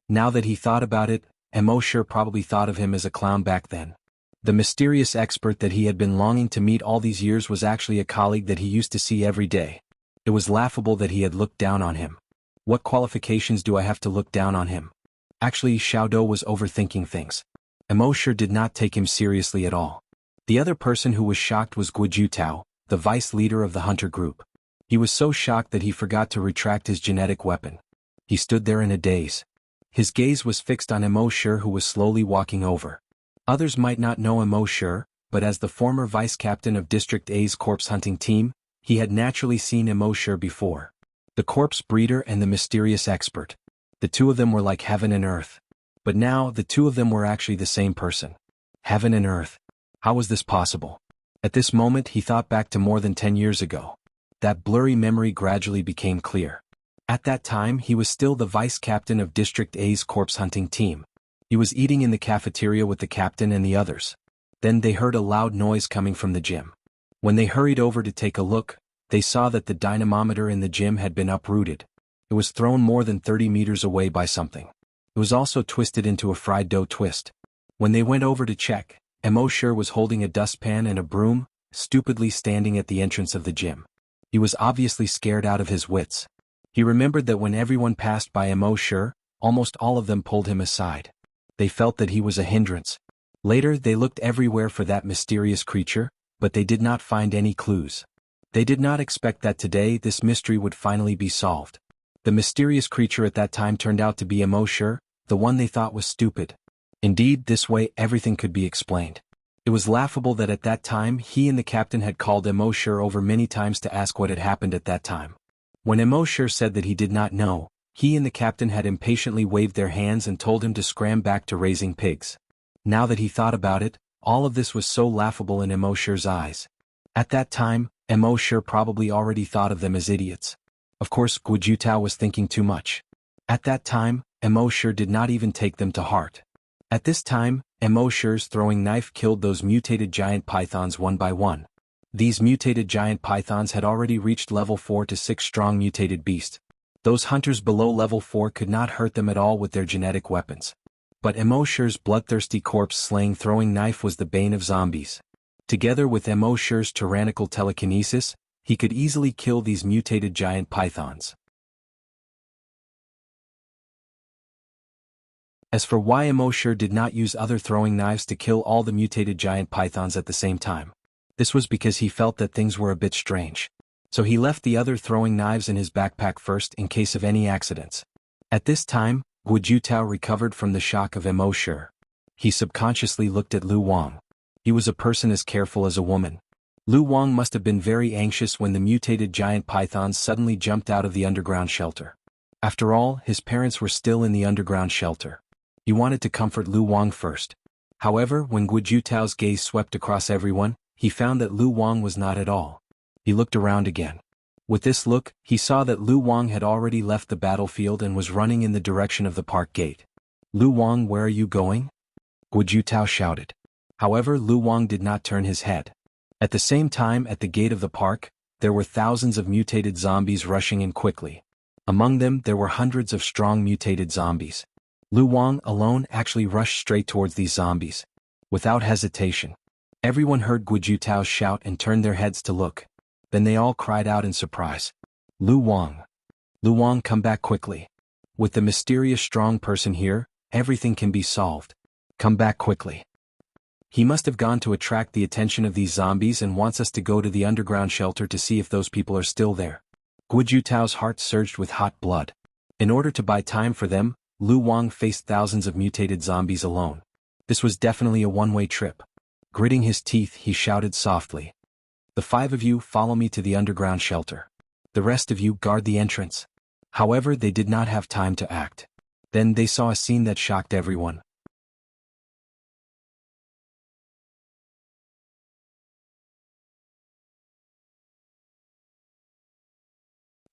Now that he thought about it, Emosher probably thought of him as a clown back then. The mysterious expert that he had been longing to meet all these years was actually a colleague that he used to see every day. It was laughable that he had looked down on him. What qualifications do I have to look down on him? Actually, Xiao Dou was overthinking things. Emosher did not take him seriously at all. The other person who was shocked was Guojutao, the vice leader of the hunter group. He was so shocked that he forgot to retract his genetic weapon. He stood there in a daze. His gaze was fixed on Emosher, who was slowly walking over. Others might not know Emosher, but as the former vice-captain of District A's corpse hunting team, he had naturally seen Emosher before. The corpse breeder and the mysterious expert. The two of them were like heaven and earth. But now, the two of them were actually the same person. Heaven and earth. How was this possible? At this moment, he thought back to more than 10 years ago. That blurry memory gradually became clear. At that time, he was still the vice-captain of District A's corpse hunting team. He was eating in the cafeteria with the captain and the others. Then they heard a loud noise coming from the gym. When they hurried over to take a look, they saw that the dynamometer in the gym had been uprooted. It was thrown more than 30 meters away by something. It was also twisted into a fried dough twist. When they went over to check, Emosher was holding a dustpan and a broom, stupidly standing at the entrance of the gym. He was obviously scared out of his wits. He remembered that when everyone passed by Emosher, almost all of them pulled him aside. They felt that he was a hindrance. Later, they looked everywhere for that mysterious creature, but they did not find any clues. They did not expect that today this mystery would finally be solved. The mysterious creature at that time turned out to be Emosher, the one they thought was stupid. Indeed, this way everything could be explained. It was laughable that at that time he and the captain had called Emosher over many times to ask what had happened at that time. When Emosher said that he did not know, he and the captain had impatiently waved their hands and told him to scram back to raising pigs. Now that he thought about it, all of this was so laughable in Emosher's eyes. At that time, Emosher probably already thought of them as idiots. Of course, Guojutao was thinking too much. At that time, Emosher did not even take them to heart. At this time, Emosher's throwing knife killed those mutated giant pythons one by one. These mutated giant pythons had already reached level 4 to 6 strong mutated beast. Those hunters below level 4 could not hurt them at all with their genetic weapons. But Emosher's bloodthirsty corpse-slaying throwing knife was the bane of zombies. Together with Emosher's tyrannical telekinesis, he could easily kill these mutated giant pythons. As for why Emosher did not use other throwing knives to kill all the mutated giant pythons at the same time, this was because he felt that things were a bit strange. So he left the other throwing knives in his backpack first in case of any accidents. At this time, Guojutao recovered from the shock of Emosher. He subconsciously looked at Lu Wang. He was a person as careful as a woman. Lu Wang must have been very anxious when the mutated giant pythons suddenly jumped out of the underground shelter. After all, his parents were still in the underground shelter. He wanted to comfort Lu Wang first. However, when Guojutao's gaze swept across everyone, he found that Lu Wang was not at all. He looked around again. With this look, he saw that Lu Wang had already left the battlefield and was running in the direction of the park gate. "Lu Wang, where are you going?" Guojutao shouted. However, Lu Wang did not turn his head. At the same time, at the gate of the park, there were thousands of mutated zombies rushing in quickly. Among them, there were hundreds of strong mutated zombies. Lu Wang alone actually rushed straight towards these zombies. Without hesitation. Everyone heard Guojutao's shout and turned their heads to look. Then they all cried out in surprise. "Lu Wang! Lu Wang, come back quickly. With the mysterious strong person here, everything can be solved. Come back quickly." He must have gone to attract the attention of these zombies and wants us to go to the underground shelter to see if those people are still there. Guo Tao's heart surged with hot blood. In order to buy time for them, Lu Wang faced thousands of mutated zombies alone. This was definitely a one-way trip. Gritting his teeth, he shouted softly. "The 5 of you follow me to the underground shelter. The rest of you guard the entrance." However, they did not have time to act. Then they saw a scene that shocked everyone.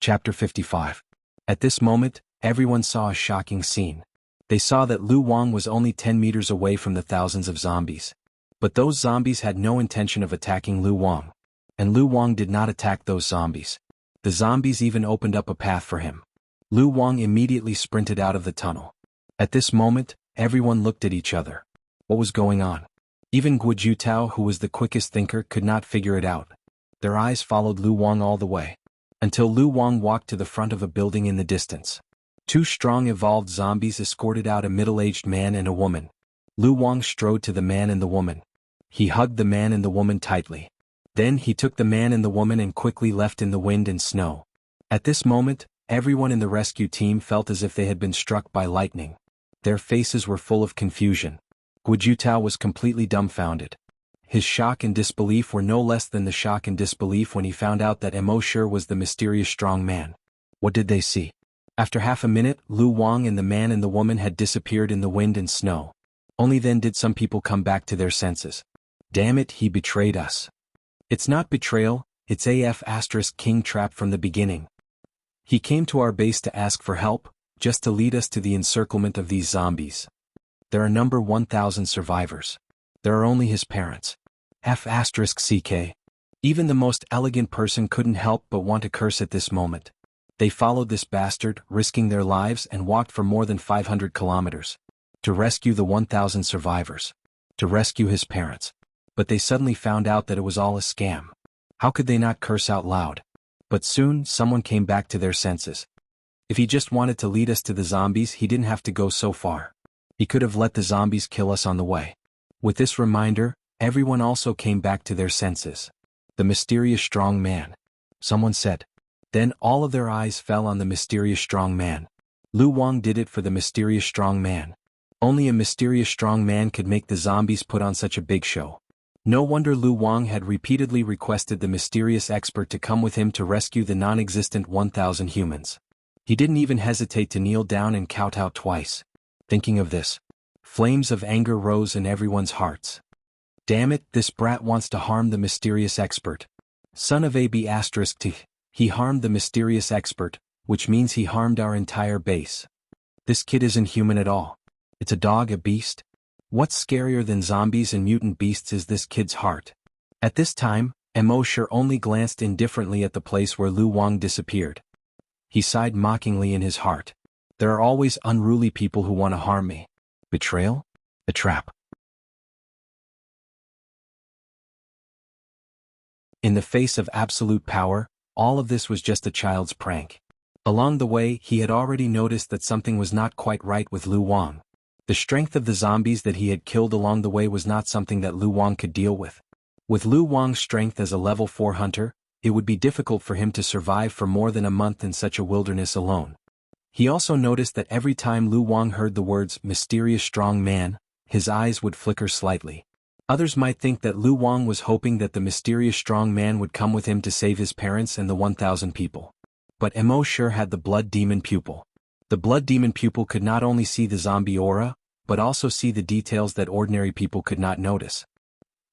Chapter 55. At this moment, everyone saw a shocking scene. They saw that Lu Wang was only 10 meters away from the thousands of zombies. But those zombies had no intention of attacking Lu Wang. And Lu Wang did not attack those zombies. The zombies even opened up a path for him. Lu Wang immediately sprinted out of the tunnel. At this moment, everyone looked at each other. What was going on? Even Guo Tao, who was the quickest thinker, could not figure it out. Their eyes followed Lu Wang all the way, until Lu Wang walked to the front of a building in the distance. 2 strong evolved zombies escorted out a middle-aged man and a woman. Lu Wang strode to the man and the woman. He hugged the man and the woman tightly. Then he took the man and the woman and quickly left in the wind and snow. At this moment, everyone in the rescue team felt as if they had been struck by lightning. Their faces were full of confusion. Guo Tao was completely dumbfounded. His shock and disbelief were no less than the shock and disbelief when he found out that embark was the mysterious strong man. What did they see? After half a minute, Lu Wang and the man and the woman had disappeared in the wind and snow. Only then did some people come back to their senses. Damn it, he betrayed us. It's not betrayal, it's King trap from the beginning. He came to our base to ask for help, just to lead us to the encirclement of these zombies. There are number 1,000 survivors. There are only his parents. CK. Even the most elegant person couldn't help but want to curse at this moment. They followed this bastard, risking their lives, and walked for more than 500 kilometers. To rescue the 1,000 survivors. To rescue his parents. But they suddenly found out that it was all a scam. How could they not curse out loud? But soon, someone came back to their senses. If he just wanted to lead us to the zombies, he didn't have to go so far. He could have let the zombies kill us on the way. With this reminder, everyone also came back to their senses. The mysterious strong man. Someone said. Then all of their eyes fell on the mysterious strong man. Lu Wang did it for the mysterious strong man. Only a mysterious strong man could make the zombies put on such a big show. No wonder Lu Wang had repeatedly requested the mysterious expert to come with him to rescue the non-existent 1,000 humans. He didn't even hesitate to kneel down and kowtow twice. Thinking of this, flames of anger rose in everyone's hearts. Damn it, this brat wants to harm the mysterious expert. Son of T. He harmed the mysterious expert, which means he harmed our entire base. This kid isn't human at all. It's a dog, a beast. What's scarier than zombies and mutant beasts is this kid's heart. At this time, embark only glanced indifferently at the place where Lu Wang disappeared. He sighed mockingly in his heart. There are always unruly people who want to harm me. Betrayal? A trap. In the face of absolute power, all of this was just a child's prank. Along the way, he had already noticed that something was not quite right with Lu Wang. The strength of the zombies that he had killed along the way was not something that Lu Wang could deal with. With Lu Wang's strength as a level 4 hunter, it would be difficult for him to survive for more than a month in such a wilderness alone. He also noticed that every time Lu Wang heard the words mysterious strong man, his eyes would flicker slightly. Others might think that Lu Wang was hoping that the mysterious strong man would come with him to save his parents and the 1,000 people. But embark had the blood demon pupil. The blood demon pupil could not only see the zombie aura, but also see the details that ordinary people could not notice.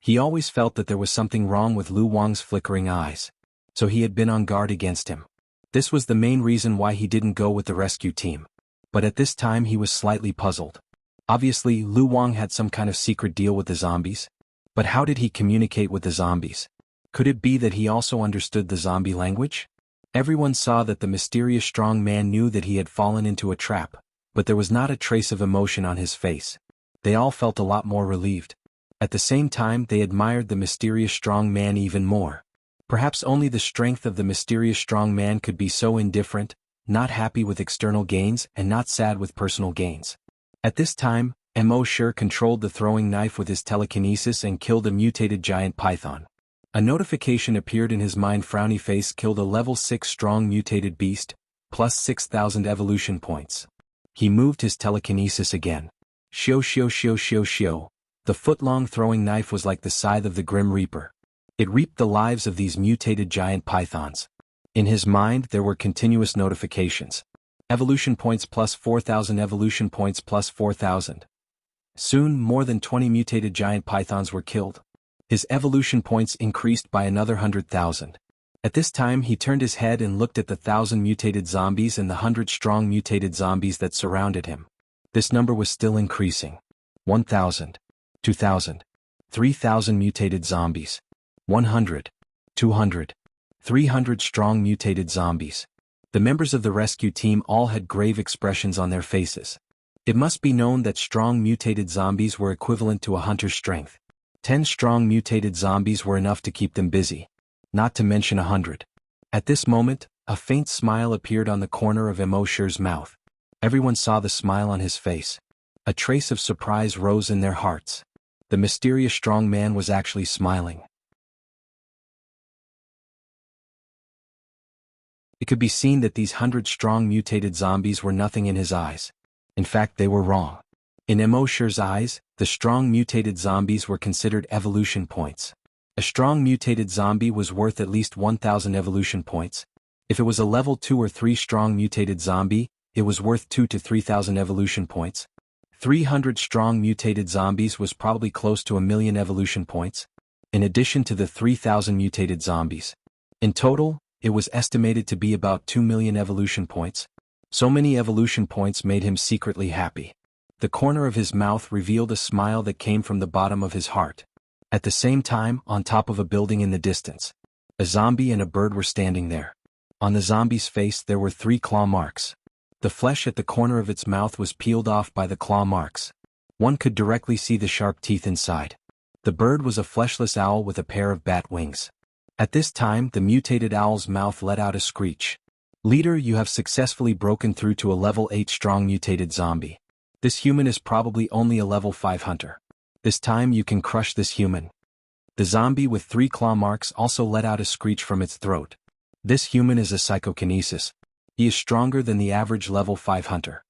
He always felt that there was something wrong with Lu Wang's flickering eyes. So he had been on guard against him. This was the main reason why he didn't go with the rescue team. But at this time he was slightly puzzled. Obviously, Lu Wang had some kind of secret deal with the zombies. But how did he communicate with the zombies? Could it be that he also understood the zombie language? Everyone saw that the mysterious strong man knew that he had fallen into a trap, but there was not a trace of emotion on his face. They all felt a lot more relieved. At the same time, they admired the mysterious strong man even more. Perhaps only the strength of the mysterious strong man could be so indifferent, not happy with external gains and not sad with personal gains. At this time, Emosure controlled the throwing knife with his telekinesis and killed a mutated giant python. A notification appeared in his mind. Frowny face killed a level 6 strong mutated beast, plus 6,000 evolution points. He moved his telekinesis again. Shio shio shio shio shio. The foot-long throwing knife was like the scythe of the Grim Reaper. It reaped the lives of these mutated giant pythons. In his mind there were continuous notifications. Evolution points plus 4,000, evolution points plus 4,000. Soon more than 20 mutated giant pythons were killed. His evolution points increased by another 100,000. At this time he turned his head and looked at the 1,000 mutated zombies and the 100-strong mutated zombies that surrounded him. This number was still increasing. 1,000, 2,000, 3,000 mutated zombies. 100, 200, 300 strong mutated zombies. The members of the rescue team all had grave expressions on their faces. It must be known that strong mutated zombies were equivalent to a hunter's strength. 10 strong mutated zombies were enough to keep them busy, not to mention 100. At this moment, a faint smile appeared on the corner of Emosure's mouth. Everyone saw the smile on his face. A trace of surprise rose in their hearts. The mysterious strong man was actually smiling. It could be seen that these 100-strong mutated zombies were nothing in his eyes. In fact, they were wrong. In Emosure's eyes, the strong mutated zombies were considered evolution points. A strong mutated zombie was worth at least 1,000 evolution points. If it was a level 2 or 3 strong mutated zombie, it was worth 2 to 3,000 evolution points. 300 strong mutated zombies was probably close to 1,000,000 evolution points, in addition to the 3,000 mutated zombies. In total, it was estimated to be about 2,000,000 evolution points. So many evolution points made him secretly happy. The corner of his mouth revealed a smile that came from the bottom of his heart. At the same time, on top of a building in the distance, a zombie and a bird were standing there. On the zombie's face there were 3 claw marks. The flesh at the corner of its mouth was peeled off by the claw marks. One could directly see the sharp teeth inside. The bird was a fleshless owl with a pair of bat wings. At this time, the mutated owl's mouth let out a screech. Leader, you have successfully broken through to a level 8 strong mutated zombie. This human is probably only a level 5 hunter. This time you can crush this human. The zombie with 3 claw marks also let out a screech from its throat. This human is a psychokinesis. He is stronger than the average level 5 hunter.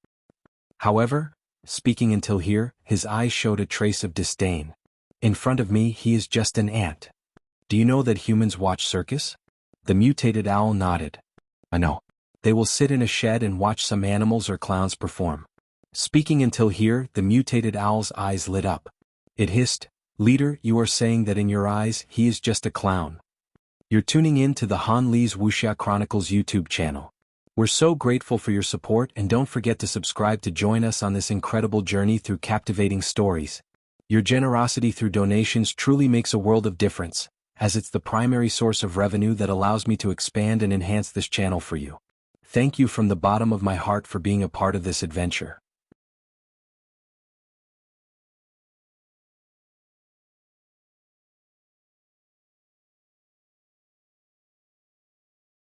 However, speaking until here, his eyes showed a trace of disdain. In front of me he is just an ant. Do you know that humans watch circus? The mutated owl nodded. I know. They will sit in a shed and watch some animals or clowns perform. Speaking until here, the mutated owl's eyes lit up. It hissed, Leader, you are saying that in your eyes, he is just a clown. You're tuning in to the Han Li's Wuxia Chronicles YouTube channel. We're so grateful for your support, and don't forget to subscribe to join us on this incredible journey through captivating stories. Your generosity through donations truly makes a world of difference, as it's the primary source of revenue that allows me to expand and enhance this channel for you. Thank you from the bottom of my heart for being a part of this adventure.